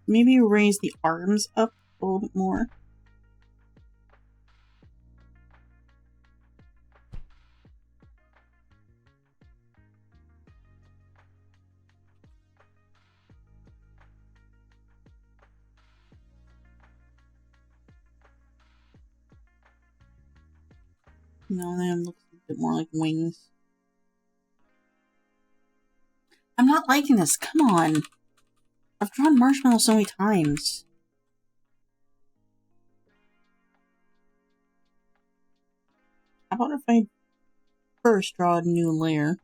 [SPEAKER 1] Maybe raise the arms up a little bit more. No, then looks a bit more like wings. I'm not liking this. Come on. I've drawn Marshmallow so many times. How about if I first draw a new layer?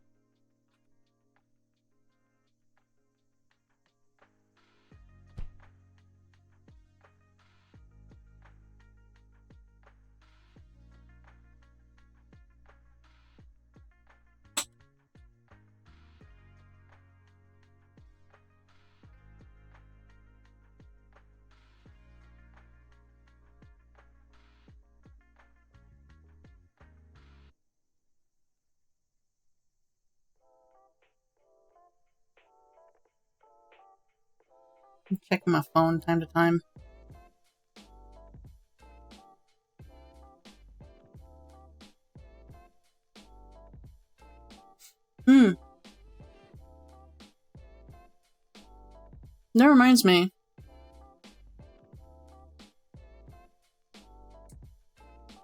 [SPEAKER 1] I'm checking my phone time to time. That reminds me.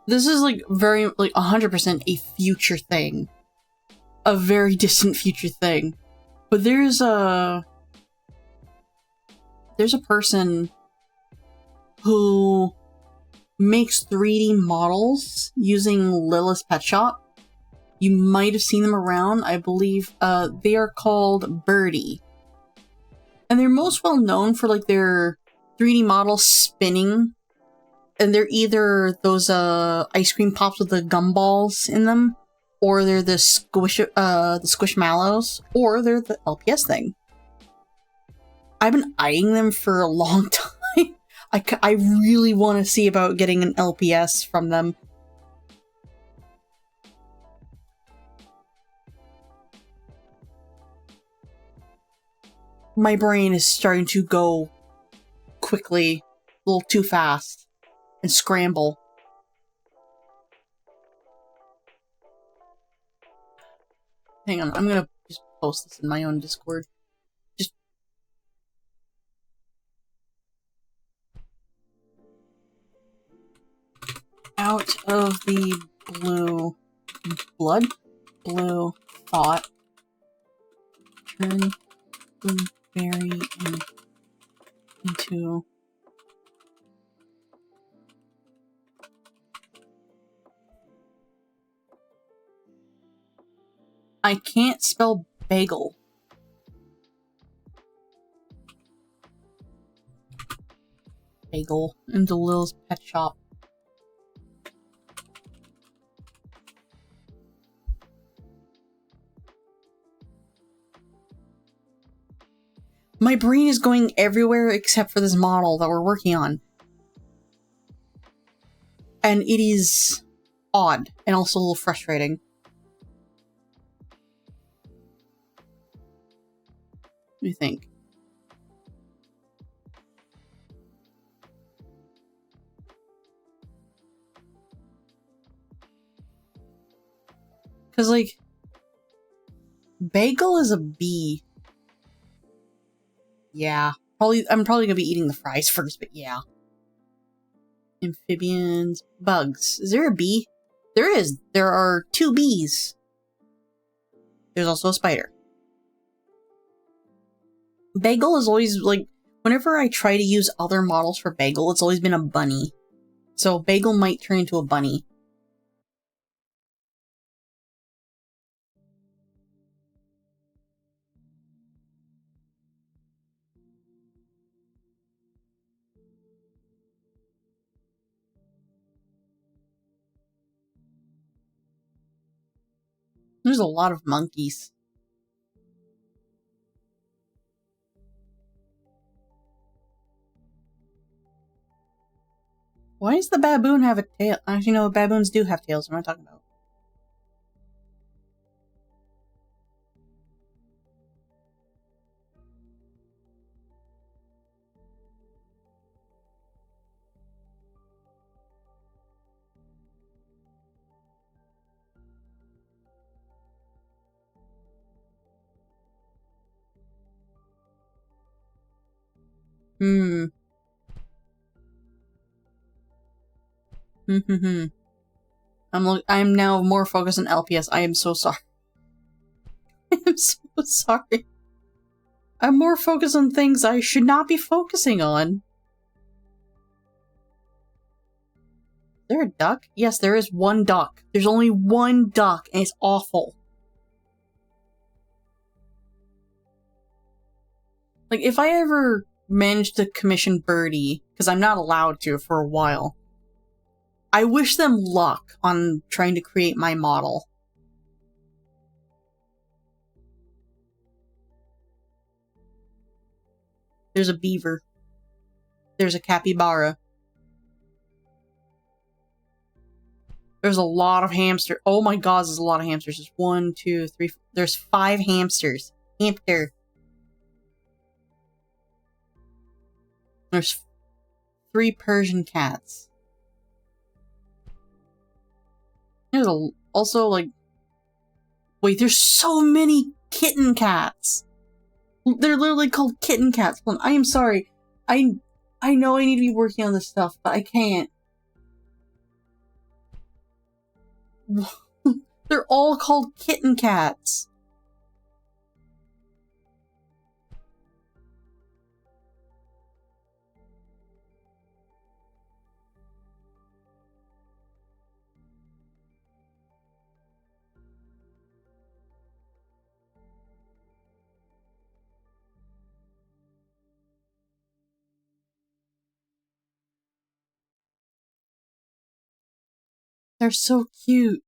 [SPEAKER 1] This is like very, like 100% a future thing. A very distant future thing. But there's a person who makes 3D models using Lilith's Pet Shop. You might have seen them around. I believe they are called Birdie. And they're most well known for like their 3D models spinning. And they're either those ice cream pops with the gumballs in them, or they're the squishmallows, or they're the LPS thing. I've been eyeing them for a long time. I really want to see about getting an LPS from them. My brain is starting to go quickly, a little too fast, and scramble. Hang on, I'm gonna just post this in my own Discord. Just out of the blue thought, turn Blueberry into I can't spell bagel. Bagel into Lil's Pet Shop. My brain is going everywhere except for this model that we're working on. And it is odd and also a little frustrating. What do you think? Because, like, bagel is a bee. Yeah. I'm probably gonna be eating the fries first, but yeah. Amphibians. Bugs. Is there a bee? There is. There are 2 bees. There's also a spider. Bagel is always, like, whenever I try to use other models for Bagel, it's always been a bunny. So Bagel might turn into a bunny. There's a lot of monkeys. Why does the baboon have a tail? Actually, no, baboons do have tails. What am I talking about? I'm now more focused on LPS. I am so sorry. I am so sorry. I'm more focused on things I should not be focusing on. Is there a duck? Yes, there is 1 duck. There's only 1 duck, and it's awful. Like, if I ever manage to commission Birdie, because I'm not allowed to for a while, I wish them luck on trying to create my model. There's a beaver. There's a capybara. There's a lot of hamsters. Oh my god, there's a lot of hamsters. There's 1, 2, 3, there's 5 hamsters. Hamster. There's 3 Persian cats. There's also, like... Wait, there's so many kitten cats! They're literally called kitten cats. I am sorry. I know I need to be working on this stuff, but I can't. They're all called kitten cats. They're so cute.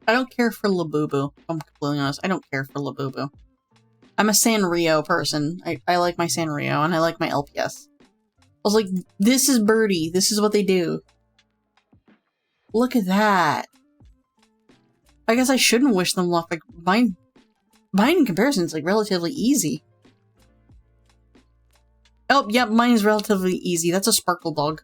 [SPEAKER 1] I don't care for Labubu. I'm completely honest. I don't care for Labubu. I'm a Sanrio person. I like my Sanrio and I like my LPS. I was like, this is Birdie. This is what they do. Look at that. I guess I shouldn't wish them luck. Like, mine in comparison is like relatively easy. Oh, yep, mine is relatively easy. That's a sparkle dog.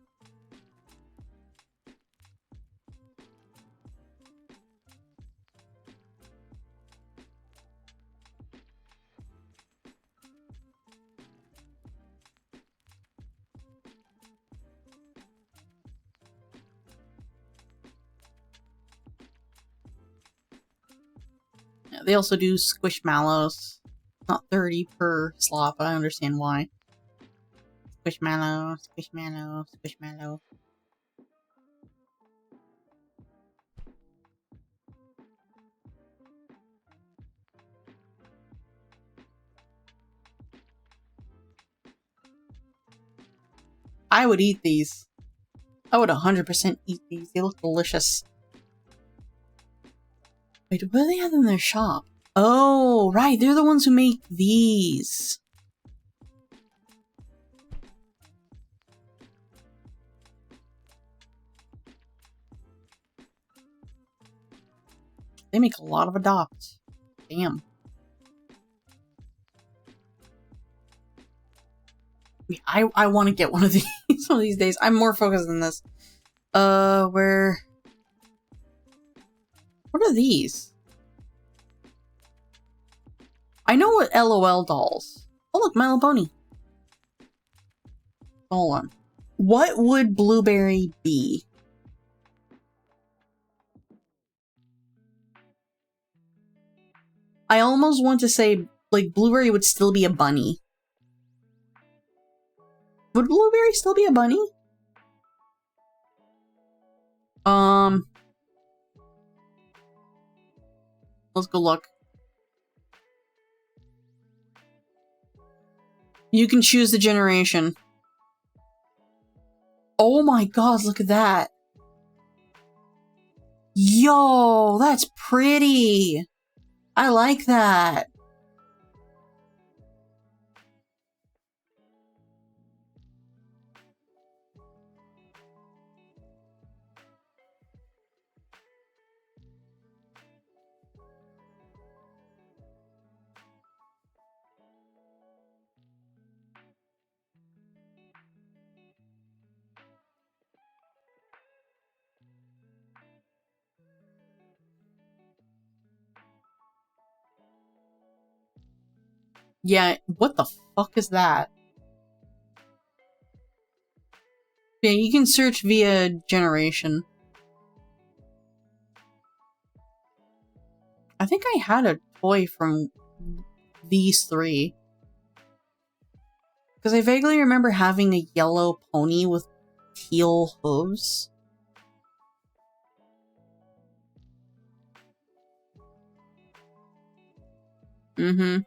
[SPEAKER 1] Yeah, they also do squishmallows. Not 30 per slot, but I understand why. Squishmallow, squishmallow, squishmallow. I would eat these. I would 100% eat these. They look delicious. Wait, what do they have in their shop? Oh, right. They're the ones who make these. They make a lot of adopts. Damn. I want to get one of these one of these days. I'm more focused than this. Where? What are these? I know what LOL dolls. Oh look, My Little Pony. Hold on. What would Blueberry be? I almost want to say, like, Blueberry would still be a bunny. Would Blueberry still be a bunny? Let's go look. You can choose the generation. Oh my god, look at that. Yo, that's pretty. I like that. Yeah, what the fuck is that? Yeah, you can search via generation. I think I had a toy from these three. Because I vaguely remember having a yellow pony with teal hooves. Mm-hmm.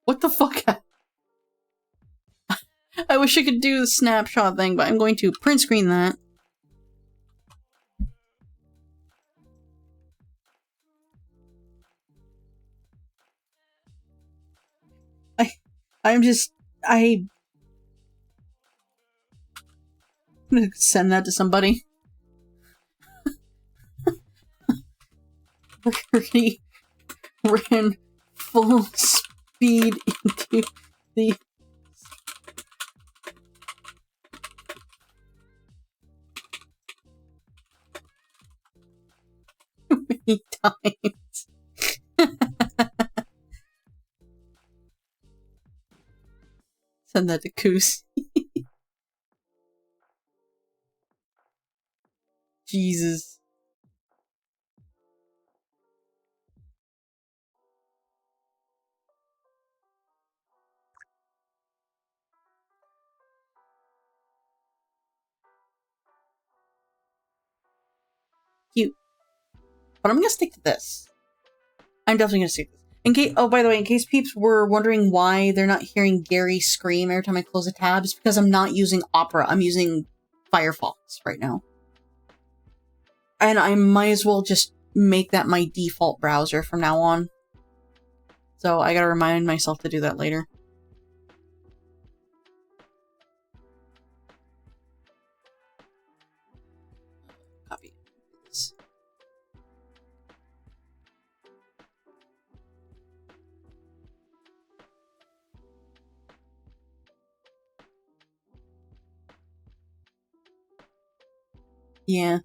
[SPEAKER 1] What the fuck? I wish I could do the snapshot thing, but I'm going to print screen that. I'm gonna send that to somebody. He ran full speed into the... many times. Send that to Koos. Jesus. Cute. But I'm gonna stick to this. I'm definitely gonna stick to this. In case, oh, by the way, in case peeps were wondering why they're not hearing Gary scream every time I close a tab, it's because I'm not using Opera. I'm using Firefox right now. And I might as well just make that my default browser from now on. So I gotta remind myself to do that later. Copy this. Yeah.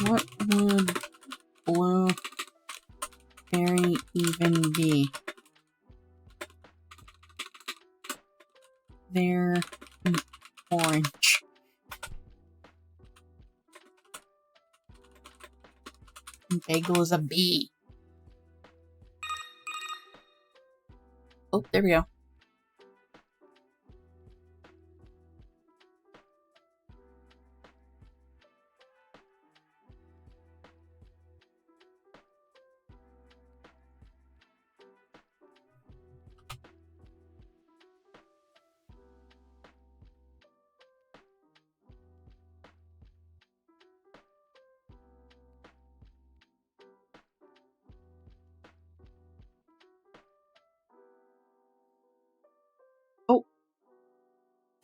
[SPEAKER 1] What would Blueberry even be? They're orange. Bagel is a bee. Oh, there we go.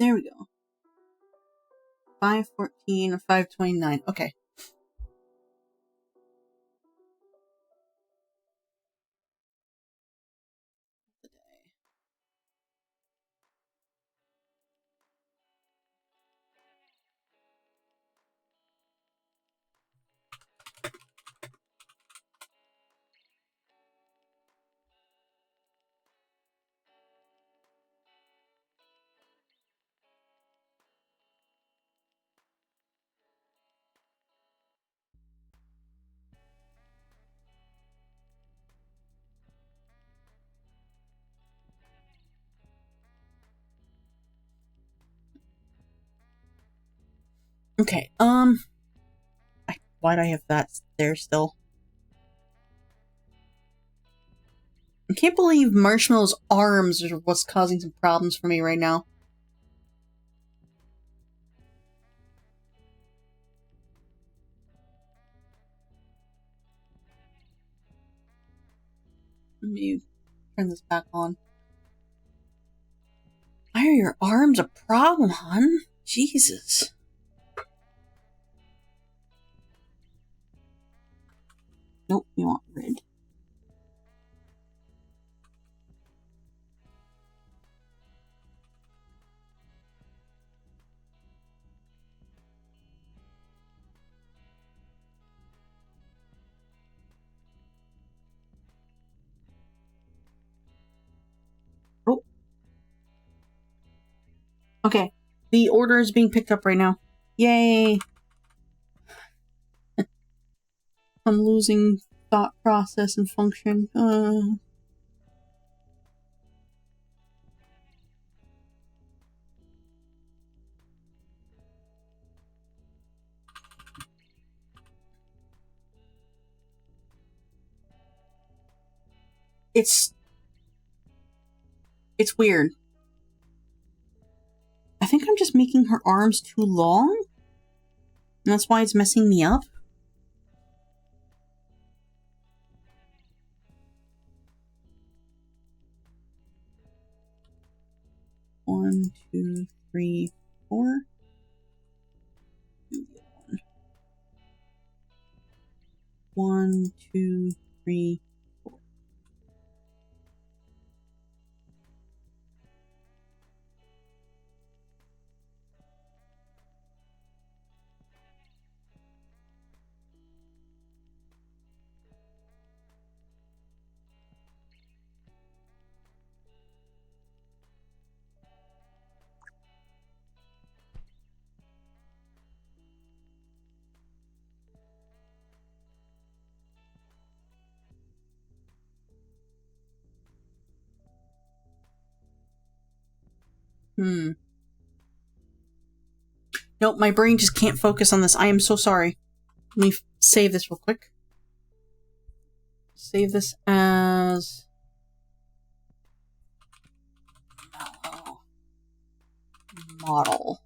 [SPEAKER 1] There we go. 514 or 529. Okay. Okay, why'd I have that there still? I can't believe Marshmallow's arms are what's causing some problems for me right now. Let me turn this back on. Why are your arms a problem, hon? Jesus. Nope, you want red. Oh. Okay, the order is being picked up right now. Yay! I'm losing thought process and function. It's weird. I think I'm just making her arms too long. And that's why it's messing me up. One, two, three, four. One, two, three, four. Nope, my brain just can't focus on this. I am so sorry. Let me save this real quick. Save this as... model.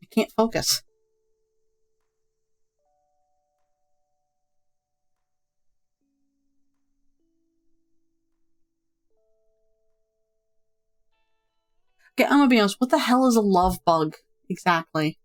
[SPEAKER 1] I can't focus. Okay, I'm gonna be honest. What the hell is a love bug? Exactly.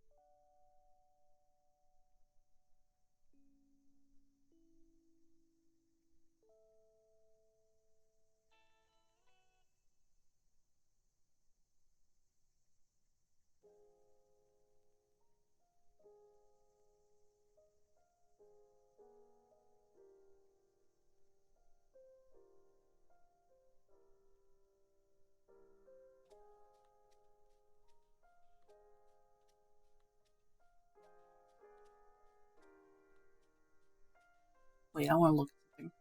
[SPEAKER 1] Wait, I want to look at something.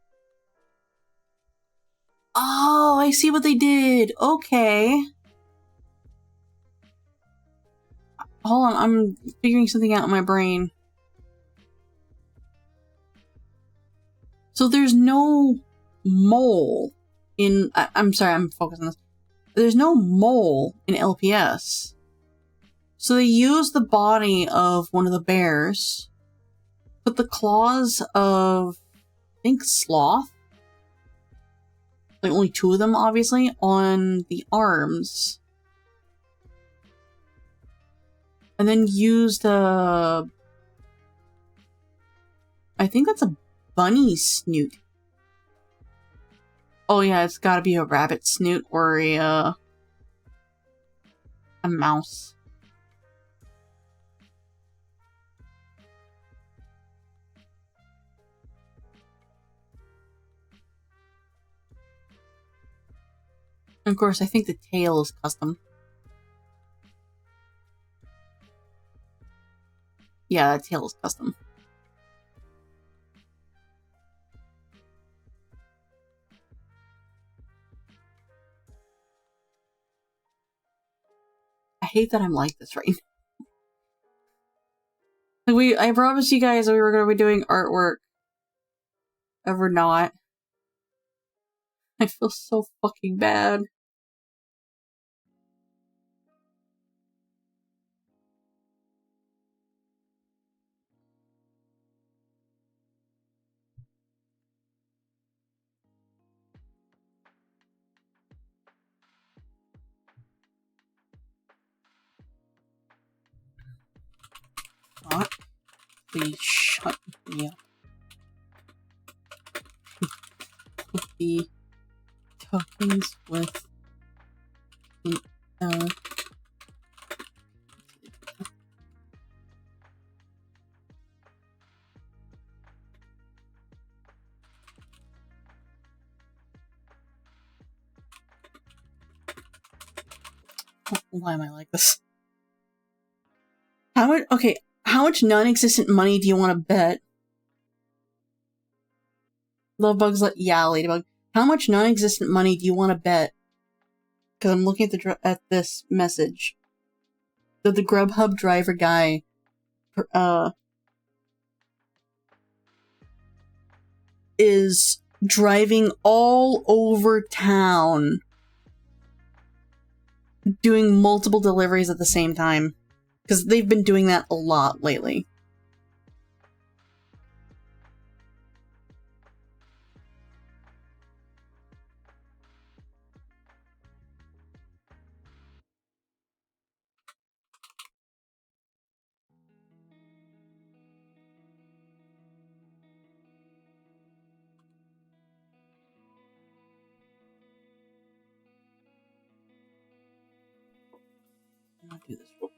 [SPEAKER 1] Oh, I see what they did. Okay. Hold on, I'm figuring something out in my brain. So there's no mole in... I'm sorry, I'm focused on this. There's no mole in LPS. So they use the body of one of the bears, put the claws of, I think, sloth, like only 2 of them, obviously, on the arms. And then used a... I think that's a bunny snoot. Oh yeah, it's gotta be a rabbit snoot or a mouse. And of course, I think the tail is custom. Yeah, the tail is custom. I hate that I'm like this right now. Like I promised you guys that we were going to be doing artwork. And we're not. I feel so fucking bad. What? Please shut me up. Put the tokens with why am I like this? How much non-existent money do you want to bet? Lovebug's yeah, Ladybug. How much non-existent money do you want to bet? Because I'm looking at this message. The Grubhub driver guy, is driving all over town, doing multiple deliveries at the same time. Because they've been doing that a lot lately. I'll do this real quick.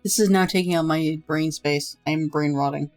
[SPEAKER 1] This is now taking up my brain space. I am brain rotting.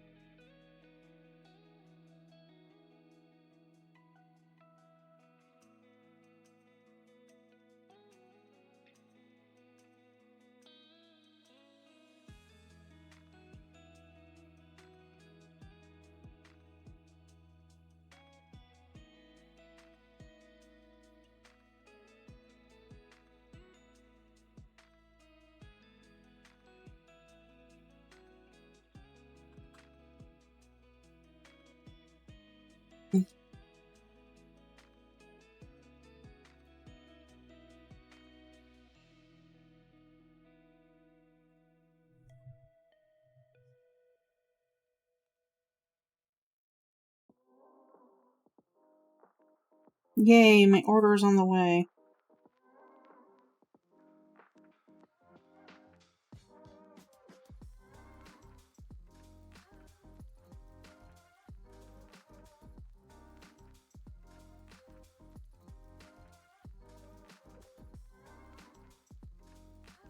[SPEAKER 1] Yay, my order is on the way.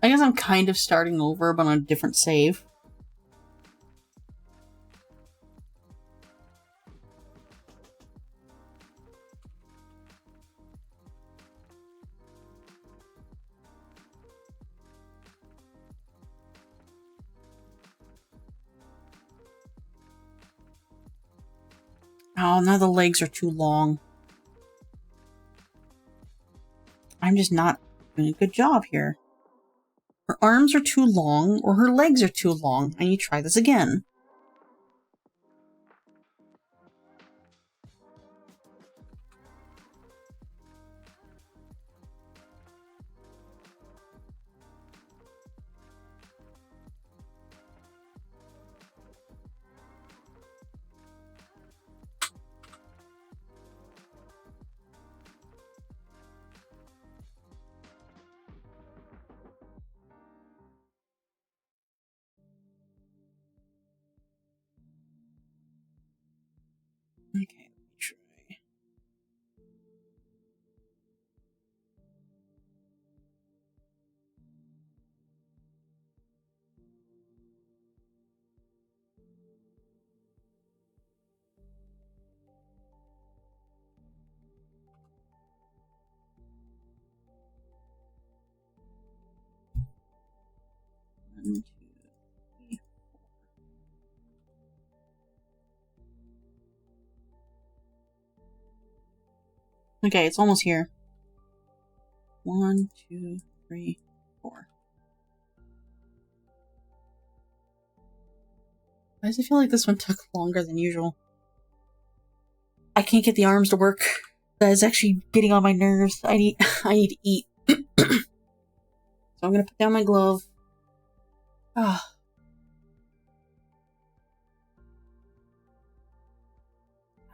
[SPEAKER 1] I guess I'm kind of starting over, but on a different save. Oh, now the legs are too long. I'm just not doing a good job here. Her arms are too long, or her legs are too long. I need to try this again. Okay, let me try. One, two, three. Okay, it's almost here. 1, 2, 3, 4. Why does it feel like this one took longer than usual? I can't get the arms to work. That is actually getting on my nerves. I need to eat. So I'm gonna put down my glove. Ah.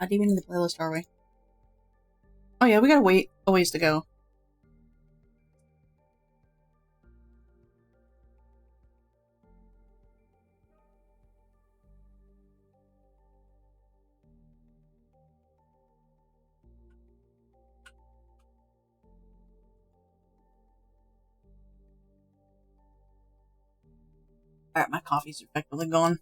[SPEAKER 1] How deep into the playlist are we? Oh yeah, we gotta wait a ways to go. Alright, my coffee's effectively gone.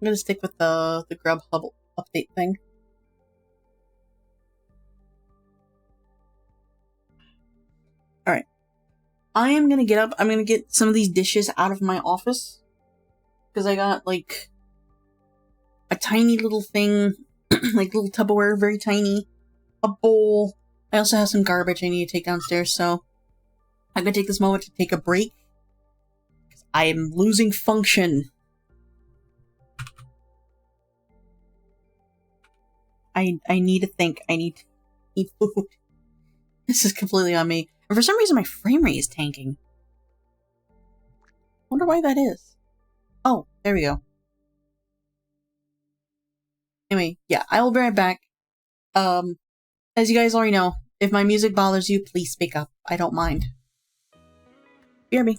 [SPEAKER 1] I'm gonna stick with the Grubhub update thing. Alright. I am gonna get up. I'm gonna get some of these dishes out of my office. Because I got, like, a tiny little thing, like little Tupperware, very tiny. A bowl. I also have some garbage I need to take downstairs, so I'm gonna take this moment to take a break. I am losing function. I need to think. I need to eat food. This is completely on me. And for some reason, my frame rate is tanking. Wonder why that is. Oh, there we go. Anyway, yeah, I will be right back. As you guys already know, if my music bothers you, please speak up. I don't mind. Hear me.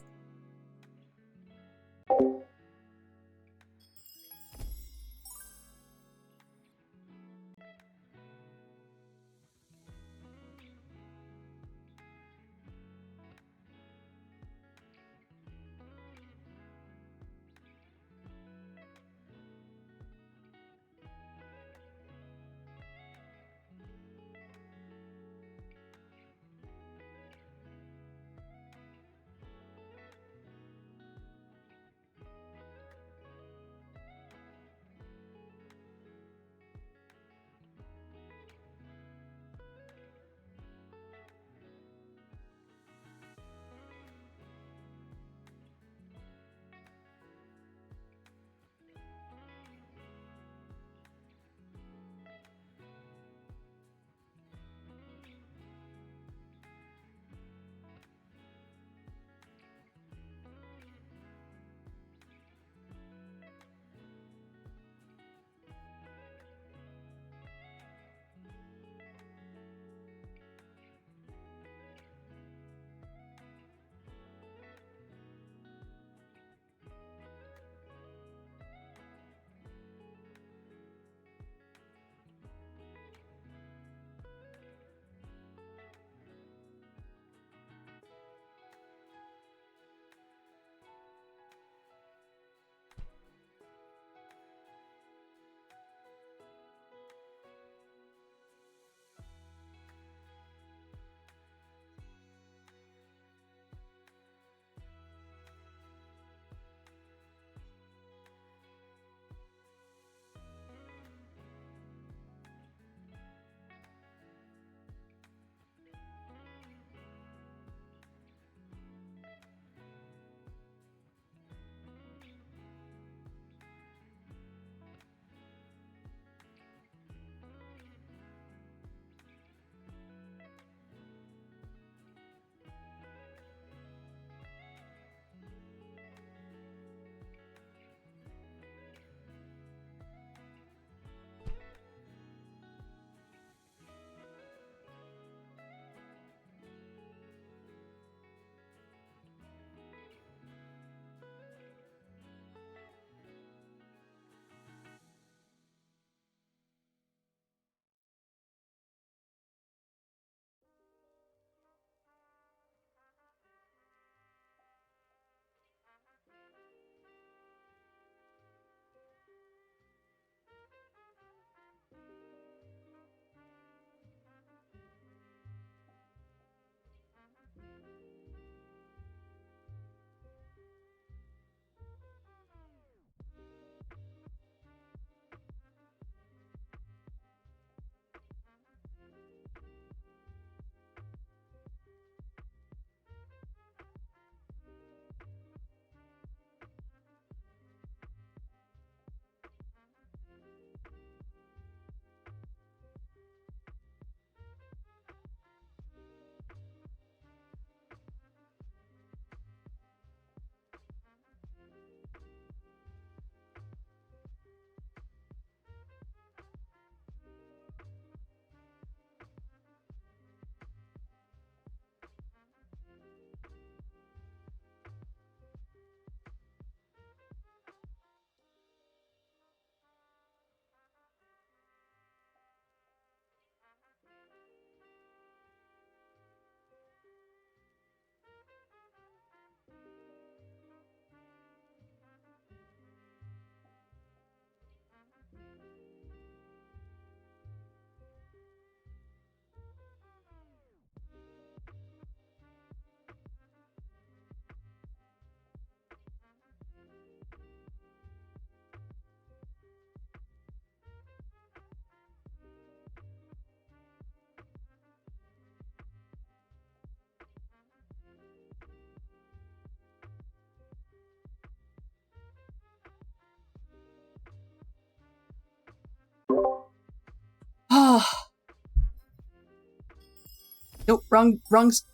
[SPEAKER 1] Nope,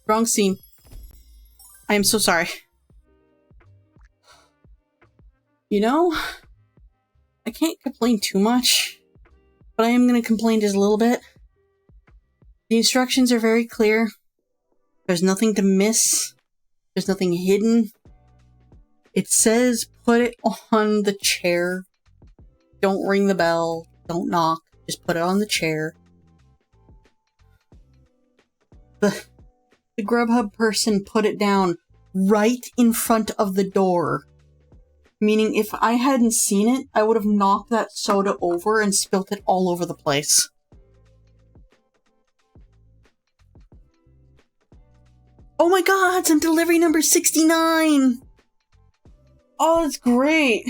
[SPEAKER 1] wrong scene. I am so sorry. You know, I can't complain too much, but I am going to complain just a little bit. The instructions are very clear. There's nothing to miss. There's nothing hidden. It says put it on the chair. Don't ring the bell. Don't knock. Just put it on the chair. The Grubhub person put it down right in front of the door. Meaning if I hadn't seen it, I would have knocked that soda over and spilt it all over the place. Oh my god, it's on delivery number 69! Oh, that's great!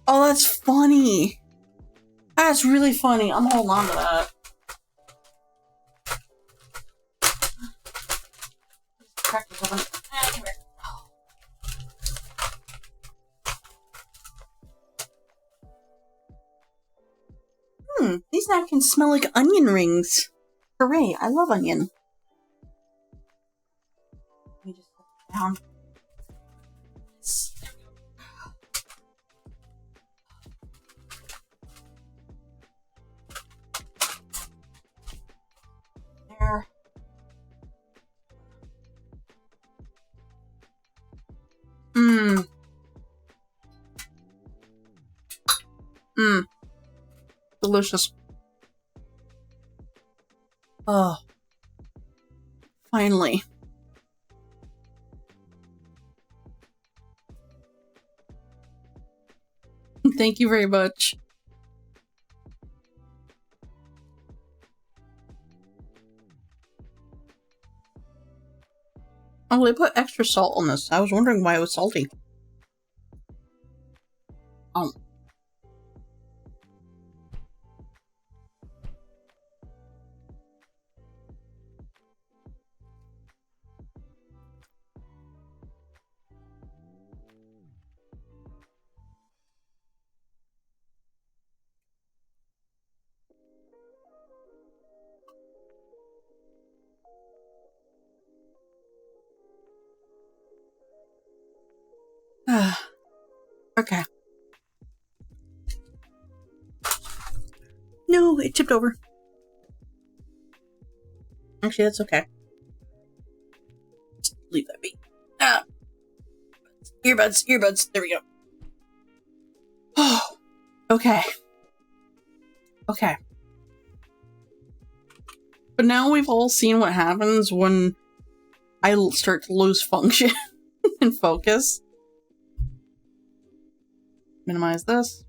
[SPEAKER 1] Oh, that's funny! That's really funny. I'm holding on to that. Crack this open. Come here. These napkins smell like onion rings. Hooray, I love onion. Let me just put it down. There. Delicious. Oh. Finally. Thank you very much. Oh, they put extra salt on this. I was wondering why it was salty. Okay. No, it tipped over. Actually, that's okay. Just leave that be. Earbuds. There we go. Oh, okay. Okay. But now we've all seen what happens when I start to lose function and focus. Minimize this.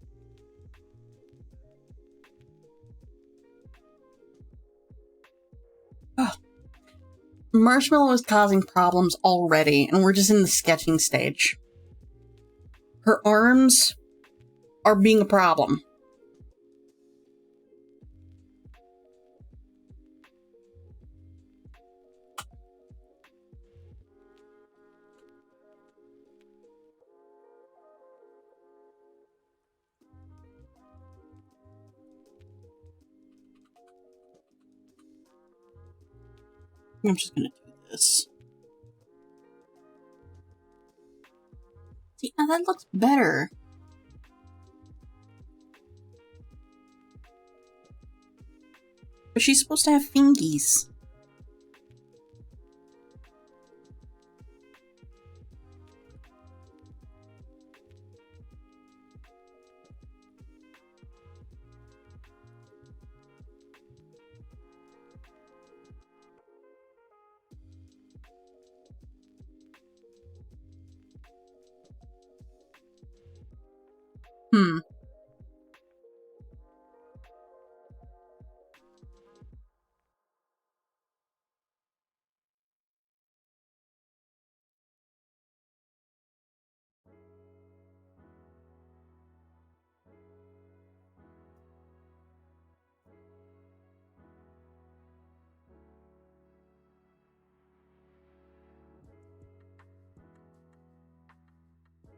[SPEAKER 1] Oh. Marshmallow is causing problems already, and we're just in the sketching stage. Her arms are being a problem. I'm just gonna do this. See, now that looks better. But she's supposed to have fingies.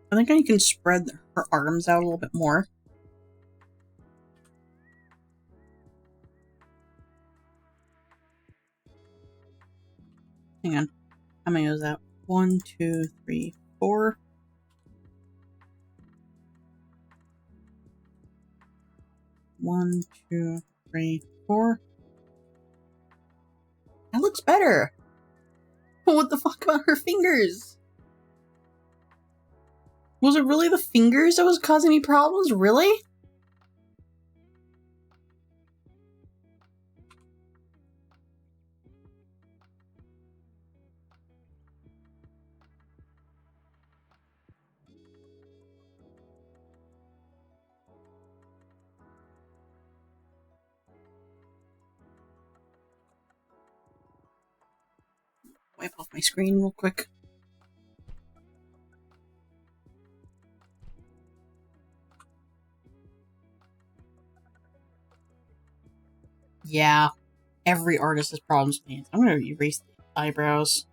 [SPEAKER 1] I think I can spread her arms out a little bit more. Hang on. How many was that? 1, 2, 3, 4. One, two, three, 4. That looks better. What the fuck about her fingers? Was it really the fingers that was causing me problems? Really? Wipe off my screen real quick. Yeah, every artist has problems with hands. I'm gonna erase the eyebrows.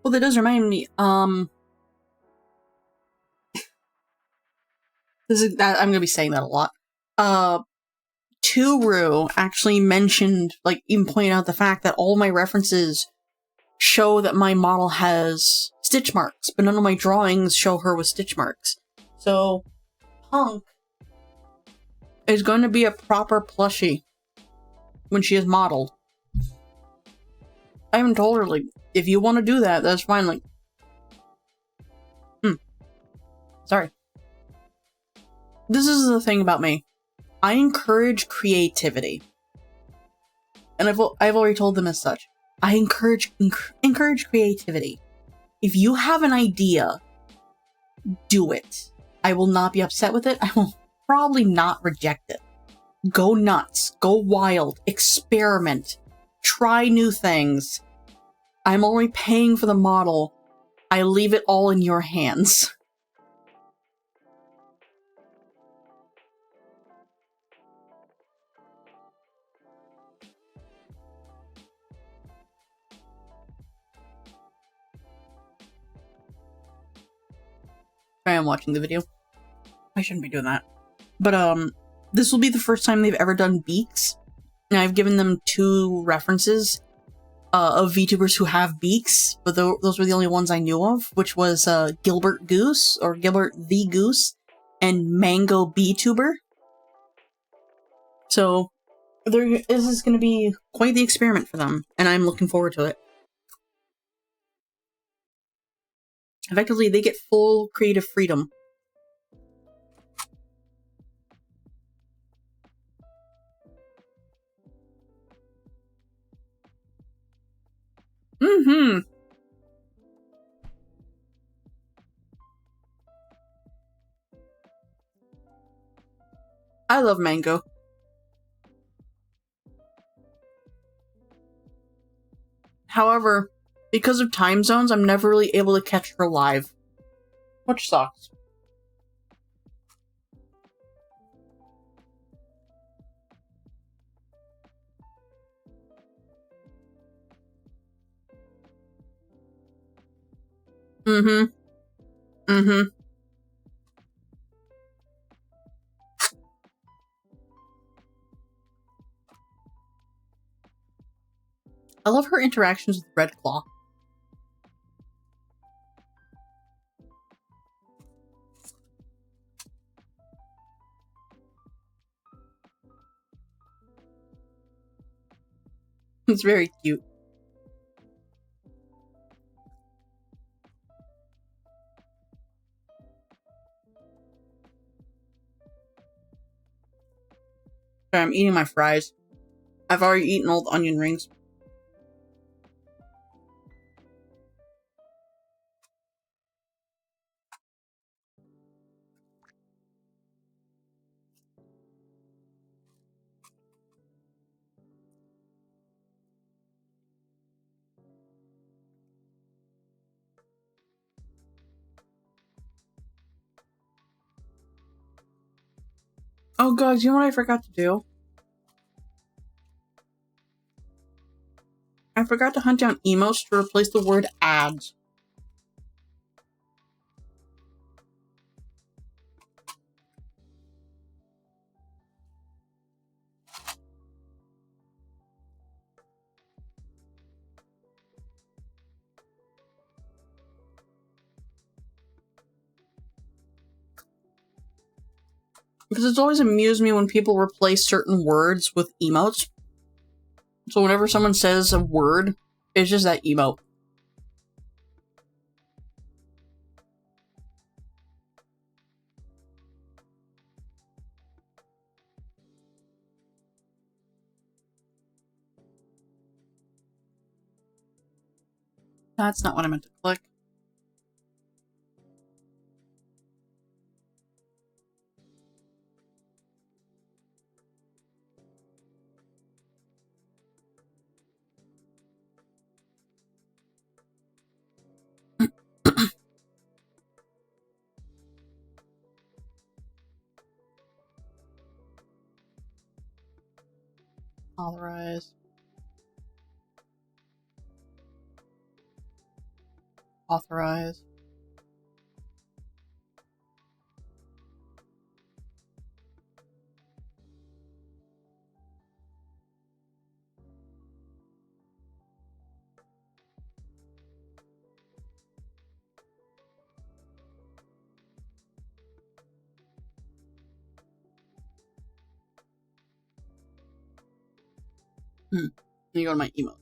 [SPEAKER 1] Well, that does remind me, I'm gonna be saying that a lot. Turu actually mentioned, like, even pointed out the fact that all my references show that my model has stitch marks, but none of my drawings show her with stitch marks. So, Punk is going to be a proper plushie when she is modeled. I haven't told her, like, if you want to do that, that's fine, like... Sorry. This is the thing about me. I encourage creativity. And I've already told them as such. I encourage creativity. If you have an idea, do it. I will not be upset with it. I will probably not reject it. Go nuts. Go wild. Experiment. Try new things. I'm only paying for the model. I leave it all in your hands. I am watching the video. I shouldn't be doing that. But, this will be the first time they've ever done beaks. And I've given them 2 references of VTubers who have beaks, but those were the only ones I knew of, which was Gilbert Goose, or Gilbert the Goose, and Mango BTuber. So, this is going to be quite the experiment for them, and I'm looking forward to it. Effectively, they get full creative freedom. Mm-hmm. I love Mango. However, because of time zones, I'm never really able to catch her live. Which sucks. Mm-hmm. Mm-hmm. I love her interactions with Red Claw. It's very cute. Sorry, I'm eating my fries. I've already eaten all the onion rings. Oh, guys, you know what I forgot to do? I forgot to hunt down emotes to replace the word ads. Because it's always amused me when people replace certain words with emotes. So whenever someone says a word, it's just that emote. That's not what I meant to click. Authorize. Authorize. Let me go to my emotes.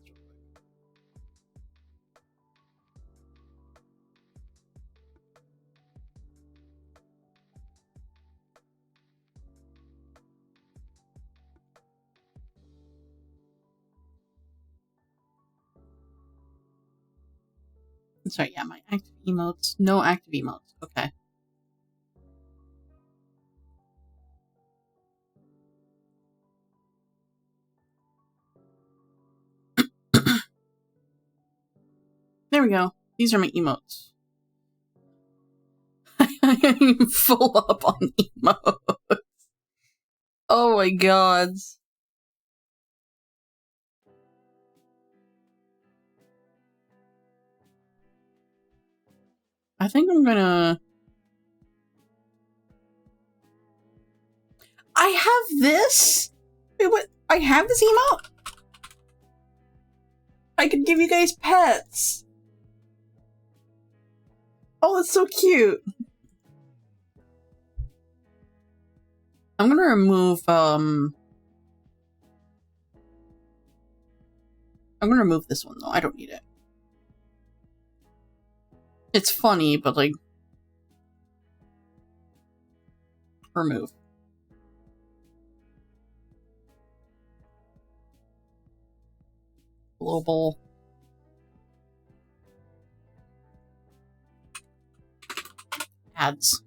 [SPEAKER 1] Sorry, yeah, my active emotes. No active emotes. Okay. There we go. These are my emotes. I'm full up on emotes. Oh my god. I think I'm gonna... I have this? Wait, what? I have this emote? I could give you guys pets. Oh, that's so cute. I'm gonna remove, I'm gonna remove this one, though. I don't need it. It's funny, but, like... Remove. Global. Ads.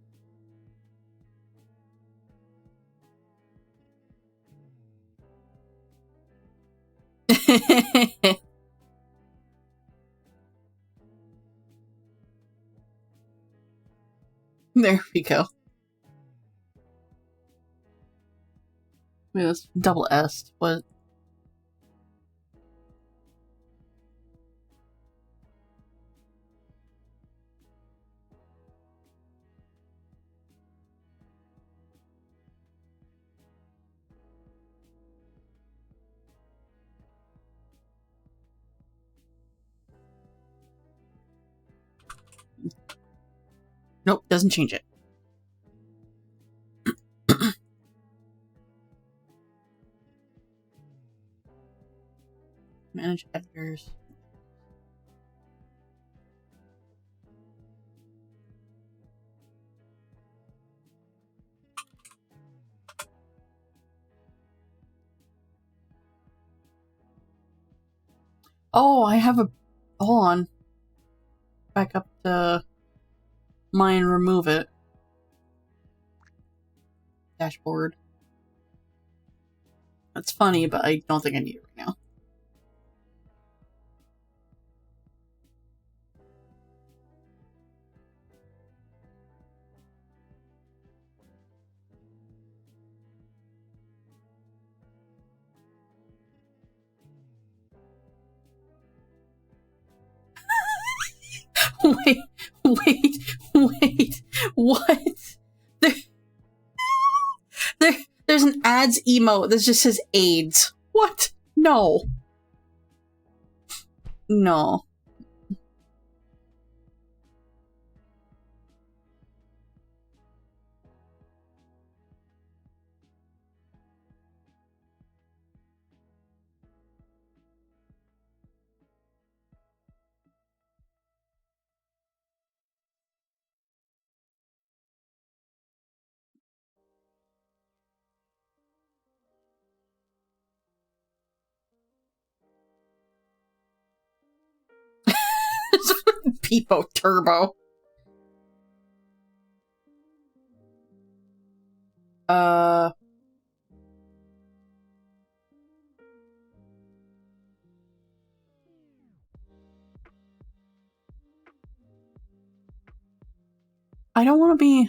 [SPEAKER 1] There we go. Wait, that's double S. What? Nope, doesn't change it. Manage editors. Oh, I have a... Hold on. Back up to mine, remove it. Dashboard. That's funny, but I don't think I need it right now. Wait, wait, what? There, there's an ads emote that just says AIDS. What? No. No. Peepo Turbo. I don't want to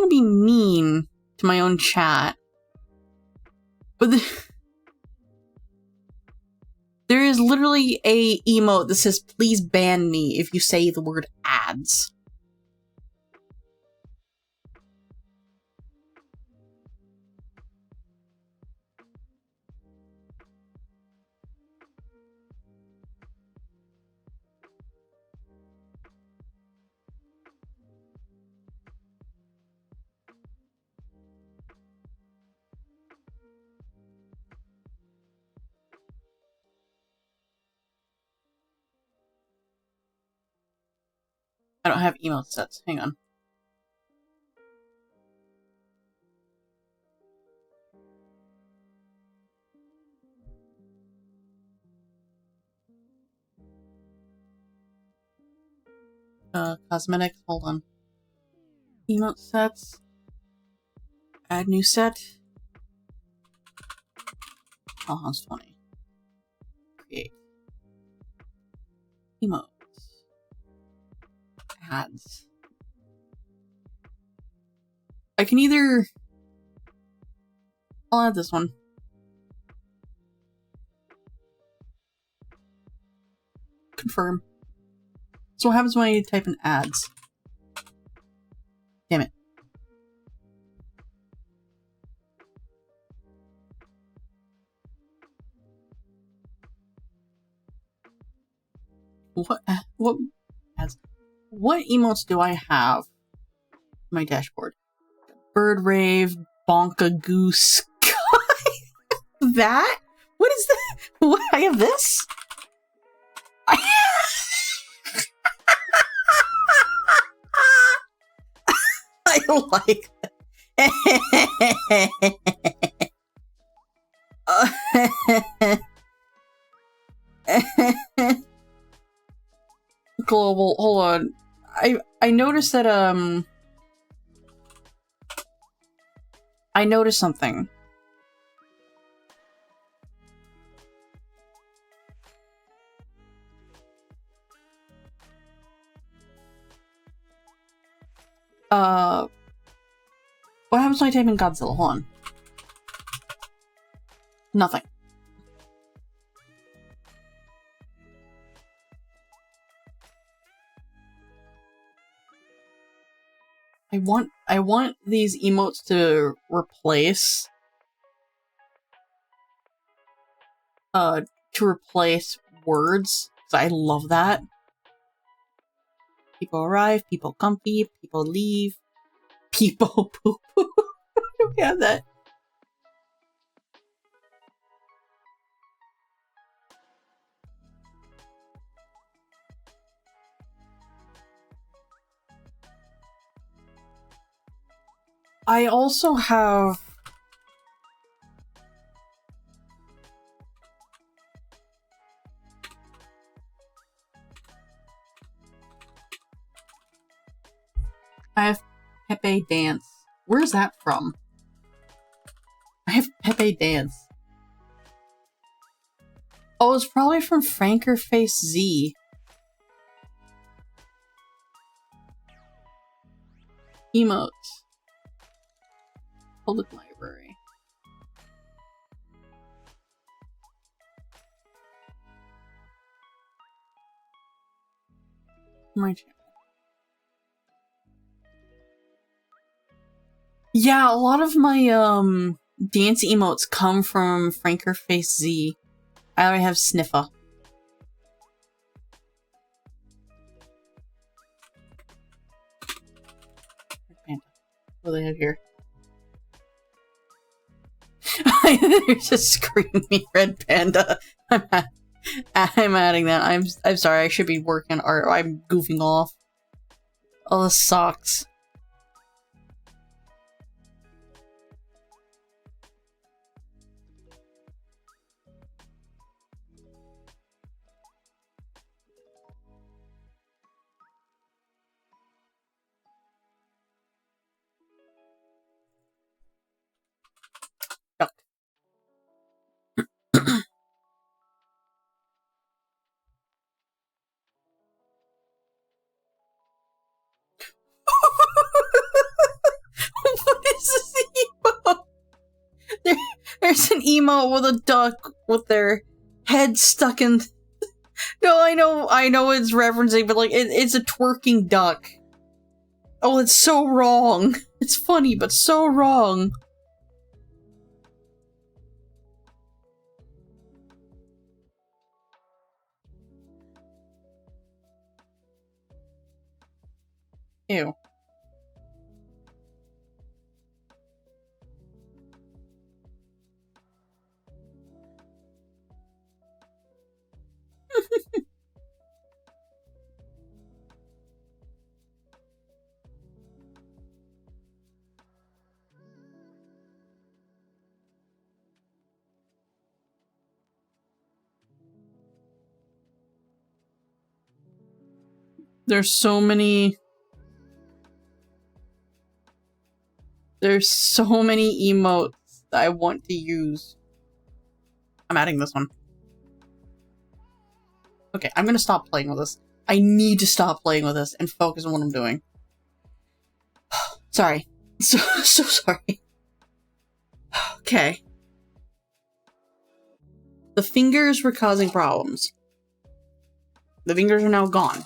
[SPEAKER 1] be mean to my own chat. But there is literally a emote that says, please ban me if you say the word ads. I don't have emote sets. Hang on. Cosmetics, hold on. Emote sets. Add new set. Tolerance 20. Create. Emotes. Ads. I can either... I'll add this one. Confirm. So what happens when I type in ads? Damn it. What ads? What emotes do I have on my dashboard? Bird rave, bonka goose, that? What is that? What? I have this? I like that. Global, hold on. I noticed that, I noticed something. What happens when I type in Godzilla? Hold on. Nothing. I want these emotes to replace words. So I love that. People arrive, people comfy, people leave, people poop. I don't have that. I also have... I have Pepe Dance. Where's that from? I have Pepe Dance. Oh, it's probably from Franker Face Z. Emotes. Public library. my channel. Yeah, a lot of my dance emotes come from Frankerface Z. I already have Sniffa. What do they have here? There's a screaming red panda. I'm adding that. I'm sorry. I should be working art. I'm goofing off. Oh, this sucks. Duck. What is this emote? There's an emote with a duck with their head stuck in. No, I know it's referencing, but like it's a twerking duck. Oh, it's so wrong. It's funny, but so wrong. Ew. There's so many emotes that I want to use. I'm adding this one. Okay, I'm gonna stop playing with this. I need to stop playing with this and focus on what I'm doing. Sorry. So sorry. Okay. The fingers were causing problems. The fingers are now gone.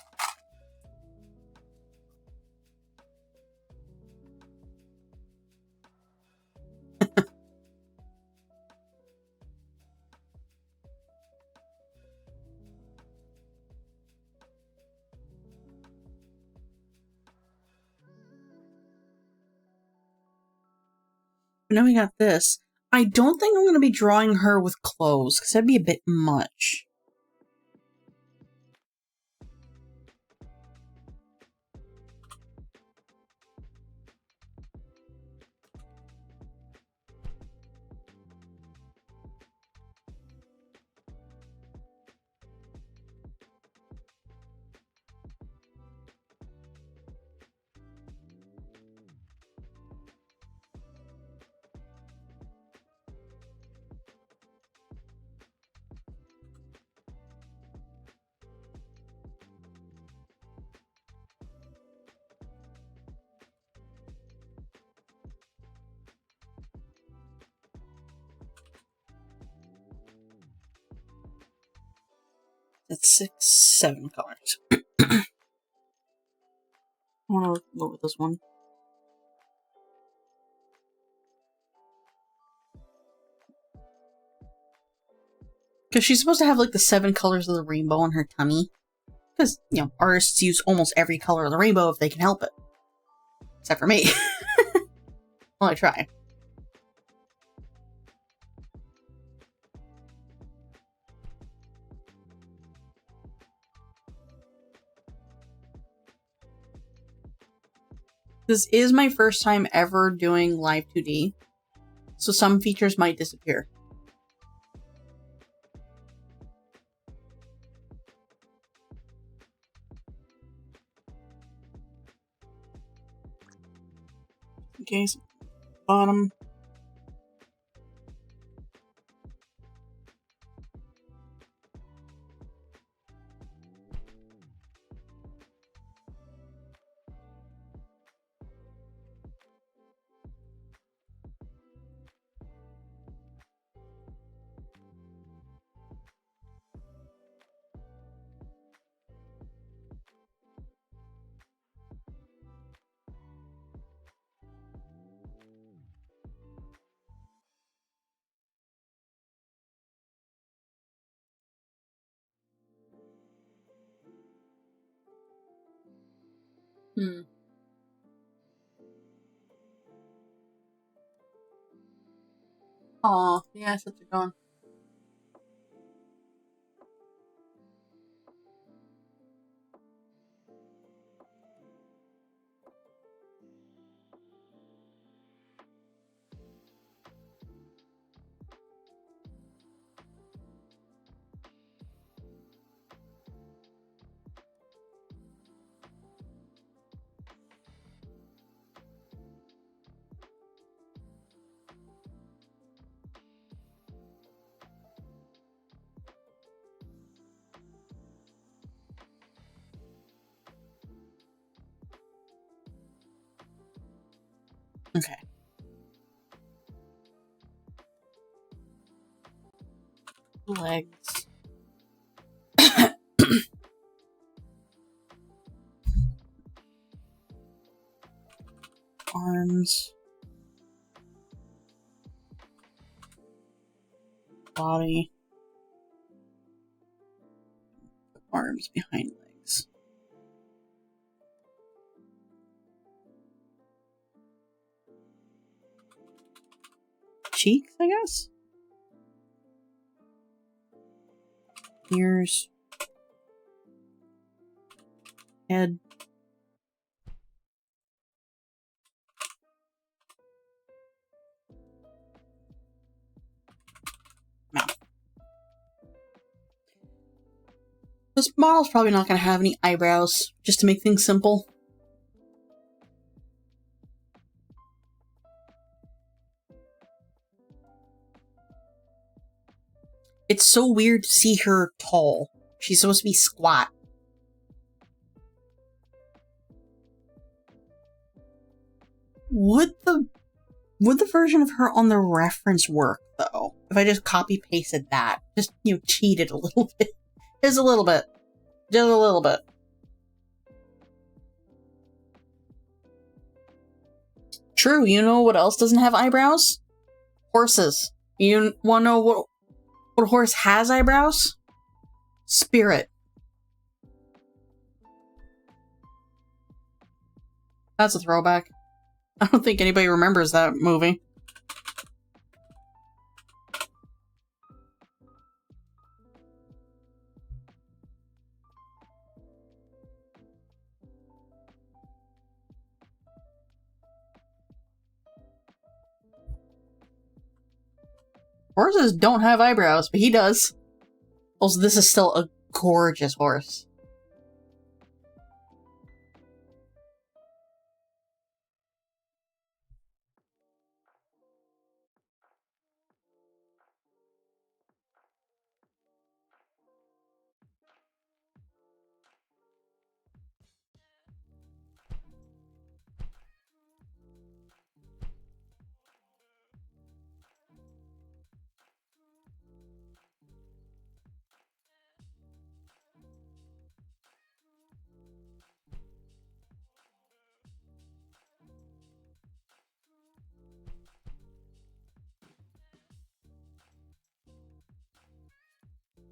[SPEAKER 1] Now we got this. I don't think I'm going to be drawing her with clothes, because that'd be a bit much. It's 6, 7 colors. I want to go with this one. Because she's supposed to have like the 7 colors of the rainbow on her tummy. Because, you know, artists use almost every color of the rainbow if they can help it. Except for me. Well, I try. This is my first time ever doing live 2D, so some features might disappear. Okay, so bottom. Hmm. Aw, the assets are gone. Okay. Legs. Arms. Body. Arms behind legs. Cheeks, I guess? Ears. Head. Mouth. This model's probably not going to have any eyebrows, just to make things simple. It's so weird to see her tall. She's supposed to be squat. Would the version of her on the reference work, though? If I just copy-pasted that? Just, cheated a little bit. Just a little bit. Just a little bit. True, you know what else doesn't have eyebrows? Horses. You wanna know what horse has eyebrows? Spirit. That's a throwback. I don't think anybody remembers that movie. Horses don't have eyebrows, but he does. Also, this is still a gorgeous horse.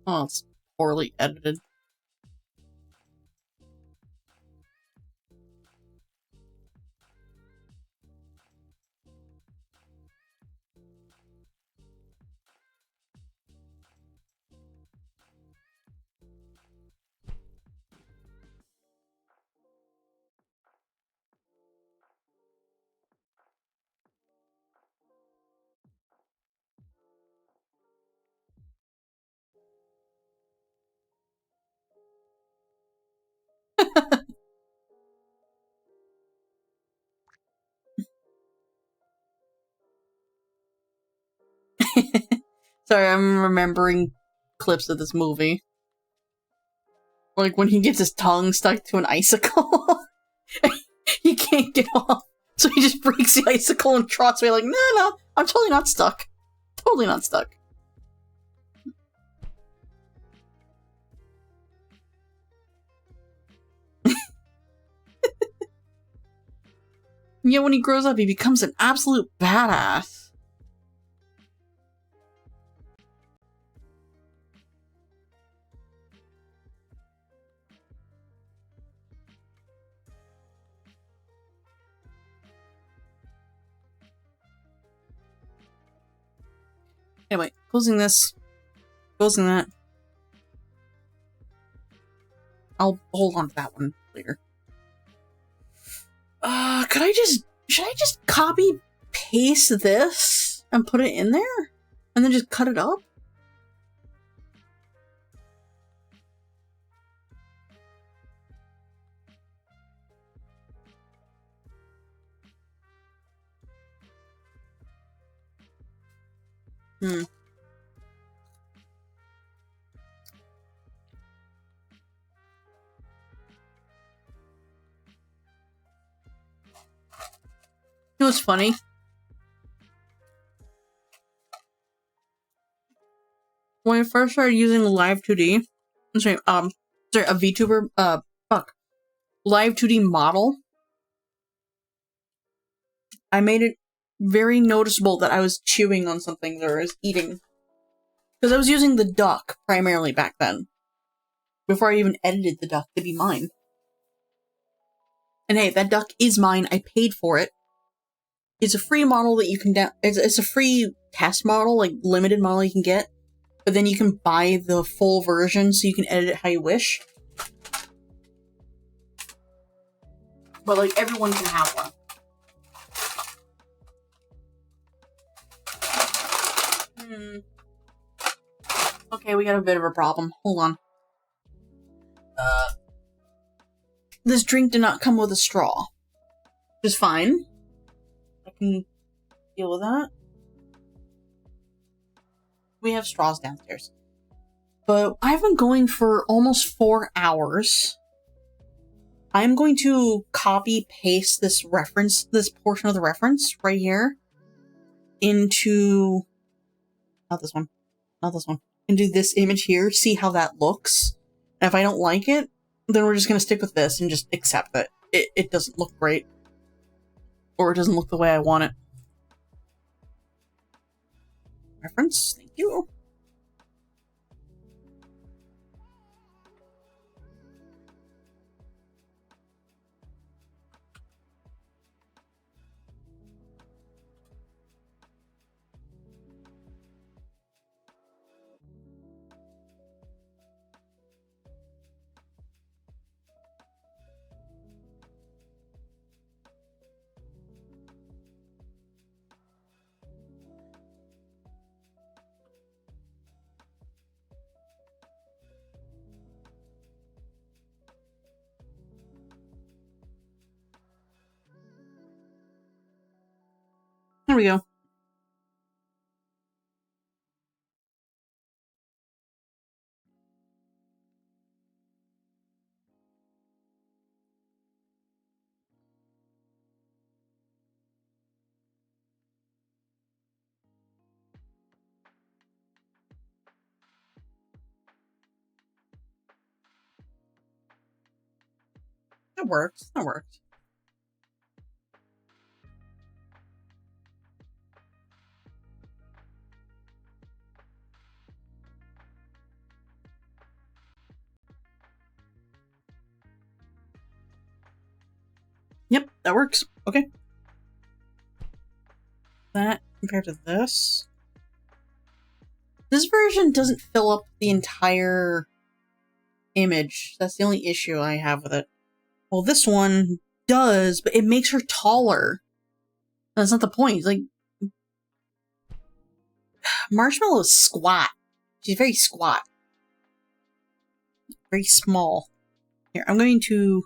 [SPEAKER 1] Oh, it's poorly edited. Sorry, I'm remembering clips of this movie. Like when he gets his tongue stuck to an icicle. He can't get off. So he just breaks the icicle and trots away like, no, I'm totally not stuck. Totally not stuck. And yet when he grows up, he becomes an absolute badass. Closing this. Closing that. I'll hold on to that one later. Should I just copy paste this and put it in there? And then just cut it up? Hmm. It was funny. When I first started using Live 2D, sorry, a VTuber, Live 2D model, I made it very noticeable that I was chewing on something or I was eating. Because I was using the duck primarily back then. Before I even edited the duck to be mine. And hey, that duck is mine. I paid for it. It's a free model that you can it's a free test model, like limited model you can get. But then you can buy the full version so you can edit it how you wish. But like everyone can have one. Okay, we got a bit of a problem. Hold on. This drink did not come with a straw. Which is fine. I can deal with that. We have straws downstairs. But I've been going for almost 4 hours. I'm going to copy paste this portion of the reference right here into not this one, into this image here, see how that looks. And if I don't like it, then we're just going to stick with this and just accept that it doesn't look great. Or it doesn't look the way I want it. Reference, thank you. There we go. That works. That worked. Yep, that works. Okay. That compared to this. This version doesn't fill up the entire image. That's the only issue I have with it. Well, this one does, but it makes her taller. That's not the point. It's like Marshmallow is squat. She's very squat. Very small. Here, I'm going to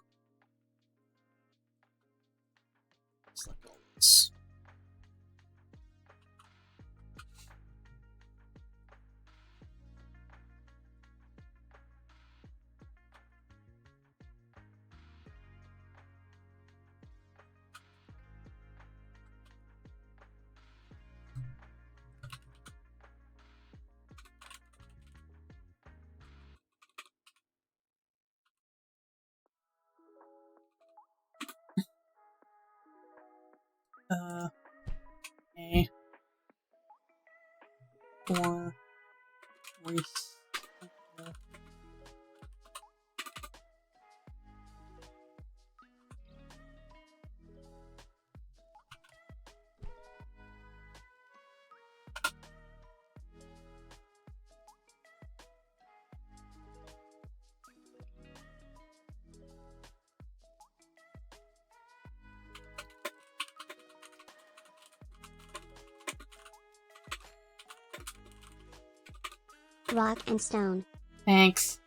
[SPEAKER 1] select all this. Okay. 4 voice.
[SPEAKER 2] rock and stone.
[SPEAKER 1] Thanks.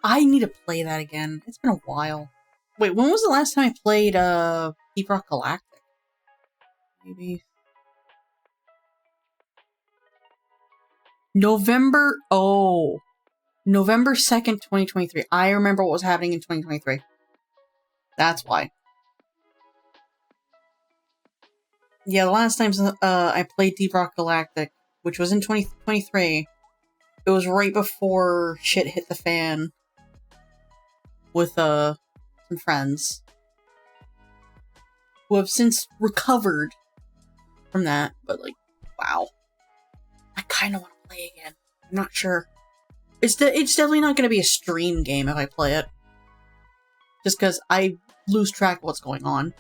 [SPEAKER 1] I need to play that again. It's been a while. Wait, when was the last time I played Deep Rock Galactic? Maybe November 2nd, 2023. I remember what was happening in 2023. That's why. Yeah, the last time I played Deep Rock Galactic, which was in 2023, it was right before shit hit the fan with some friends who have since recovered from that, but like, wow. I kind of want to play again. I'm not sure. It's definitely not going to be a stream game if I play it. Just because I lose track of what's going on.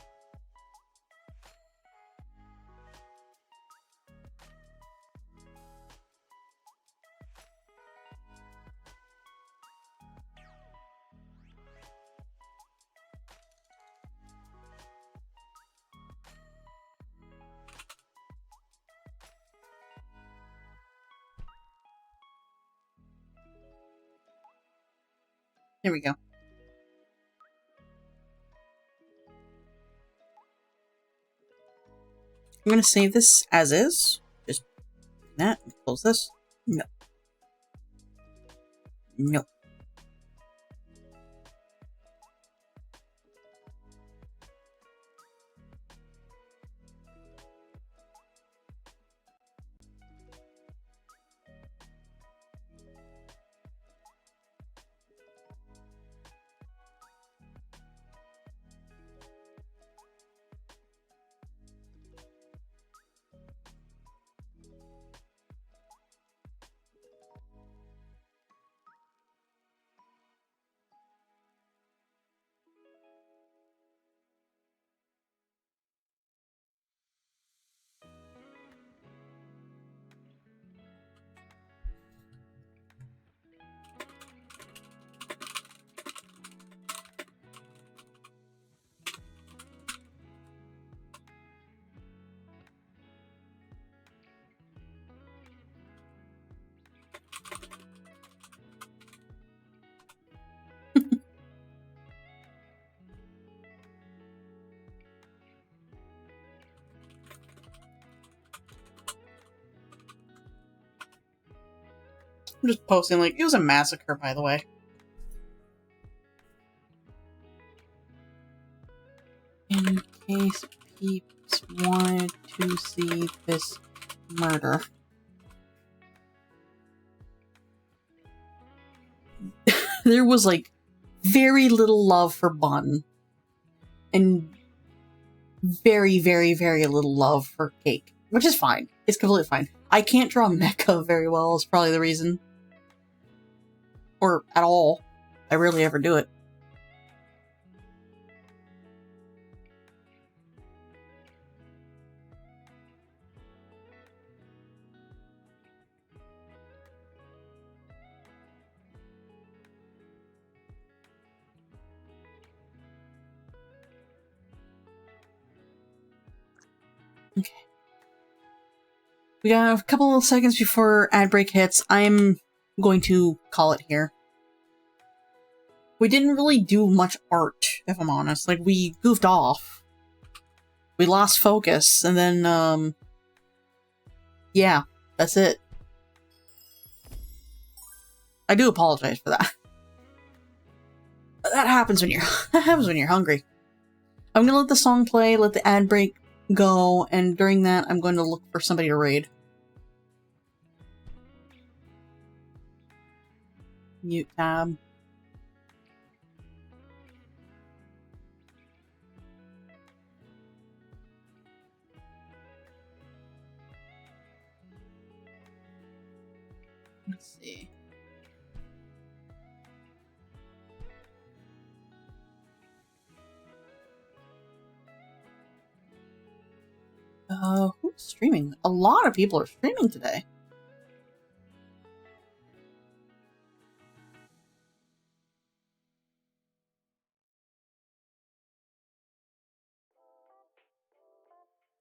[SPEAKER 1] Here we go. I'm going to save this as is. Just that. Close this. No. No. I'm just posting like, it was a massacre, by the way. In case peeps wanted to see this murder. There was like very little love for Bun. And very, very, very little love for Cake. Which is fine. It's completely fine. I can't draw mecha very well, is probably the reason. Or at all. I rarely ever do it. Okay. We got a couple of seconds before ad break hits. I'm going to call it here. We didn't really do much art, if I'm honest. Like, we goofed off. We lost focus, and then, yeah, that's it. I do apologize for that. That happens when you're hungry. I'm gonna let the song play, let the ad break go, and during that, I'm going to look for somebody to raid. Mute tab. Let's see. Who's streaming? A lot of people are streaming today.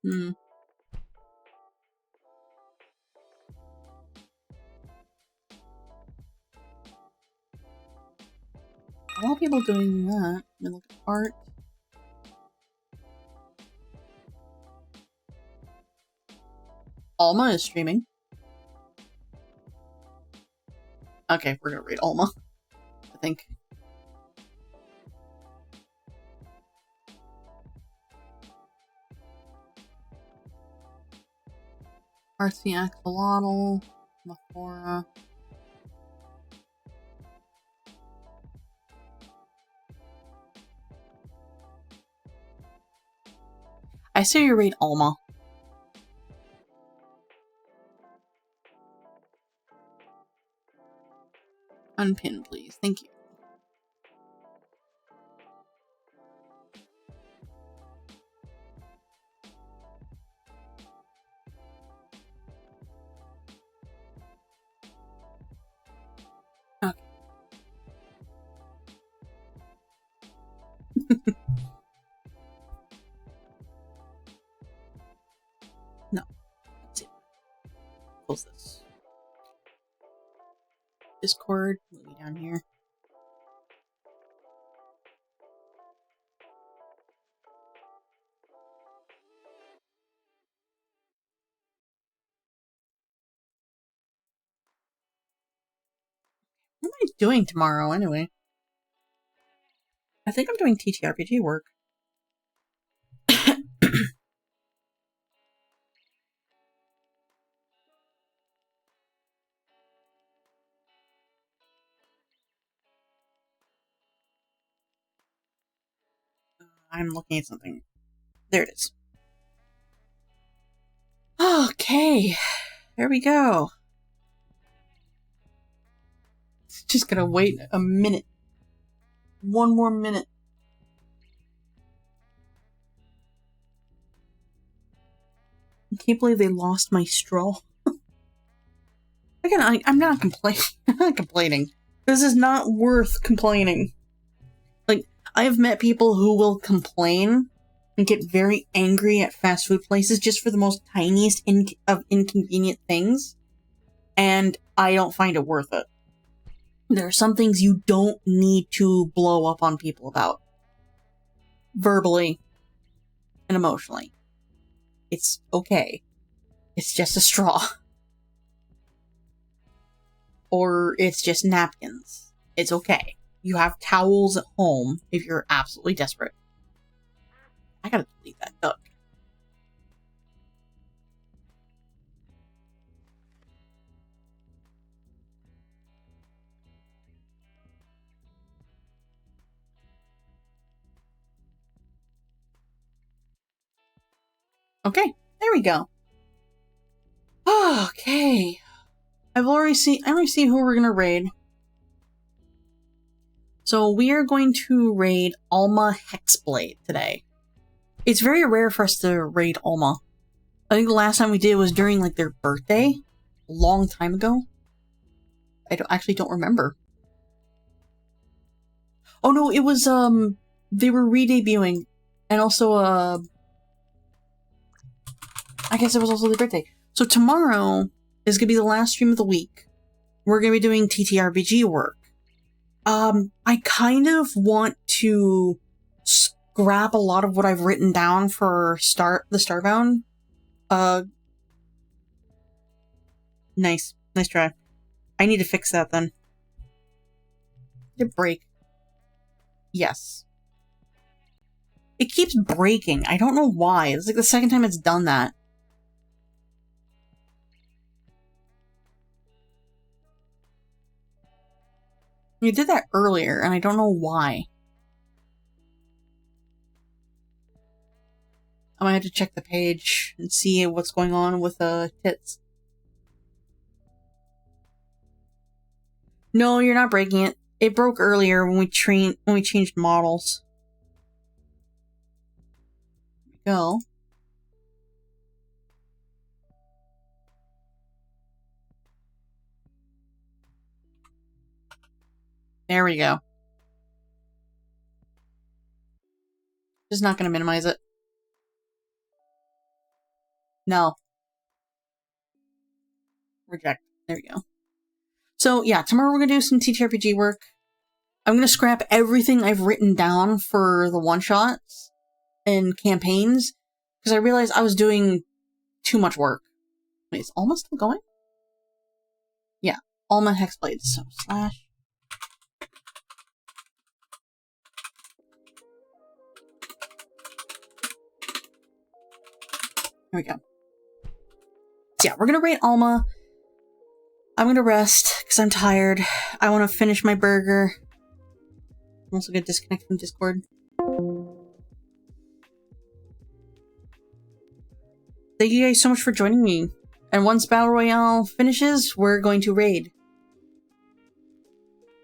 [SPEAKER 1] Hmm. A lot of people doing that. I mean, look at art. Alma is streaming. Okay, we're gonna read Alma, I think. Artsy Axolotl, Maphora. I say you read Alma. Unpin, please. Thank you. Okay. No. Let's see. Close this. Discord. Let me down here. What am I doing tomorrow anyway? I think I'm doing TTRPG work. I'm looking at something. There it is. Okay. There we go. Just gonna wait a minute. One more minute. I can't believe they lost my straw. Again, I'm not complaining. I'm not complaining. This is not worth complaining. Like, I have met people who will complain and get very angry at fast food places just for the most tiniest of inconvenient things, and I don't find it worth it. There are some things you don't need to blow up on people about. Verbally and emotionally. It's okay. It's just a straw. Or it's just napkins. It's okay. You have towels at home if you're absolutely desperate. I gotta delete that duck. Okay, there we go. Okay. I already see who we're gonna raid. So we are going to raid Alma Hexblade today. It's very rare for us to raid Alma. I think the last time we did was during like their birthday, a long time ago. I actually don't remember. Oh no, it was they were re-debuting, and also I guess it was also their birthday. So tomorrow is gonna be the last stream of the week. We're gonna be doing TTRPG work. I kind of want to scrap a lot of what I've written down for the Starbound. Nice try. I need to fix that then. Did it break? Yes. It keeps breaking. I don't know why. It's like the second time it's done that. You did that earlier, and I don't know why. I might have to check the page and see what's going on with tits. No, you're not breaking it. It broke earlier when we changed models. There we go. There we go. Just not going to minimize it. No. Reject. There we go. So, yeah, tomorrow we're going to do some TTRPG work. I'm going to scrap everything I've written down for the one-shots and campaigns, because I realized I was doing too much work. Wait, is Alma still going? Yeah, Alma Hexblades. So, slash. There we go. So, yeah, we're going to rate Alma. I'm going to rest, because I'm tired. I want to finish my burger. I'm also going to disconnect from Discord. Thank you guys so much for joining me. And once Battle Royale finishes, we're going to raid.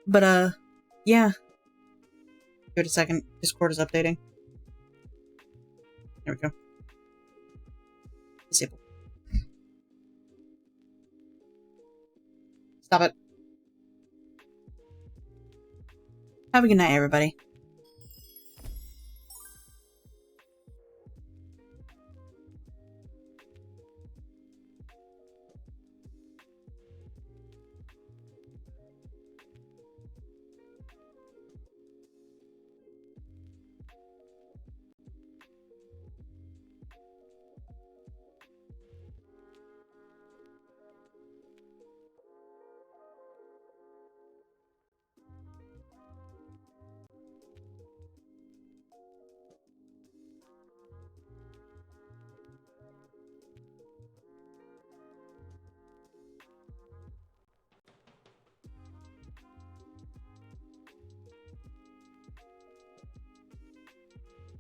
[SPEAKER 1] But, yeah. Give it a second. Discord is updating. There we go. Disable. Stop it. Have a good night, everybody.